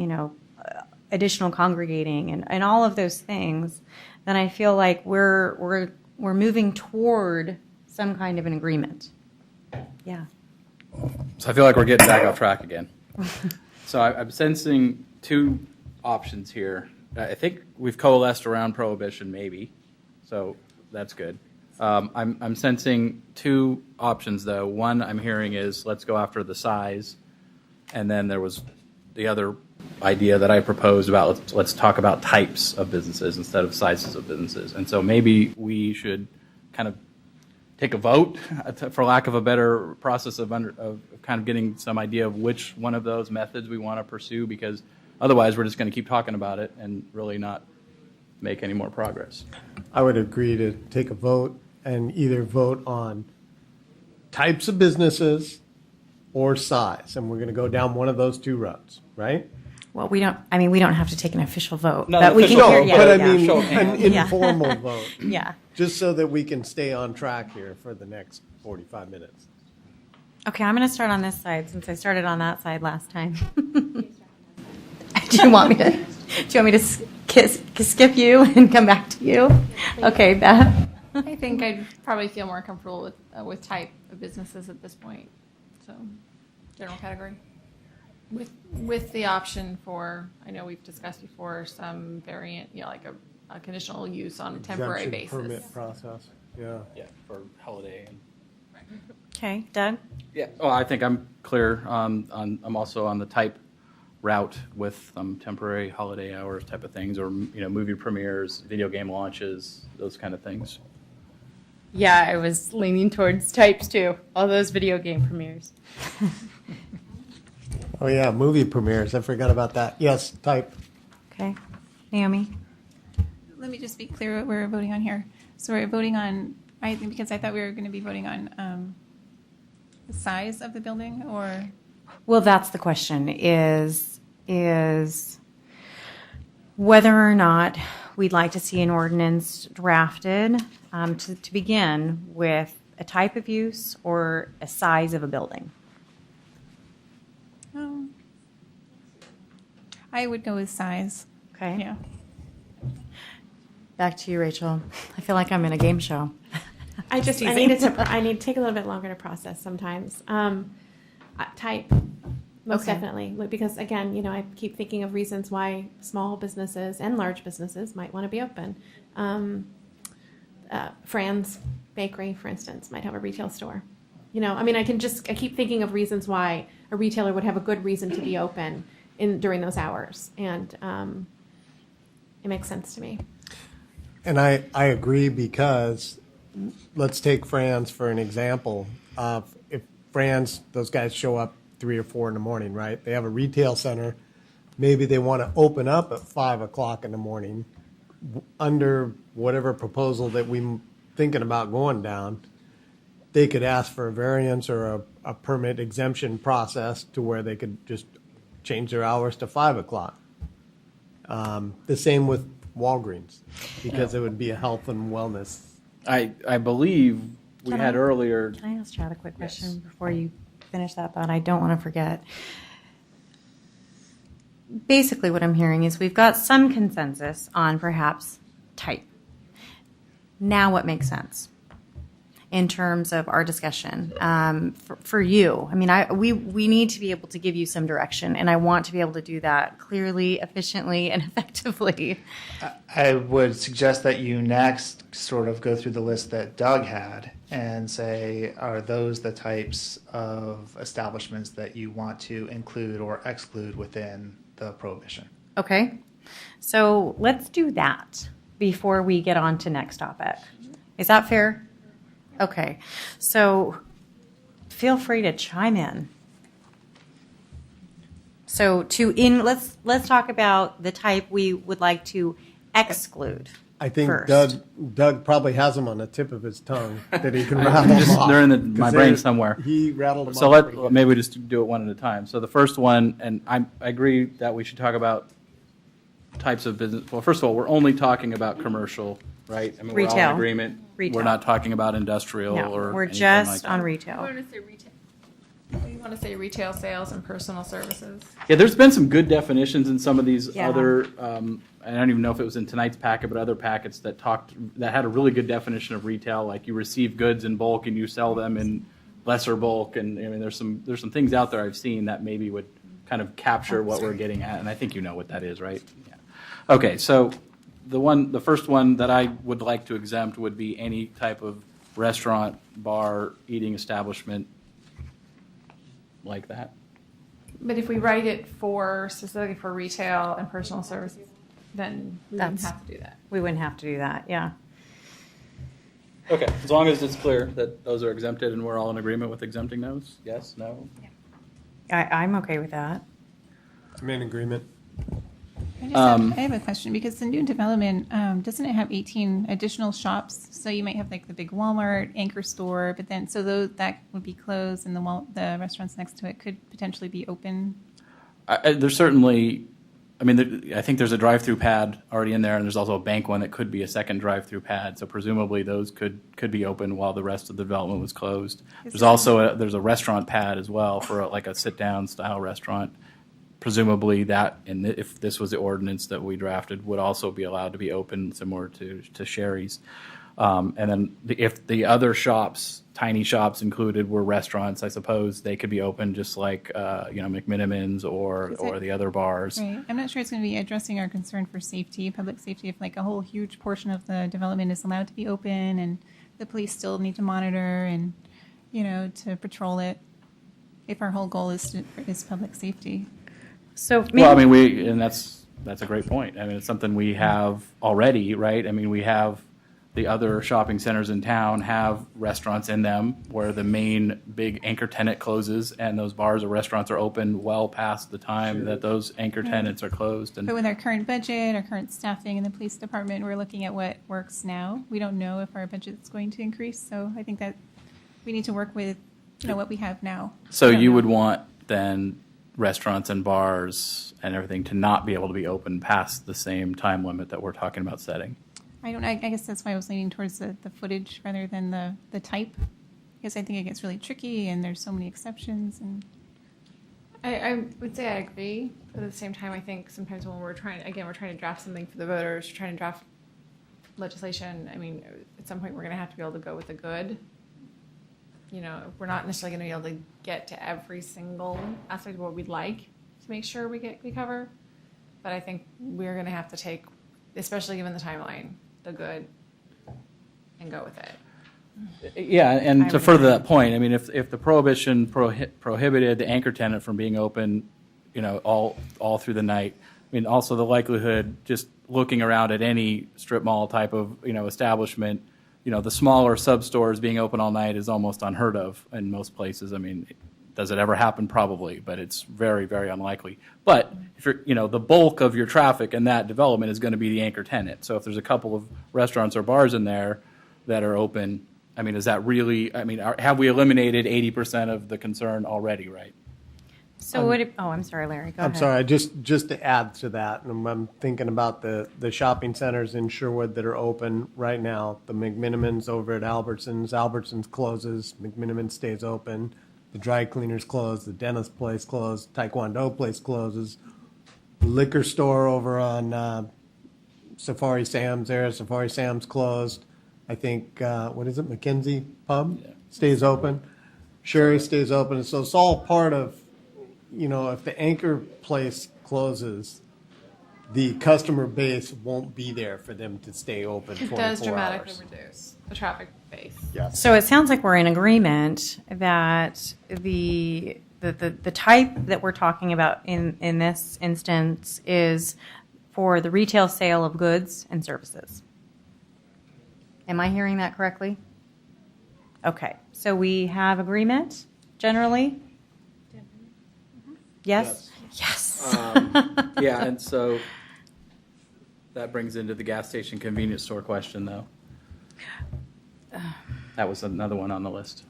A: additional congregating and all of those things, then I feel like we're moving toward some kind of an agreement. Yeah.
C: So I feel like we're getting back off track again. So I'm sensing two options here. I think we've coalesced around prohibition, maybe. So that's good. I'm sensing two options, though. One I'm hearing is let's go after the size, and then there was the other idea that I proposed about let's talk about types of businesses instead of sizes of businesses. And so maybe we should kind of take a vote, for lack of a better process of kind of getting some idea of which one of those methods we want to pursue, because otherwise we're just going to keep talking about it and really not make any more progress.
D: I would agree to take a vote and either vote on types of businesses or size, and we're going to go down one of those two roads, right?
A: Well, we don't have to take an official vote,
C: No,
A: but we can
C: official-
A: hear.
C: no,
A: Yeah,
D: but I
A: yeah.
D: mean
C: Show of
D: an
C: hands.
A: Yeah.
D: informal vote,
A: Yeah.
D: just so that we can stay on track here for the next 45 minutes.
A: Okay, I'm going to start on this side since I started on that side last time. Do you want me to skip you and come back to you? Okay, Beth.
B: I think I'd probably feel more comfortable with type of businesses at this point. So, general category. With the option for, I know we've discussed before, some variant, like a conditional use on a temporary
D: Exemption
B: basis.
D: Permit process, yeah.
C: Yeah, for holiday. And
A: Okay, Doug.
C: yeah. Oh, I think I'm clear. I'm also on the type route with temporary holiday hours type of things, or movie premieres, video game launches, those kind of things.
F: Yeah, I was leaning towards types too. All those video game premieres.
D: Oh, yeah, movie premieres, I forgot about that. Yes, type.
A: Okay, Naomi.
H: Let me just be clear what we're voting on here. So we're voting on, I think, because I thought we were going to be voting on the size of the building, or
A: Well, that's the question: is whether or not we'd like to see an ordinance drafted to begin with a type of use or a size of a building.
H: I would go with size.
A: Okay.
H: Yeah.
A: Back to you, Rachel. I feel like I'm in a game show.
G: I need to take a little bit longer to process sometimes. Type, most
A: Okay.
G: definitely, because again, I keep thinking of reasons why small businesses and large businesses might want to be open. Fran's Bakery, for instance, might have a retail store. I keep thinking of reasons why a retailer would have a good reason to be open during those hours, and it makes sense to me.
D: And I agree, because let's take Fran's for an example. If Fran's, those guys show up 3 or 4 in the morning, right? They have a retail center. Maybe they want to open up at 5 o'clock in the morning under whatever proposal that we're thinking about going down. They could ask for a variance or a permit exemption process to where they could just change their hours to 5 o'clock. The same with Walgreens, because it would be a health and wellness.
C: I believe we
A: Can
C: had
A: I-
C: earlier.
A: Can I ask Chad a quick question before you finish that thought? I don't want to forget. Basically, what I'm hearing is we've got some consensus on perhaps type. Now, what makes sense in terms of our discussion for you? I mean, we need to be able to give you some direction, and I want to be able to do that clearly, efficiently, and effectively.
I: I would suggest that you next sort of go through the list that Doug had and say, are those the types of establishments that you want to include or exclude within the prohibition?
A: Okay, so let's do that before we get on to next topic. Is that fair? Okay, so feel free to chime in. So let's talk about the type we would like to exclude.
D: I think
A: first.
D: Doug probably has them on the tip of his tongue that he can rattle them off.
C: They're in my
D: 'Cause
C: brain somewhere.
D: He rattled them
C: So
D: off. pretty good.
C: maybe we just do it one at a time. So the first one, and I agree that we should talk about types of business. Well, first of all, we're only talking about commercial right? I mean, we're all
A: Retail.
C: in agreement.
A: Retail.
C: We're not talking about industrial
A: No,
C: or
A: we're
C: anything
A: just
C: like that.
A: on
B: We
A: retail.
B: want to say retail. We want to say retail sales and personal services.
C: Yeah, there's been some good definitions in some of these
A: Yeah.
C: other. I don't even know if it was in tonight's packet, but other packets that had a really good definition of retail, like you receive goods in bulk and you sell them in lesser bulk. And I mean, there's some things out there I've seen that maybe would kind of capture what we're getting at, and I think you know what that is, right? Yeah. Okay, so the first one that I would like to exempt would be any type of restaurant, bar, eating establishment like that.
B: But if we write it specifically for retail and personal services, then we wouldn't
A: That's-
B: have to do that.
A: We wouldn't have to do that, yeah.
C: Okay, as long as it's clear that those are exempted and we're all in agreement with exempting those? Yes, no?
A: I'm okay with that.
D: I'm in agreement.
H: I have a question because the new development, doesn't it have 18 additional shops? So you might have like the big Walmart anchor store, but then that would be closed, and the restaurants next to it could potentially be open.
C: There's certainly, I mean, I think there's a drive-through pad already in there, and there's also a bank one that could be a second drive-through pad. So presumably those could be open while the rest of the development was closed. There's also there's a restaurant pad as well for like a sit-down style restaurant. Presumably that, and if this was the ordinance that we drafted, would also be allowed to be open, similar to Sherry's. And then if the other shops, tiny shops included, were restaurants, I suppose they could be open just like McMiniman's or the other bars.
H: Right. I'm not sure it's going to be addressing our concern for safety, public safety, if like a whole huge portion of the development is allowed to be open and the police still need to monitor and, to patrol it, if our whole goal is public safety.
A: So
C: Well, I mean, and that's a great point. I mean, it's something we have already, right? I mean, we have the other shopping centers in town have restaurants in them where the main big anchor tenant closes, and those bars or restaurants are open well past the time that those anchor tenants are closed. And
H: But with our current budget, our current staffing in the police department, we're looking at what works now. We don't know if our budget is going to increase, so I think that we need to work with what we have now.
C: so you would want then restaurants and bars and everything to not be able to be open past the same time limit that we're talking about setting.
H: I guess that's why I was leaning towards the footage rather than the type, because I think it gets really tricky and there's so many exceptions. And
B: I would say I agree, but at the same time, I think sometimes when we're trying to draft something for the voters, we're trying to draft legislation. I mean, at some point, we're going to have to be able to go with the good. We're not necessarily going to be able to get to every single aspect of what we'd like to make sure we cover. But I think we're going to have to take, especially given the timeline, the good and go with it.
C: Yeah, and to further that point, I mean, if the prohibition prohibited the anchor tenant from being open, all through the night, I mean, also the likelihood, just looking around at any strip mall type of establishment, the smaller sub stores being open all night is almost unheard of in most places. I mean, does it ever happen? Probably, but it's very, very unlikely. But if you're, the bulk of your traffic in that development is going to be the anchor tenant. So if there's a couple of restaurants or bars in there that are open, I mean, is that really? I mean, have we eliminated 80% of the concern already? Right.
A: So I'm sorry, Larry. Go
D: I'm
A: ahead.
D: sorry, just to add to that, and I'm thinking about the shopping centers in Sherwood that are open right now. The McMiniman's over at Albertsons closes, McMiniman stays open. The dry cleaners close, the dentist place closed, Taekwondo place closes. Liquor store over on Safari Sam's closed. I think, what is it, McKenzie Pub stays open. Sherry stays open. So it's all part of, if the anchor place closes, the customer base won't be there for them to stay open 24 hours.
B: It does dramatically reduce the traffic base.
D: Yes.
A: So it sounds like we're in agreement that the type that we're talking about in this instance is for the retail sale of goods and services. Am I hearing that correctly? Okay. So we have agreement generally? Yes? Yes.
C: Yeah, and so that brings into the gas station convenience store question, though. That was another one on the list.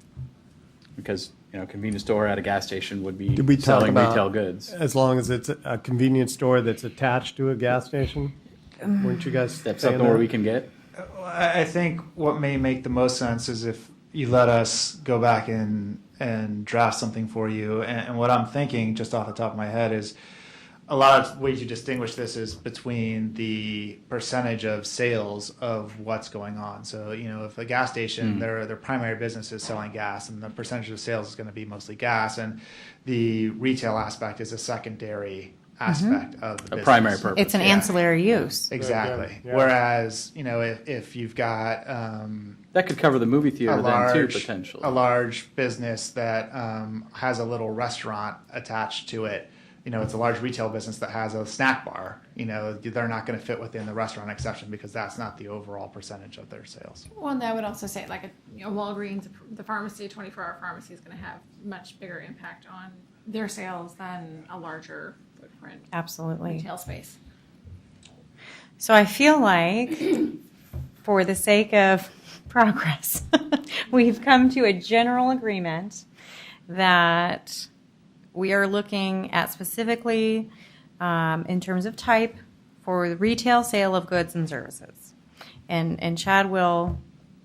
C: Because, convenience store at a gas station would be
D: Did we talk
C: selling
D: about
C: retail goods.
D: as long as it's a convenience store that's attached to a gas station? Weren't you guys
C: That's
D: saying
C: something where
D: that?
C: we can get?
I: I think what may make the most sense is if you let us go back and draft something for you. And what I'm thinking, just off the top of my head, is a lot of ways you distinguish this is between the percentage of sales of what's going on. So, if a gas station, their primary business is selling gas, and the percentage of sales is going to be mostly gas, and the retail aspect is a secondary aspect of the business.
C: Primary purpose.
A: It's an ancillary use.
I: Exactly.
D: Yeah.
I: Whereas, if you've got
C: That could cover the movie theater then too,
I: a
C: potentially.
I: large business that has a little restaurant attached to it, it's a large retail business that has a snack bar. They're not going to fit within the restaurant exception because that's not the overall percentage of their sales.
B: Well, and I would also say, like, Walgreens, the pharmacy, 24-hour pharmacy is going to have much bigger impact on their sales than a larger footprint
A: Absolutely.
B: retail space.
A: So I feel like, for the sake of progress, we've come to a general agreement that we are looking at specifically in terms of type for the retail sale of goods and services. And Chad will,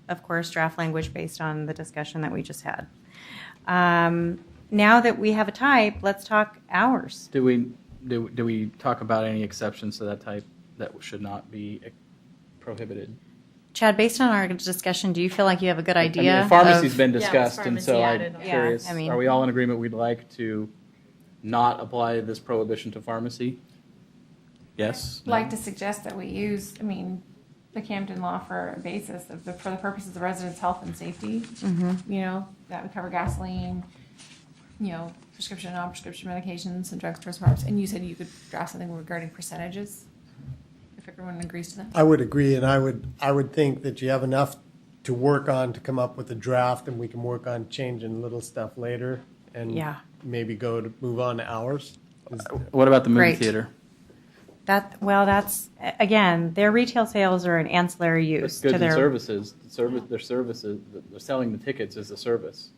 A: of course, draft language based on the discussion that we just had. Now that we have a type, let's talk hours.
C: Do we talk about any exceptions to that type that should not be prohibited?
A: Chad, based on our discussion, do you feel like you have a good idea?
C: I mean, pharmacy's
A: of-
C: been discussed, and
F: pharmacy
C: so
F: added
C: I'm
F: on.
C: curious,
A: Yeah, I mean-
C: are we all in agreement we'd like to not apply this prohibition to pharmacy? Yes?
B: I'd like to suggest that we use, the Camden law for a basis for the purposes of residents' health and safety. That would cover gasoline, prescription and non-prescription medications and drugstores, pharmacies. And you said you could draft something regarding percentages, if everyone agrees to that.
D: I would agree, and I would think that you have enough to work on to come up with a draft, and we can work on changing little stuff later, and
A: Yeah.
D: maybe move on to hours.
C: What about the movie
A: Great.
C: theater?
A: That's again, their retail sales are an ancillary use
C: It's
A: to
C: goods and
A: their
C: services. Their services, they're selling the tickets as a service.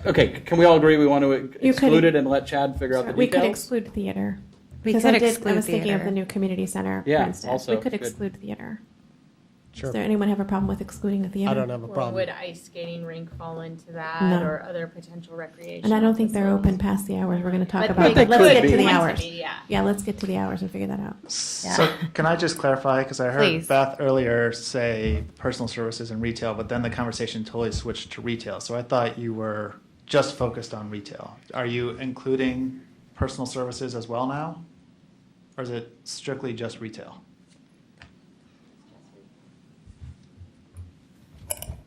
C: Okay, can we all agree we want to exclude it and let Chad figure out the
G: We
C: details?
G: could exclude theater.
A: We
G: Because
A: could
G: I
A: exclude
G: was thinking of
A: theater.
G: the new community center,
C: Yeah,
G: for instance.
C: also,
G: We could
C: good.
G: exclude theater.
D: Sure.
G: Does there anyone have a problem with excluding the theater?
D: I don't have a
F: Or
D: problem.
F: would ice skating rink fall into that,
G: No.
F: or other potential recreation?
G: And I don't think they're open past the hours we're going to talk
F: But
G: about.
F: they
G: But let's
C: could
G: get
C: be.
G: to the
F: Want to
G: hours.
F: be, yeah.
G: Yeah, let's get to the hours and figure that out.
I: So can I just clarify? Because I heard
A: Please.
I: Beth earlier say personal services and retail, but then the conversation totally switched to retail. So I thought you were just focused on retail. Are you including personal services as well now? Or is it strictly just retail?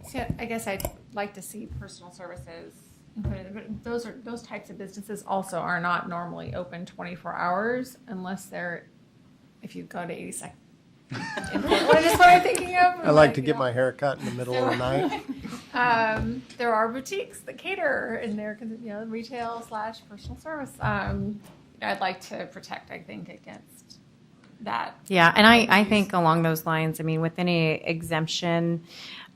B: So I guess I'd like to see personal services included, but those types of businesses also are not normally open 24 hours unless they're, if you go to 82nd. What is what I'm thinking of?
D: I like to get my hair cut in the middle of the night.
B: There are boutiques that cater and they're retail / personal service. I'd like to protect, I think, against that.
A: Yeah, and I think along those lines, with any exemption,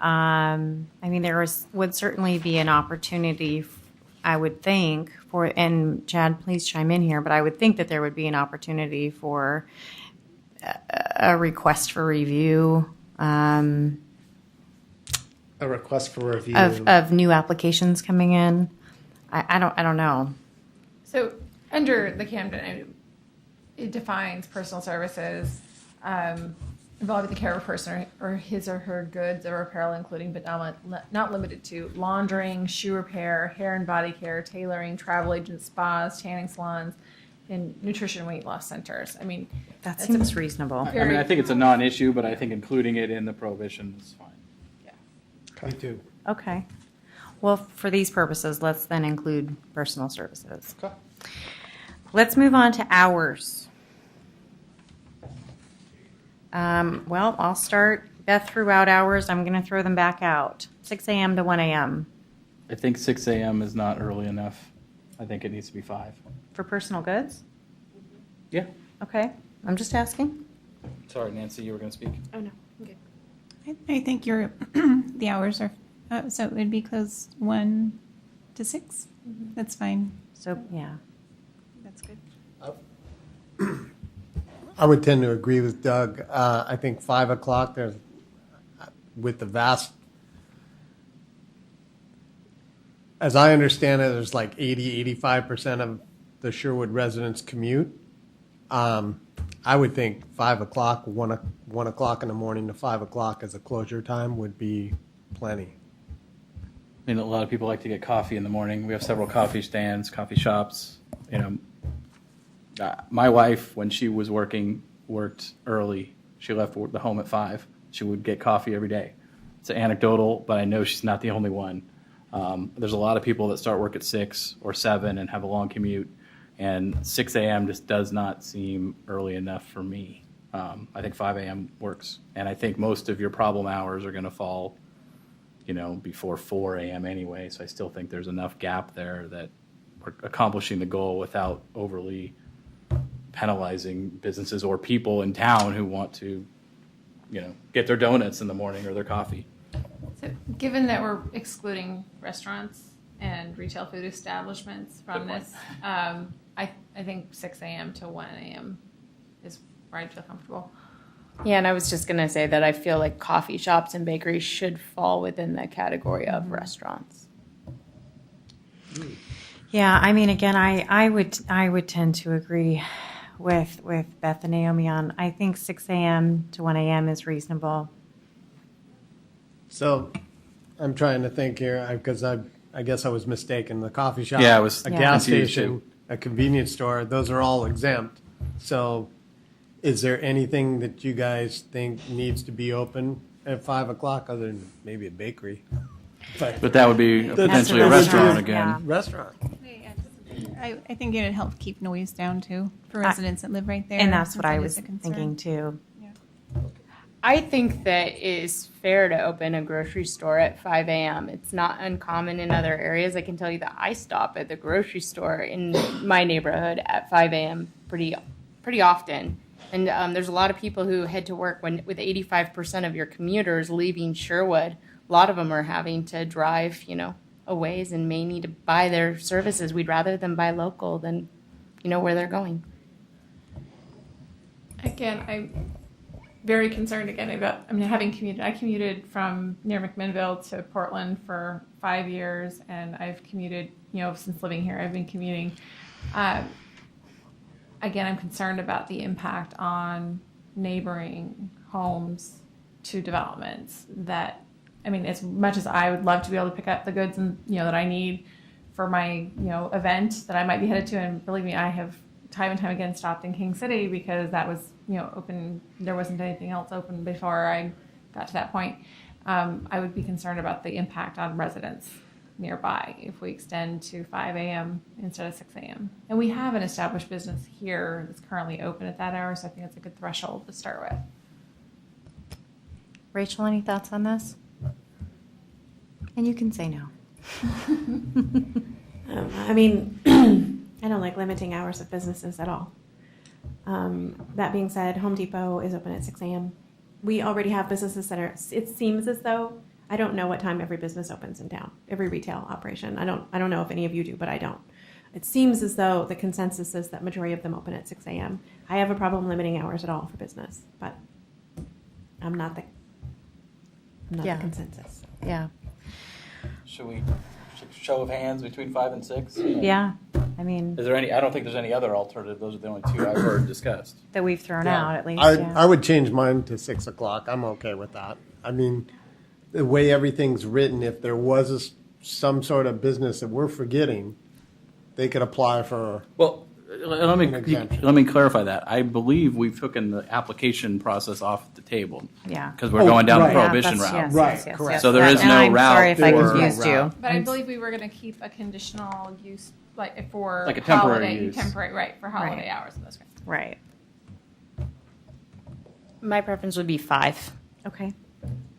A: there would certainly be an opportunity, I would think, and Chad, please chime in here, but I would think that there would be an opportunity for a request for review
I: A request for review.
A: of new applications coming in. I don't know.
B: So under the Camden, it defines personal services involving the care of a person or his or her goods or apparel, including but not limited to laundering, shoe repair, hair and body care, tailoring, travel agents, spas, tanning salons, and nutrition and weight loss centers.
A: That
B: that's
A: seems reasonable.
C: I think it's a non-issue, but I think including it in the prohibition is fine.
D: Me too.
A: Okay. Well, for these purposes, let's then include personal services.
I: Okay.
A: Let's move on to hours. Well, I'll start. Beth threw out hours. I'm going to throw them back out. 6 a.m. to 1 a.m.
C: I think 6 a.m. is not early enough. I think it needs to be 5.
A: for personal goods.
C: Yeah.
A: Okay. I'm just asking.
C: Sorry, Nancy, you were going to speak.
G: Oh, no, I'm good.
H: I think your the hours are so it'd be closed 1 to 6. That's fine.
A: So, yeah.
H: That's good.
D: I would tend to agree with Doug. I think 5 o'clock, there's, with the vast, as I understand it, there's like 85% of the Sherwood residents commute. I would think 5 o'clock, 1 o'clock in the morning to 5 o'clock as a closure time would be plenty.
C: I mean, a lot of people like to get coffee in the morning. We have several coffee stands, coffee shops. My wife, when she was worked early. She left the home at 5. She would get coffee every day. It's anecdotal, but I know she's not the only one. There's a lot of people that start work at 6 or 7 and have a long commute, and 6 a.m. just does not seem early enough for me. I think 5 a.m. works, and I think most of your problem hours are going to fall, before 4 a.m. anyway. So I still think there's enough gap there that we're accomplishing the goal without overly penalizing businesses or people in town who want to, get their donuts in the morning or their coffee.
B: So, given that we're excluding restaurants and retail food establishments from this, I think 6 a.m. to 1 a.m. is where I feel comfortable.
F: Yeah, and I was just going to say that I feel like coffee shops and bakeries should fall within the category of restaurants.
A: Yeah, I mean, again, I would tend to agree with Beth and Naomi on, I think 6 a.m. to 1 a.m. is reasonable.
D: So I'm trying to think here because I guess I was mistaken. The coffee shop,
C: Yeah, I was
D: a gas
C: confused
D: station,
C: too.
D: a convenience store, those are all exempt. So is there anything that you guys think needs to be open at 5 o'clock other than maybe a bakery?
C: But that would be potentially a
A: That's a
C: restaurant
A: restaurant,
C: again.
A: yeah.
D: Restaurant.
H: I think it would help keep noise down too for residents that live right there.
A: And that's
H: since
A: what I
H: it
A: was
H: is a concern.
A: thinking too.
F: I think that it is fair to open a grocery store at 5 a.m. It's not uncommon in other areas. I can tell you that I stop at the grocery store in my neighborhood at 5 a.m. pretty often. And there's a lot of people who head to work with 85% of your commuters leaving Sherwood. A lot of them are having to drive, a ways and may need to buy their services. We'd rather them buy local than, where they're going.
B: Again, I'm very concerned about, having commuted. I commuted from near McMinnville to Portland for 5 years, and I've commuted, since living here, I've been commuting. Again, I'm concerned about the impact on neighboring homes to developments that, as much as I would love to be able to pick up the goods and, that I need for my, event that I might be headed to, and believe me, I have time and time again stopped in King City because that was, open. There wasn't anything else open before I got to that point. I would be concerned about the impact on residents nearby if we extend to 5 a.m. instead of 6 a.m. And we have an established business here that's currently open at that hour, so I think that's a good threshold to start with.
A: Rachel, any thoughts on this? And you can say no.
G: I don't like limiting hours of businesses at all. That being said, Home Depot is open at 6 a.m. We already have businesses that are, it seems as though, I don't know what time every business opens in town, every retail operation. I don't know if any of you do, but I don't. It seems as though the consensus is that majority of them open at 6 a.m. I have a problem limiting hours at all for business, but I'm not the consensus.
A: Yeah.
C: Should we show of hands between 5 and 6?
A: Yeah.
C: Is there any? I don't think there's any other alternative. Those are the only two I've heard discussed.
A: That we've thrown
D: Yeah.
A: out at least.
D: I would change mine to 6 o'clock. I'm okay with that. The way everything's written, if there was some sort of business that we're forgetting, they could apply for.
C: Well, let me clarify that. I believe we've taken the application process off the table.
A: Yeah.
C: Because we're going down
D: right.
C: the prohibition
A: Yeah,
C: route.
D: Right, correct.
C: So there is
A: And
C: no
A: I'm
C: route
A: sorry if I
C: for-
A: confused you.
B: But I believe we were going to keep a conditional use, for
C: Like a temporary
B: holiday,
C: use.
B: right, for holiday
A: Right.
B: hours and those kinds of things.
A: Right.
F: My preference would be 5.
A: Okay.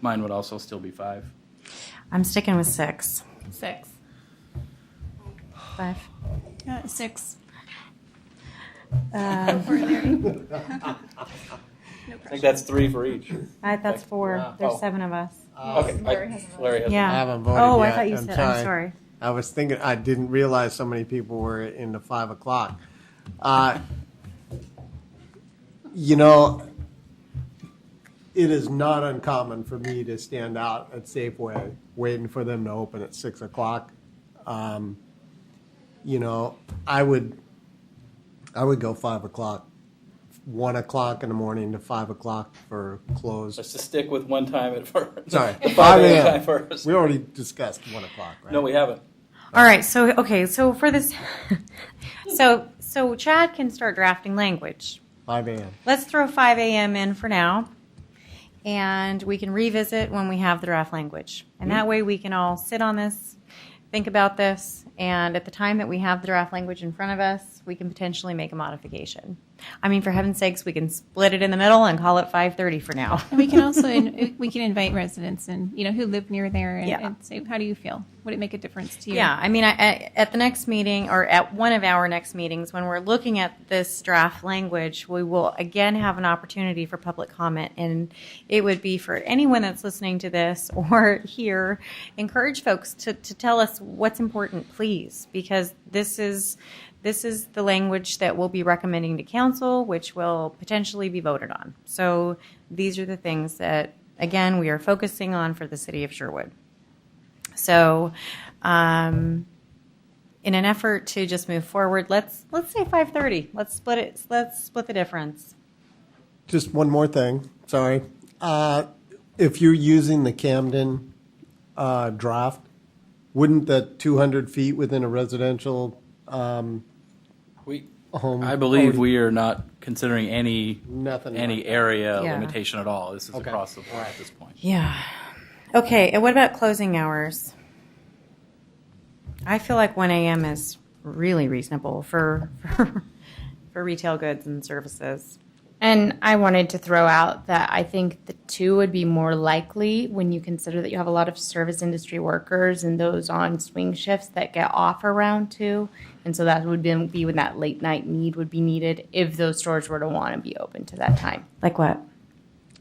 C: Mine would also still be 5.
A: I'm sticking with 6.
B: 6.
A: 5.
H: 6.
C: I think that's 3 for each.
A: That's 4.
C: Wow.
A: There's
C: Oh.
A: 7 of us.
C: Okay. Larry has
A: Yeah.
D: I haven't voted
A: Oh,
D: yet.
A: I thought you
D: I'm
A: said. I'm sorry.
D: I was thinking. I didn't realize so many people were into 5 o'clock. You know, it is not uncommon for me to stand out at Safeway waiting for them to open at 6 o'clock. You know, I would go 5 o'clock, 1 o'clock in the morning to 5 o'clock for close.
C: Let's just stick with one time at first.
D: Sorry,
C: The
D: 5
C: a.m. time
D: a.m.
C: first.
D: We already discussed 1 o'clock, right?
C: No, we haven't.
A: All right. So okay. So for this, so Chad can start drafting language.
D: 5 a.m.
A: Let's throw 5 a.m. in for now, and we can revisit when we have the draft language. And that way we can all sit on this, think about this, and at the time that we have the draft language in front of us, we can potentially make a modification. I mean, for heaven's sakes, we can split it in the middle and call it 5:30 for now.
H: And we can also we can invite residents and who live near there and say, how do you feel? Would it make a difference to you?
A: Yeah, I mean, at the next meeting or at one of our next meetings, when we're looking at this draft language, we will again have an opportunity for public comment, and it would be for anyone that's listening to this or here, encourage folks to tell us what's important, please, because this is the language that we'll be recommending to council, which will potentially be voted on. So these are the things that, again, we are focusing on for the city of Sherwood. So in an effort to just move forward, let's say 5:30. Let's split it. Let's split the difference.
D: Just one more thing. Sorry. If you're using the Camden draft, wouldn't the 200 feet within a residential home?
C: I believe we are not considering any
D: Nothing
C: area
A: Yeah.
C: limitation at all. This is
D: Okay.
C: across the board at this point.
A: Yeah. Okay. And what about closing hours? I feel like 1 a.m. is really reasonable for retail goods and services.
F: And I wanted to throw out that I think the 2 would be more likely when you consider that you have a lot of service industry workers and those on swing shifts that get off around 2. And so that would be when that late night need would be needed if those stores were to want to be open to that time.
A: Like what?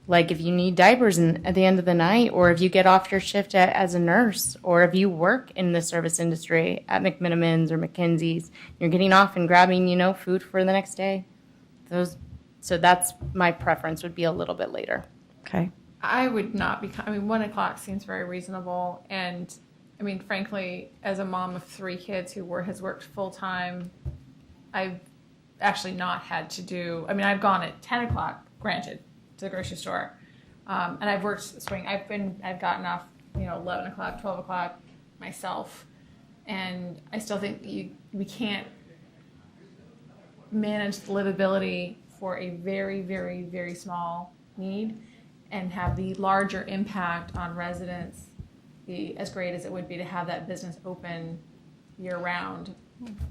F: Like if you need diapers at the end of the night, or if you get off your shift as a nurse, or if you work in the service industry at McMenamins or McKinsey's, you're getting off and grabbing, food for the next day. So that's my preference, would be a little bit later.
A: Okay.
B: I would not be. 1 o'clock seems very reasonable, and frankly, as a mom of 3 kids who has worked full time, I've actually not had to do. I've gone at 10 o'clock, granted, to the grocery store, and I've worked swing. I've gotten off, 11 o'clock, 12 o'clock myself, and I still think we can't manage the livability for a very, very, very small need and have the larger impact on residents be as great as it would be to have that business open year round.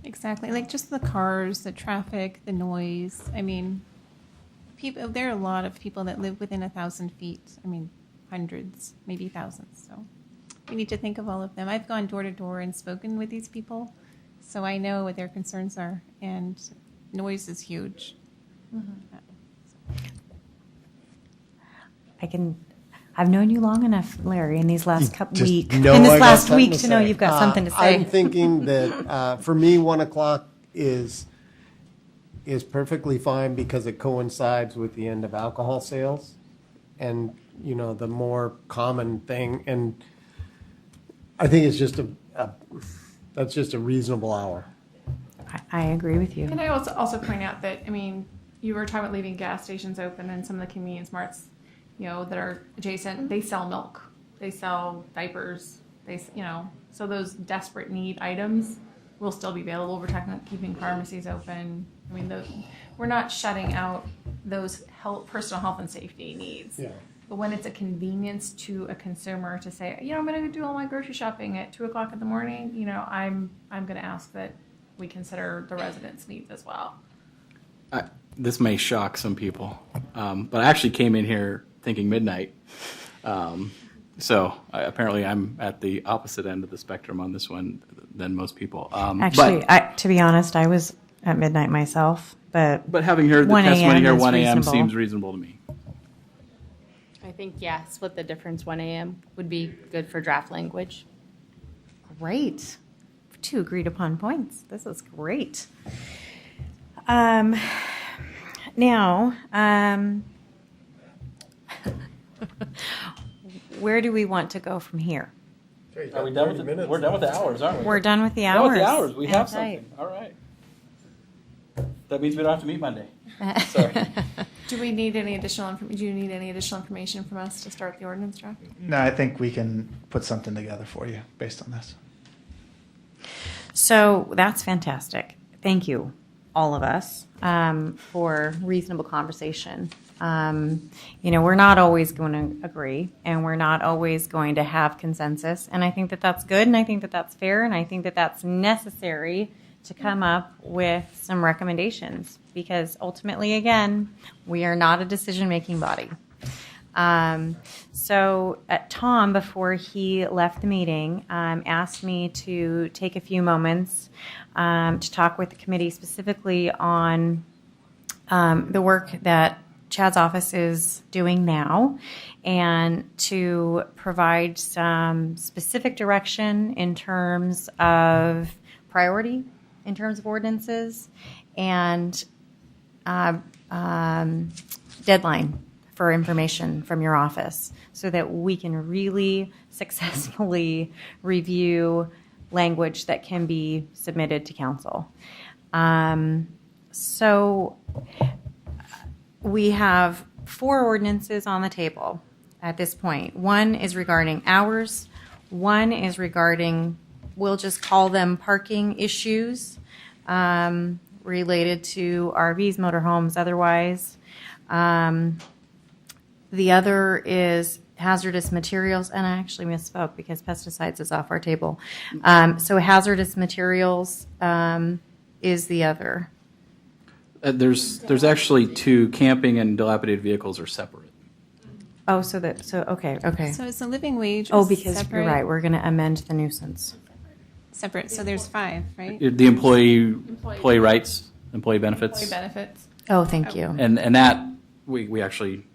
H: Exactly. Like just the cars, the traffic, the noise. There are a lot of people that live within 1,000 feet. Hundreds, maybe thousands. So we need to think of all of them. I've gone door to door and spoken with these people, so I know what their concerns are, and noise is huge.
A: I've known you long enough, Larry, in these last couple
D: Just
A: weeks,
D: know
A: in
D: I
A: this
D: got
A: last
D: something
A: week
D: to
A: to know
D: say.
A: you've got something to say.
D: I'm thinking that for me, 1 o'clock is perfectly fine because it coincides with the end of alcohol sales, and the more common thing, and I think it's just that's just a reasonable hour.
A: I agree with you.
B: Can I also point out that, you were talking about leaving gas stations open, and some of the convenience marts, that are adjacent, they sell milk, they sell diapers, so those desperate need items will still be available. We're talking about keeping pharmacies open. We're not shutting out those personal health and safety needs.
D: Yeah.
B: But when it's a convenience to a consumer to say, I'm going to do all my grocery shopping at 2 o'clock in the morning, I'm going to ask that we consider the residents' needs as well.
C: This may shock some people, but I actually came in here thinking midnight. So apparently I'm at the opposite end of the spectrum on this one than most people.
A: Actually, to be honest, I was at midnight myself, but
C: having heard the
A: 1
C: testimony
A: a.m.
C: here,
A: is
C: 1 a.m.
A: reasonable.
C: seems reasonable to me.
F: I think, split the difference. 1 a.m. would be good for draft language.
A: Great. 2 agreed upon points. This is great. Now, where do we want to go from here?
C: Are we done with the, we're done with the hours, aren't we?
A: We're done with the
C: We're
A: hours.
C: done with the hours. We have
A: That's right.
C: something. All right. That means we don't have to meet Monday. Sorry.
B: Do we need any additional information? Do you need any additional information from us to start the ordinance draft?
I: No, I think we can put something together for you based on this.
A: So that's fantastic. Thank you, all of us, for reasonable conversation. We're not always going to agree, and we're not always going to have consensus. And I think that that's good, and I think that that's fair, and I think that that's necessary to come up with some recommendations, because ultimately, again, we are not a decision-making body. So Tom, before he left the meeting, asked me to take a few moments to talk with the committee specifically on the work that Chad's office is doing now, and to provide some specific direction in terms of priority, in terms of ordinances, and deadline for information from your office, so that we can really successfully review language that can be submitted to council. So we have 4 ordinances on the table at this point. One is regarding hours. One is regarding, we'll just call them parking issues related to RVs, motorhomes, otherwise. The other is hazardous materials, and I actually misspoke because pesticides is off our table. So hazardous materials is the other.
C: There's actually 2. Camping and dilapidated vehicles are separate.
A: Oh, okay.
H: So it's a living wage.
A: Oh,
H: is
A: because
H: separate,
A: you're right, we're going to amend the nuisance.
H: Separate. So there's 5, right?
C: The employee rights, employee benefits.
B: Employee benefits.
A: Oh, thank you.
C: And that, we actually,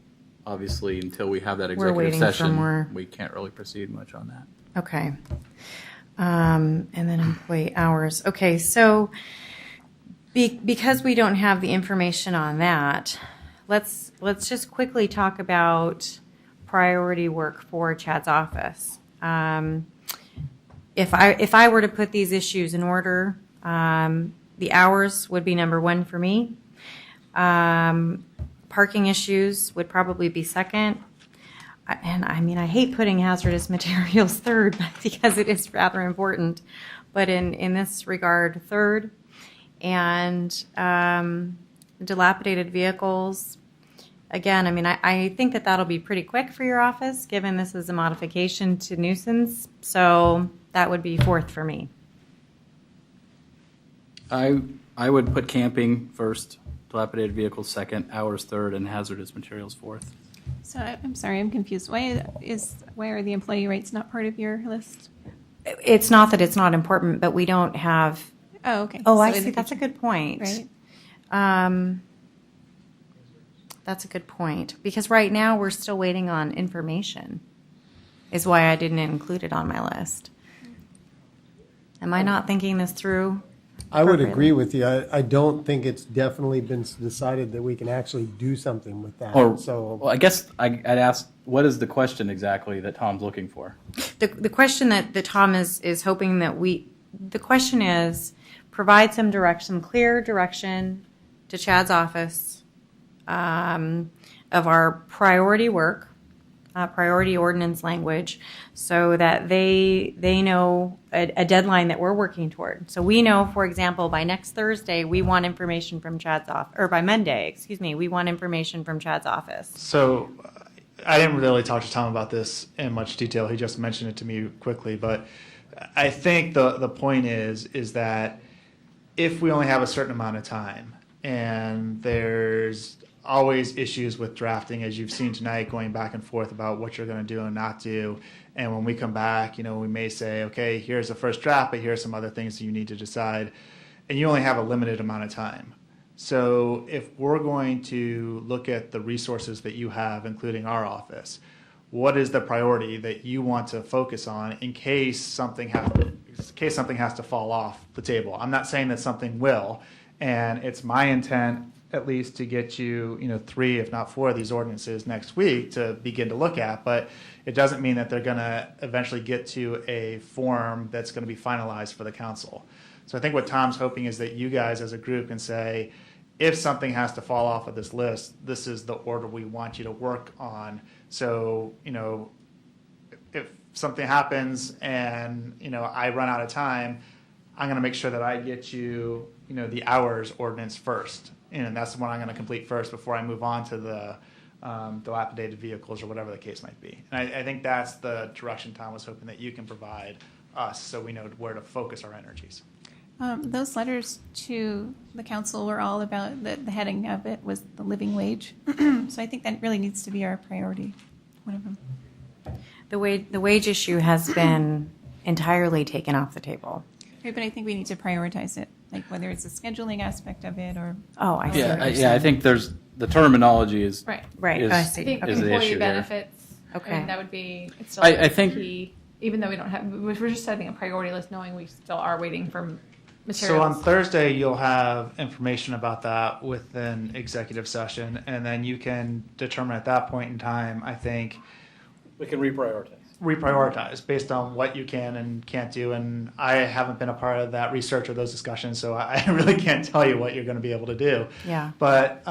C: obviously, until we have that
A: We're
C: executive
A: waiting for
C: session,
A: more.
C: we can't really proceed much on that.
A: Okay. And then employee hours. Okay, so because we don't have the information on that, let's just quickly talk about priority work for Chad's office. If I were to put these issues in order, the hours would be number 1 for me. Parking issues would probably be second. And I mean, I hate putting hazardous materials third because it is rather important. But in this regard, third. And dilapidated vehicles, again, I mean, I think that that'll be pretty quick for your office, given this is a modification to nuisance. So that would be 4th for me.
C: I would put camping first, dilapidated vehicles second, hours third, and hazardous materials 4th.
H: So I'm sorry, I'm confused. Why are the employee rights not part of your list?
A: It's not that it's not important, but we don't have.
H: Oh, okay.
A: Oh,
H: So
A: I
H: in
A: see.
H: the
A: That's a
H: future-
A: good point.
H: Right.
A: That's a good point, because right now we're still waiting on information, is why I didn't include it on my list. Am I not thinking this through?
D: I would
A: appropriately?
D: agree with you. I don't think it's definitely been decided that we can actually do something with that.
C: Well,
D: So,
C: I guess I'd ask, what is the question exactly that Tom's looking for?
A: The question that Tom is hoping that the question is, provide some clear direction to Chad's office of our priority work, priority ordinance language, so that they know a deadline that we're working toward. So we know, for example, by next Thursday, we want information from Chad's office, or by Monday, we want information from Chad's office.
I: So I didn't really talk to Tom about this in much detail. He just mentioned it to me quickly. But I think the point is that if we only have a certain amount of time, and there's always issues with drafting, as you've seen tonight, going back and forth about what you're going to do and not do. And when we come back, we may say, okay, here's the first draft, but here's some other things that you need to decide. And you only have a limited amount of time. So if we're going to look at the resources that you have, including our office, what is the priority that you want to focus on in case something has to fall off the table? I'm not saying that something will, and it's my intent at least to get you, 3, if not 4 of these ordinances next week to begin to look at. But it doesn't mean that they're going to eventually get to a form that's going to be finalized for the council. So I think what Tom's hoping is that you guys as a group can say, if something has to fall off of this list, this is the order we want you to work on. So, if something happens and, I run out of time, I'm going to make sure that I get you, the hours ordinance first. And that's the one I'm going to complete first before I move on to the dilapidated vehicles or whatever the case might be. And I think that's the direction Tom was hoping that you can provide us so we know where to focus our energies.
H: Those letters to the council were all about the heading of it was the living wage. So I think that really needs to be our priority, one of them.
A: The wage issue has been entirely taken off the table.
H: Right, but I think we need to prioritize it, like whether it's a scheduling aspect of it or.
A: Oh, I see.
C: Yeah, I think there's the terminology is
B: Right.
A: Right.
C: Is,
A: I
B: I
A: see.
B: think
C: is the
B: employee
C: issue here.
B: benefits.
A: Okay.
B: I mean, that would be. It's still
C: I think-
B: key, even though we don't have, we're just setting a priority list, knowing we still are waiting for
I: So
B: materials.
I: on Thursday, you'll have information about that within executive session, and then you can determine at that point in time, I think,
C: We can
I: reprioritize based on what you can and can't do. And I haven't been a part of that research or those discussions, so I really can't tell you what you're going to be able to do.
A: Yeah.
I: But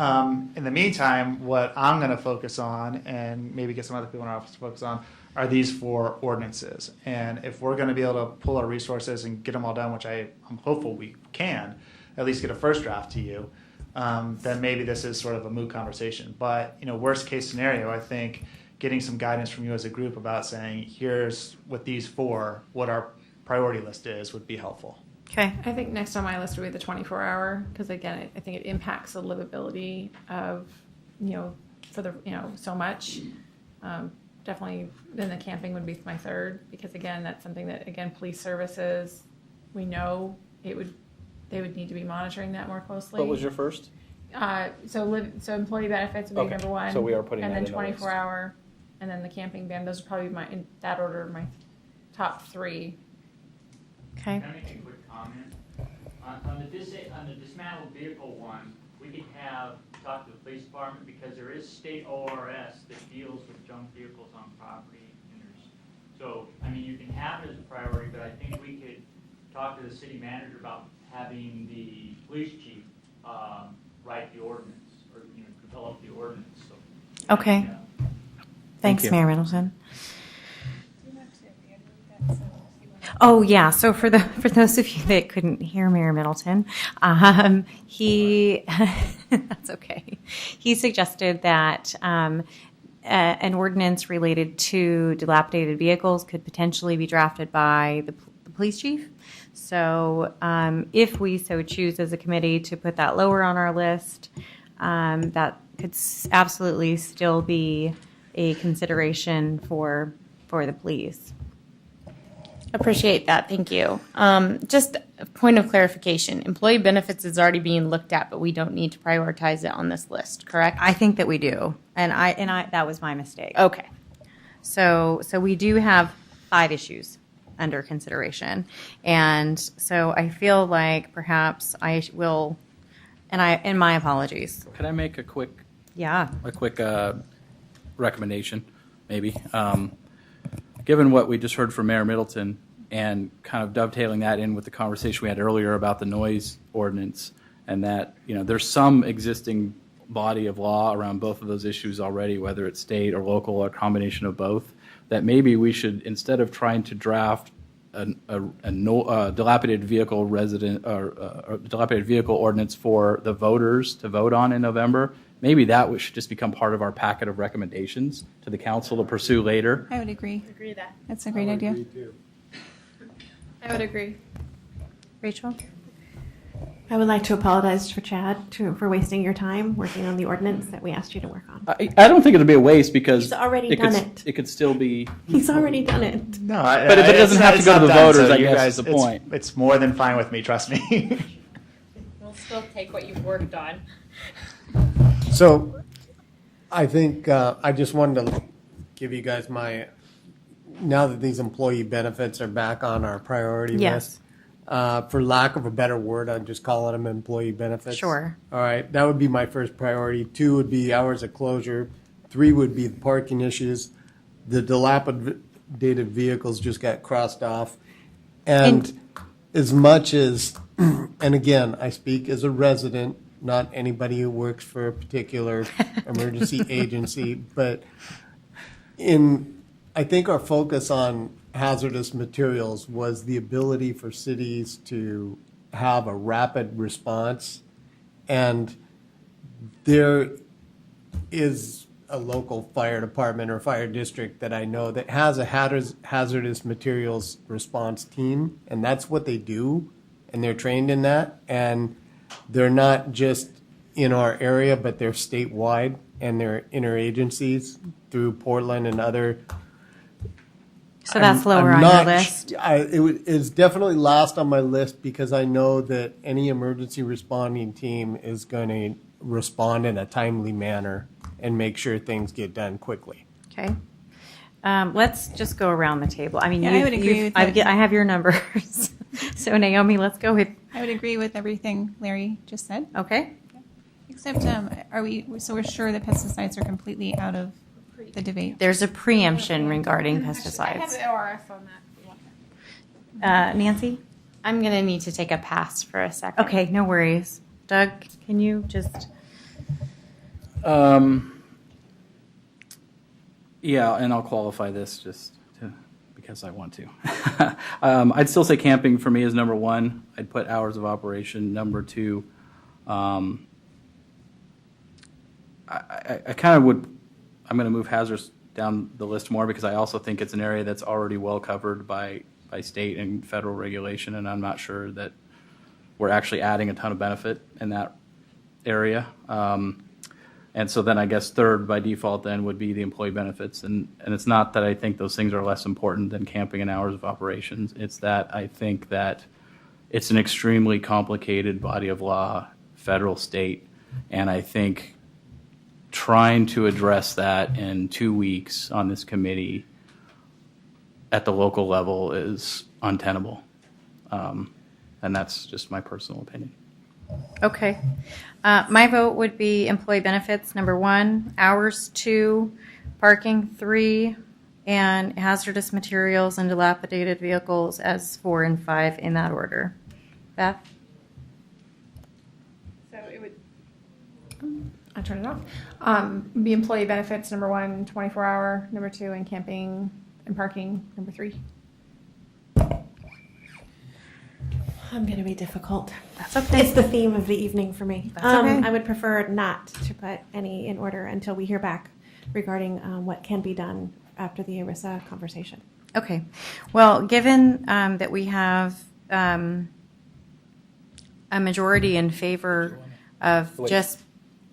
I: in the meantime, what I'm going to focus on, and maybe get some other people in our office to focus on, are these 4 ordinances. And if we're going to be able to pull our resources and get them all done, which I'm hopeful we can, at least get a first draft to you, then maybe this is sort of a moot conversation. But, worst case scenario, I think getting some guidance from you as a group about saying, here's with these 4, what our priority list is, would be helpful.
A: Okay.
B: I think next on my list would be the 24-hour, because again, I think it impacts the livability of, for the, so much. Definitely, then the camping would be my third, because again, that's something that, again, police services, we know they would need to be monitoring that more closely.
C: What was your first?
B: So employee benefits would be
C: Okay.
B: number 1.
C: So we are putting
B: and
C: that
B: then
C: in the list.
B: 24-hour, and then the camping ban. Those are probably in that order, my top 3.
A: Okay.
L: Can I make a quick comment? On the dismantled vehicle one, we could talk to the police department, because there is state ORS that deals with junk vehicles on property. So, you can have it as a priority, but I think we could talk to the city manager about having the police chief write the ordinance, or, develop the ordinance. So,
A: Okay. Thanks,
C: you.
A: Mayor Middleton. Oh yeah. So for those of you that couldn't hear Mayor Middleton, he that's okay. He suggested that an ordinance related to dilapidated vehicles could potentially be drafted by the police chief. So if we so choose as a committee to put that lower on our list, that could absolutely still be a consideration for the police.
F: Appreciate that. Thank you. Just a point of clarification. Employee benefits is already being looked at, but we don't need to prioritize it on this list, correct?
A: I think that we do, and I that was my mistake.
F: Okay.
A: So we do have 5 issues under consideration, and so I feel like perhaps I will, and my apologies.
C: Could I make a quick
A: Yeah.
C: recommendation, maybe? Given what we just heard from Mayor Middleton and kind of dovetailing that in with the conversation we had earlier about the noise ordinance, and that, there's some existing body of law around both of those issues already, whether it's state or local or a combination of both, that maybe we should, instead of trying to draft a dilapidated vehicle dilapidated vehicle ordinance for the voters to vote on in November, maybe that should just become part of our packet of recommendations to the council to pursue later.
H: I would agree.
F: Agree that.
H: That's a great idea.
B: I would agree.
A: Rachel?
G: I would like to apologize for Chad for wasting your time working on the ordinance that we asked you to work on.
C: I don't think it'll be a waste, because
G: He's already done
C: could,
G: it.
C: It could still be.
G: He's already done it.
I: No,
C: But it doesn't have to go to the voters, I guess, is the point.
I: It's more than fine with me, trust me.
F: We'll still take what you've worked on.
D: So I think I just wanted to give you guys now that these employee benefits are back on our priority
A: Yes.
D: list, For lack of a better word, I'm just calling them employee benefits.
A: Sure.
D: All right, that would be my first priority. 2 would be hours of closure. 3 would be the parking issues. The dilapidated vehicles just got crossed off. And as much as, and again, I speak as a resident, not anybody who works for a particular emergency agency, but I think our focus on hazardous materials was the ability for cities to have a rapid response. And there is a local fire department or fire district that I know that has a hazardous materials response team, and that's what they do, and they're trained in that. And they're not just in our area, but they're statewide, and they're interagencies through Portland and other.
A: So that's lower on your list?
D: It's definitely last on my list because I know that any emergency responding team is going to respond in a timely manner and make sure things get done quickly.
A: Okay. Let's just go around the table. I mean,
H: Yeah, I would agree with that.
A: I have your numbers. So Naomi, let's go with.
H: I would agree with everything Larry just said.
A: Okay.
H: Except, so we're sure that pesticides are completely out of the debate?
A: There's a preemption regarding
B: I have
A: pesticides.
B: the ORS on that.
A: Nancy?
F: I'm going to need to take a pass for a second.
A: Okay, no worries. Doug, can you just.
C: Yeah, and I'll qualify this because I want to. I'd still say camping for me is number 1. I'd put hours of operation number 2. I kind of would. I'm going to move hazardous down the list more because I also think it's an area that's already well covered by state and federal regulation, and I'm not sure that we're actually adding a ton of benefit in that area. And so then I guess third by default then would be the employee benefits. And it's not that I think those things are less important than camping and hours of operations. It's that I think that it's an extremely complicated body of law, federal, state, and I think trying to address that in 2 weeks on this committee at the local level is untenable. And that's just my personal opinion.
A: Okay. My vote would be employee benefits, number 1, hours 2, parking 3, and hazardous materials and dilapidated vehicles as 4 and 5 in that order. Beth?
B: So it would. I'll turn it off. Be employee benefits, number 1, 24-hour, number 2, and camping and parking, number 3.
G: I'm going to be difficult.
A: That's okay.
G: It's the theme of the evening for me.
A: That's okay.
G: I would prefer not to put any in order until we hear back regarding what can be done after the ERISA conversation.
A: Okay. Well, given that we have a majority in favor of just.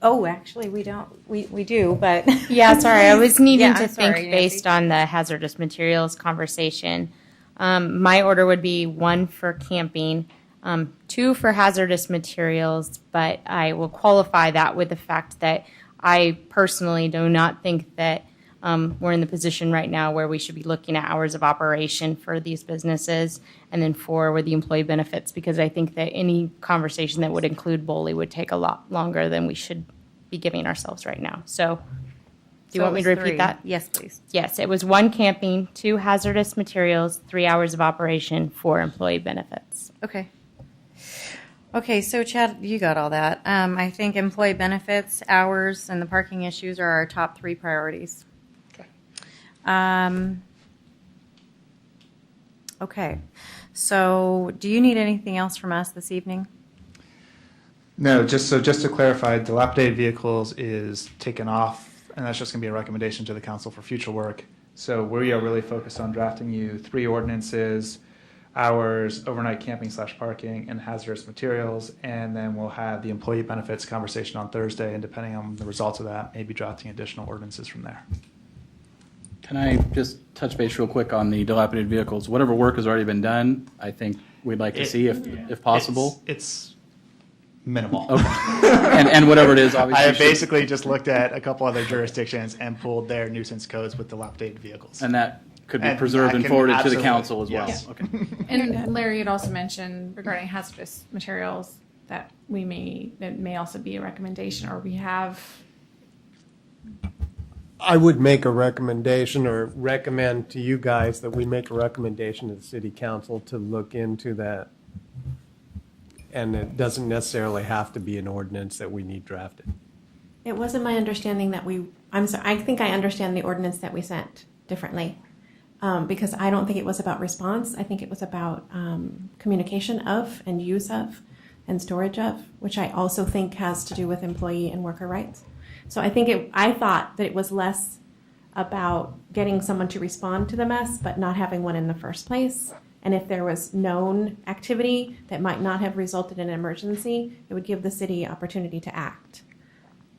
A: Oh, actually, we don't. We do, but.
F: Yeah, sorry. I was needing
A: Yeah,
F: to
A: I'm
F: think
A: sorry,
F: based on the hazardous materials conversation. My order would be 1 for camping, 2 for hazardous materials, but I will qualify that with the fact that I personally do not think that we're in the position right now where we should be looking at hours of operation for these businesses, and then 4 with the employee benefits, because I think that any conversation that would include BOLI would take a lot longer than we should be giving ourselves right now. So do you want me to repeat that?
A: Yes, please.
F: Yes, it was 1 camping, 2 hazardous materials, 3 hours of operation, 4 employee benefits.
A: Okay. Okay, so Chad, you got all that. I think employee benefits, hours, and the parking issues are our top 3 priorities. Okay. So do you need anything else from us this evening?
I: No, just to clarify, dilapidated vehicles is taken off, and that's just going to be a recommendation to the council for future work. So we are really focused on drafting you 3 ordinances, hours, overnight camping / parking, and hazardous materials, and then we'll have the employee benefits conversation on Thursday, and depending on the results of that, maybe drafting additional ordinances from there.
C: Can I just touch base real quick on the dilapidated vehicles? Whatever work has already been done, I think we'd like to see if possible.
I: It's minimal.
C: Okay. and whatever it is, obviously.
I: I have basically just looked at a couple other jurisdictions and pulled their nuisance codes with dilapidated vehicles.
C: And that could be
I: And
C: preserved
I: that
C: and
I: can
C: forwarded to the
I: absolutely-
C: council as well.
I: yes.
C: Okay.
B: And Larry had also mentioned regarding hazardous materials that it may also be a recommendation, or we have.
D: I would make a recommendation or recommend to you guys that we make a recommendation to the city council to look into that. And it doesn't necessarily have to be an ordinance that we need drafted.
G: It wasn't my understanding that I'm sorry, I think I understand the ordinance that we sent differently. Because I don't think it was about response. I think it was about communication of and use of and storage of, which I also think has to do with employee and worker rights. So I thought that it was less about getting someone to respond to the mess, but not having one in the first place. And if there was known activity that might not have resulted in an emergency, it would give the city opportunity to act.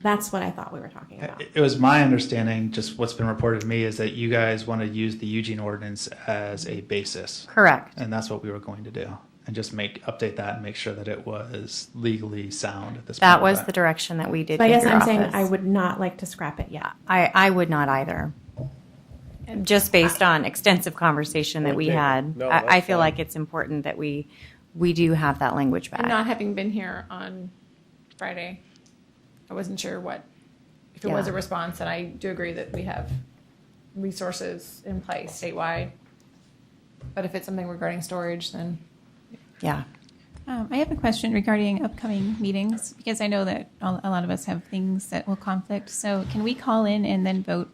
G: That's what I thought we were talking about.
I: It was my understanding, just what's been reported to me, is that you guys want to use the Eugene ordinance as a basis.
A: Correct.
I: And that's what we were going to do. And just update that and make sure that it was legally sound at this point.
A: That was the direction that we did.
G: But I
A: take
G: guess
A: your
G: I'm saying
A: office.
G: I would not like to scrap it yet.
A: I would not either. Just based on extensive conversation that we
D: Okay.
A: had,
D: No,
A: I
D: that's
A: feel
D: fine.
A: like it's important that we do have that language back.
B: And not having been here on Friday, I wasn't sure if it was
A: Yeah.
B: a response, and I do agree that we have resources in place statewide. But if it's something regarding storage, then
A: Yeah.
H: I have a question regarding upcoming meetings because I know that a lot of us have things that will conflict. So can we call in and then vote?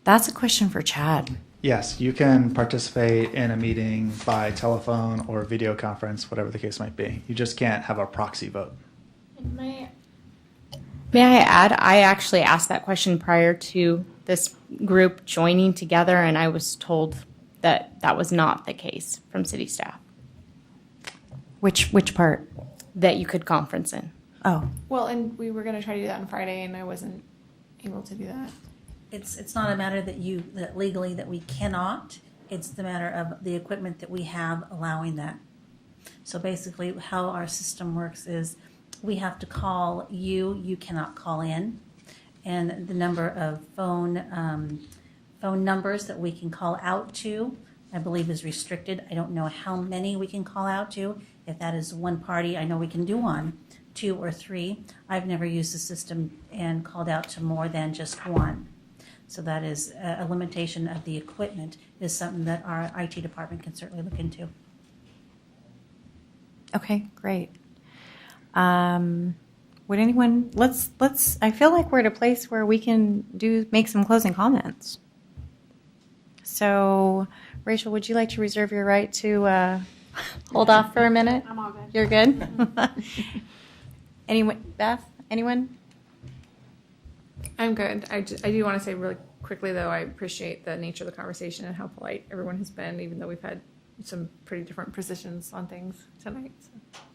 A: That's a question for Chad.
I: Yes, you can participate in a meeting by telephone or video conference, whatever the case might be. You just can't have a proxy vote.
F: May I add, I actually asked that question prior to this group joining together, and I was told that that was not the case from city staff,
A: Which part?
F: that you could conference in.
A: Oh,
B: well, and we were going to try to do that on Friday, and I wasn't able to do that.
M: It's not a matter that legally that we cannot. It's the matter of the equipment that we have allowing that. So basically, how our system works is we have to call you. You cannot call in, and the number of phone numbers that we can call out to, I believe, is restricted. I don't know how many we can call out to. If that is one party, I know we can do 1, 2, or 3. I've never used the system and called out to more than just 1. So that is a limitation of the equipment, is something that our IT department can certainly look into.
A: okay, great. Would anyone, let's, I feel like we're at a place where we can make some closing comments. So, Rachel, would you like to reserve your right to hold off for a minute?
G: I'm all good.
A: You're good? Anyone, Beth, anyone?
B: I'm good. I do want to say really quickly, though, I appreciate the nature of the conversation and how polite everyone has been, even though we've had some pretty different positions on things tonight. So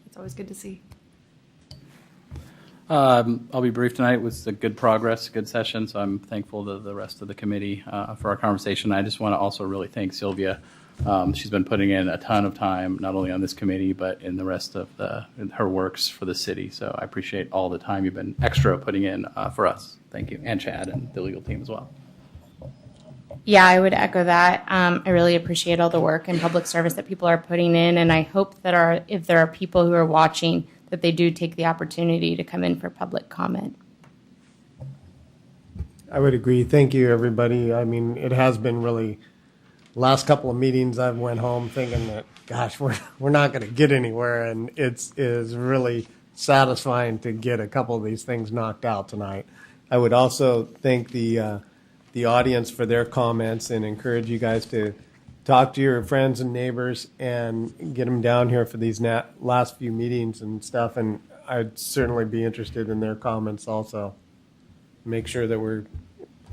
B: it's always good to see.
C: I'll be brief tonight. It was a good progress, good session, so I'm thankful to the rest of the committee for our conversation. I just want to also really thank Sylvia. She's been putting in a ton of time, not only on this committee, but in the rest of in her works for the city. So I appreciate all the time you've been extra putting in for us. Thank you. And Chad and the legal team as well.
F: Yeah, I would echo that. I really appreciate all the work and public service that people are putting in, and I hope that if there are people who are watching, that they do take the opportunity to come in for public comment.
D: I would agree. Thank you, everybody. I mean, it has been really, last couple of meetings I've went home thinking that, gosh, we're not going to get anywhere, and it is really satisfying to get a couple of these things knocked out tonight. I would also thank the audience for their comments and encourage you guys to talk to your friends and neighbors and get them down here for these last few meetings and stuff. And I'd certainly be interested in their comments also. Make sure that we're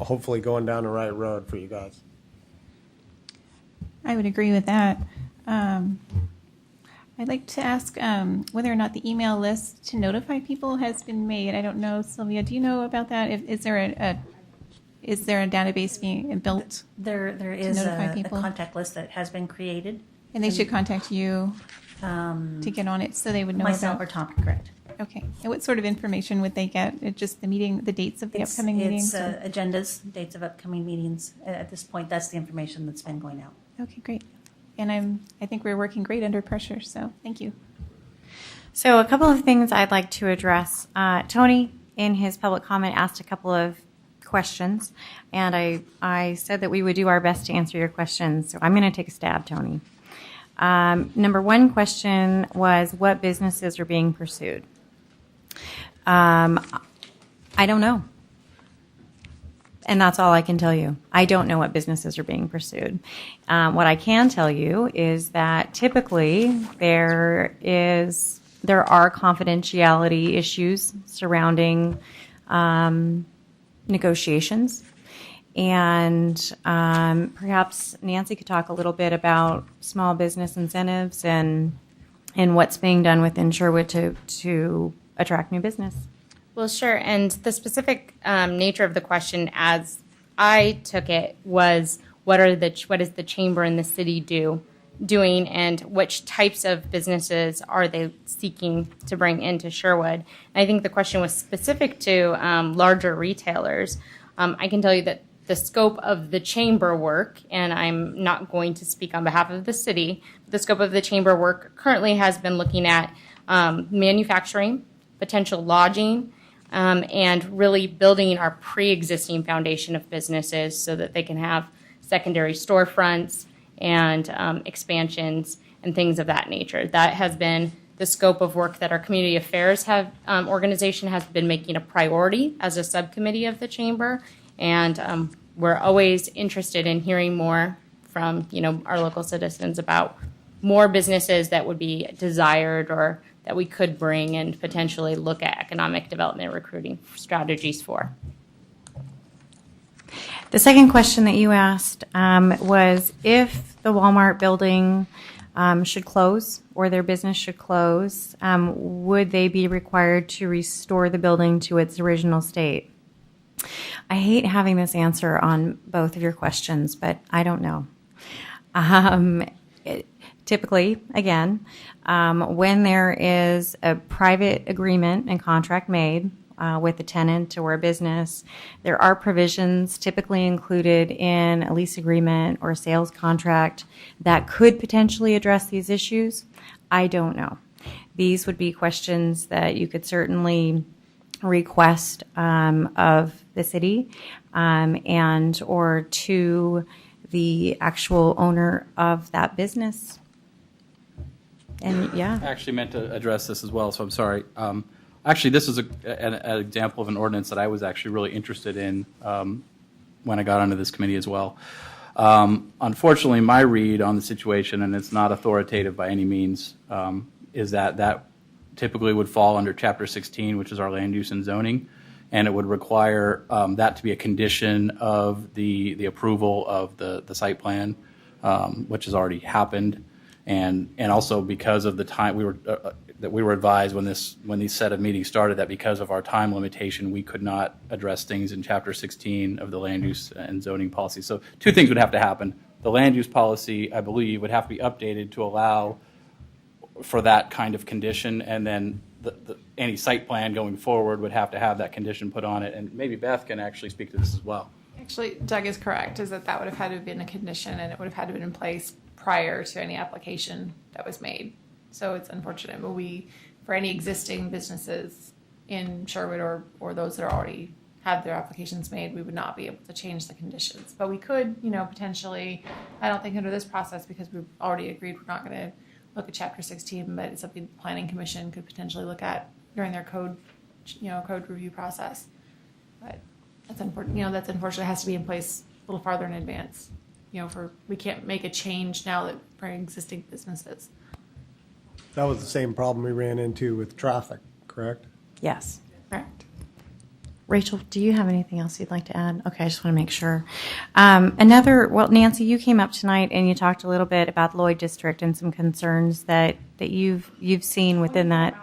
D: hopefully going down the right road for you guys.
H: I would agree with that. I'd like to ask whether or not the email list to notify people has been made. I don't know, Sylvia, do you know about that? Is there a database being built?
M: There is
H: notify
M: a
H: people?
M: contact list that has been created.
H: And they should contact you to get on it so they would know
M: Myself
H: about
M: or Tom, correct.
H: Okay. And what sort of information would they get? Just the meeting, the dates of the upcoming meetings?
M: It's agendas, dates of upcoming meetings. At this point, that's the information that's been going out.
H: Okay, great. And I think we're working great under pressure, so thank you.
A: So a couple of things I'd like to address. Tony, in his public comment, asked a couple of questions, and I said that we would do our best to answer your questions. So I'm going to take a stab, Tony. Number one question was, what businesses are being pursued? I don't know. And that's all I can tell you. I don't know what businesses are being pursued. What I can tell you is that typically there are confidentiality issues surrounding negotiations. And perhaps Nancy could talk a little bit about small business incentives and what's being done within Sherwood to attract new business.
F: Well, sure. And the specific nature of the question, as I took it, was what is the chamber and the city doing, and which types of businesses are they seeking to bring into Sherwood? And I think the question was specific to larger retailers. I can tell you that the scope of the chamber work, and I'm not going to speak on behalf of the city, but the scope of the chamber work currently has been looking at manufacturing, potential lodging, and really building our pre-existing foundation of businesses so that they can have secondary storefronts and expansions and things of that nature. That has been the scope of work that our community affairs organization has been making a priority as a subcommittee of the chamber, and we're always interested in hearing more from our local citizens about more businesses that would be desired or that we could bring and potentially look at economic development recruiting strategies for.
A: The second question that you asked was if the Walmart building should close or their business should close, would they be required to restore the building to its original state? I hate having this answer on both of your questions, but I don't know. Typically, again, when there is a private agreement and contract made with a tenant or a business, there are provisions typically included in a lease agreement or a sales contract that could potentially address these issues. I don't know. These would be questions that you could certainly request of the city and or to the actual owner of that business. And yeah,
C: I actually meant to address this as well, so I'm sorry. Actually, this is an example of an ordinance that I was actually really interested in when I got onto this committee as well. Unfortunately, my read on the situation, and it's not authoritative by any means, is that typically would fall under Chapter 16, which is our land use and zoning, and it would require that to be a condition of the approval of the site plan, which has already happened. And also because of the time we were advised when these set of meetings started that because of our time limitation we could not address things in Chapter 16 of the land use and zoning policy. So two things would have to happen. The land use policy, I believe, would have to be updated to allow for that kind of condition, and then any site plan going forward would have to have that condition put on it. And maybe Beth can actually speak to this as well.
B: Actually, Doug is correct, is that would have had to have been a condition and it would have had to have been in place prior to any application that was made. So it's unfortunate, but for any existing businesses in Sherwood or those that are already had their applications made, we would not be able to change the conditions. But we could, potentially, I don't think under this process because we've already agreed we're not going to look at Chapter 16, but it's something the Planning Commission could potentially look at during their code review process. But that's unfortunate. That's unfortunately has to be in place a little farther in advance. We can't make a change now that for existing businesses.
D: That was the same problem we ran into with traffic, correct?
A: yes.
B: Correct.
A: Rachel, do you have anything else you'd like to add? Okay, I just want to make sure. Nancy, you came up tonight and you talked a little bit about the Lloyd District and some concerns that you've seen within that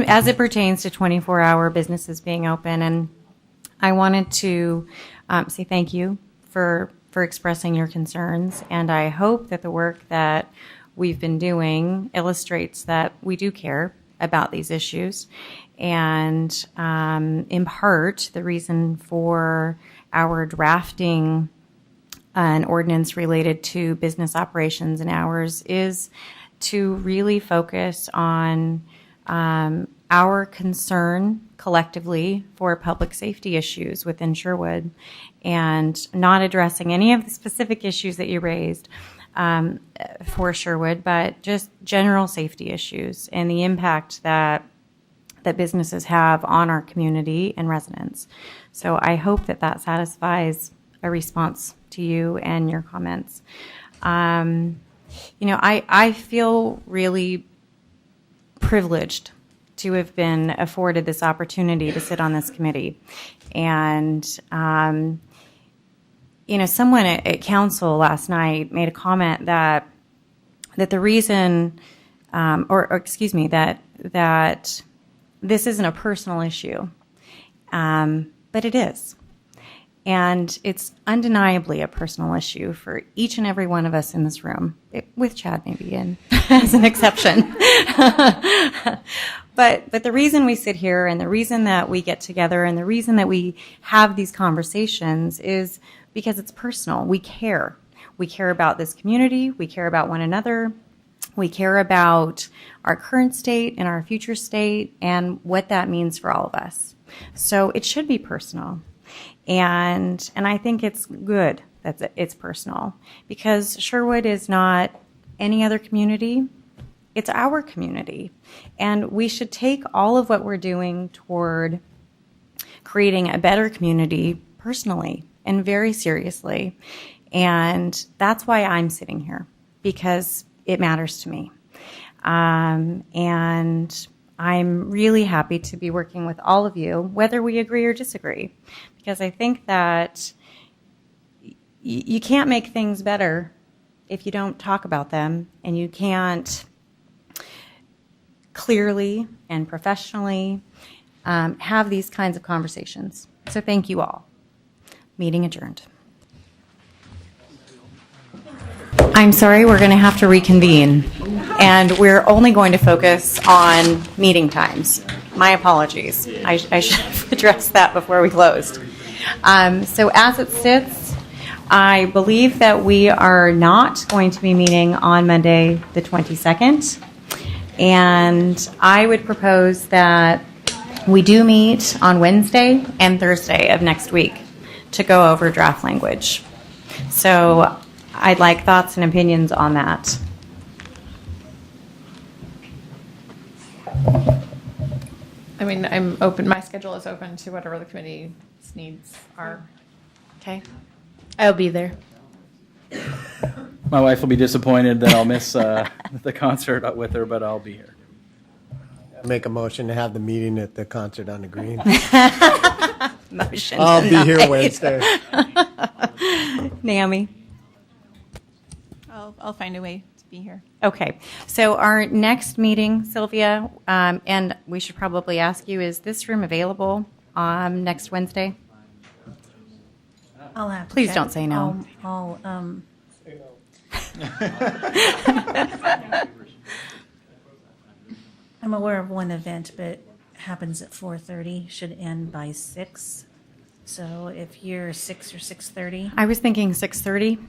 A: as it pertains to 24-hour businesses being open. And I wanted to say thank you for expressing your concerns, and I hope that the work that we've been doing illustrates that we do care about these issues. And in part, the reason for our drafting an ordinance related to business operations and hours is to really focus on our concern collectively for public safety issues within Sherwood, and not addressing any of the specific issues that you raised for Sherwood, but just general safety issues and the impact that businesses have on our community and residents. So I hope that satisfies a response to you and your comments. I feel really privileged to have been afforded this opportunity to sit on this committee. And, someone at council last night made a comment that the reason, that this isn't a personal issue, but it is. And it's undeniably a personal issue for each and every one of us in this room, with Chad maybe in as an exception. But the reason we sit here and the reason that we get together and the reason that we have these conversations is because it's personal. We care. We care about this community. We care about one another. We care about our current state and our future state and what that means for all of us. So it should be personal. And I think it's good that it's personal, because Sherwood is not any other community. It's our community. And we should take all of what we're doing toward creating a better community personally and very seriously. And that's why I'm sitting here, because it matters to me. And I'm really happy to be working with all of you, whether we agree or disagree, because I think that you can't make things better if you don't talk about them, and you can't clearly and professionally have these kinds of conversations. So thank you all. Meeting adjourned. I'm sorry, we're going to have to reconvene, and we're only going to focus on meeting times. My apologies. I should have addressed that before we closed. So as it sits, I believe that we are not going to be meeting on Monday the 22nd, and I would propose that we do meet on Wednesday and Thursday of next week to go over draft language. So I'd like thoughts and opinions on that.
B: I mean, I'm open. My schedule is open to whatever the committee's needs are.
A: Okay.
F: I'll be there.
C: My wife will be disappointed that I'll miss the concert with her, but I'll be here.
D: Make a motion to have the meeting at the concert on the green.
A: Motion.
D: I'll be here Wednesday.
A: Naomi.
H: I'll find a way to be here.
A: Okay. So our next meeting, Sylvia, and we should probably ask you, is this room available next Wednesday?
M: I'll have to
A: Please
M: check.
A: don't say no.
M: I'll I'm aware of one event, but it happens at 4:30, should end by 6. So if you're 6 or 6:30,
A: I was thinking 6:30.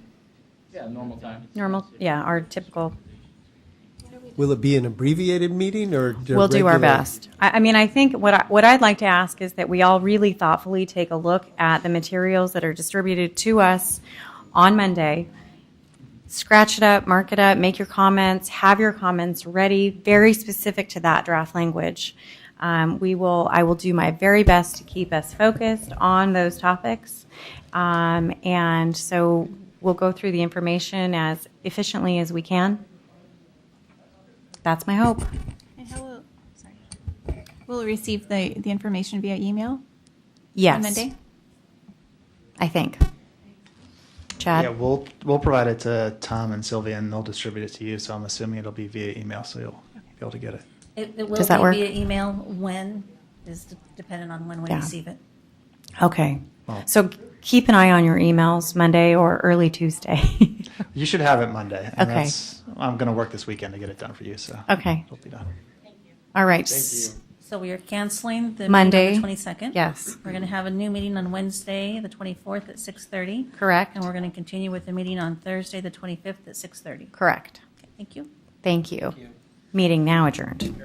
C: Yeah, normal time.
A: Normal, yeah, our typical.
D: Will it be an abbreviated meeting or
A: We'll do our best. I mean, I think what I'd like to ask is that we all really thoughtfully take a look at the materials that are distributed to us on Monday. Scratch it up, mark it up, make your comments, have your comments ready, very specific to that draft language. I will do my very best to keep us focused on those topics. And so we'll go through the information as efficiently as we can. That's my hope.
H: And will we receive the information via email?
A: Yes.
H: On Monday?
A: I think. Chad?
I: Yeah, we'll provide it to Tom and Sylvia, and they'll distribute it to you. So I'm assuming it'll be via email, so you'll be able to get it.
M: it will
A: Does that
M: be
A: work?
M: via email. When is dependent on when we
A: Yeah.
M: receive it.
A: Okay.
I: Well-
A: So keep an eye on your emails Monday or early Tuesday.
I: You should have it Monday. And
A: Okay.
I: I'm going to work this weekend to get it done for you, so
A: Okay.
I: it'll be done.
A: All right.
M: So we are canceling the
A: Monday.
M: meeting on the 22nd.
A: Yes.
M: We're going to have a new meeting on Wednesday, the 24th at 6:30.
A: Correct.
M: And we're going to continue with the meeting on Thursday, the 25th at 6:30.
A: Correct.
M: Okay, thank you.
A: Thank you. Meeting now adjourned.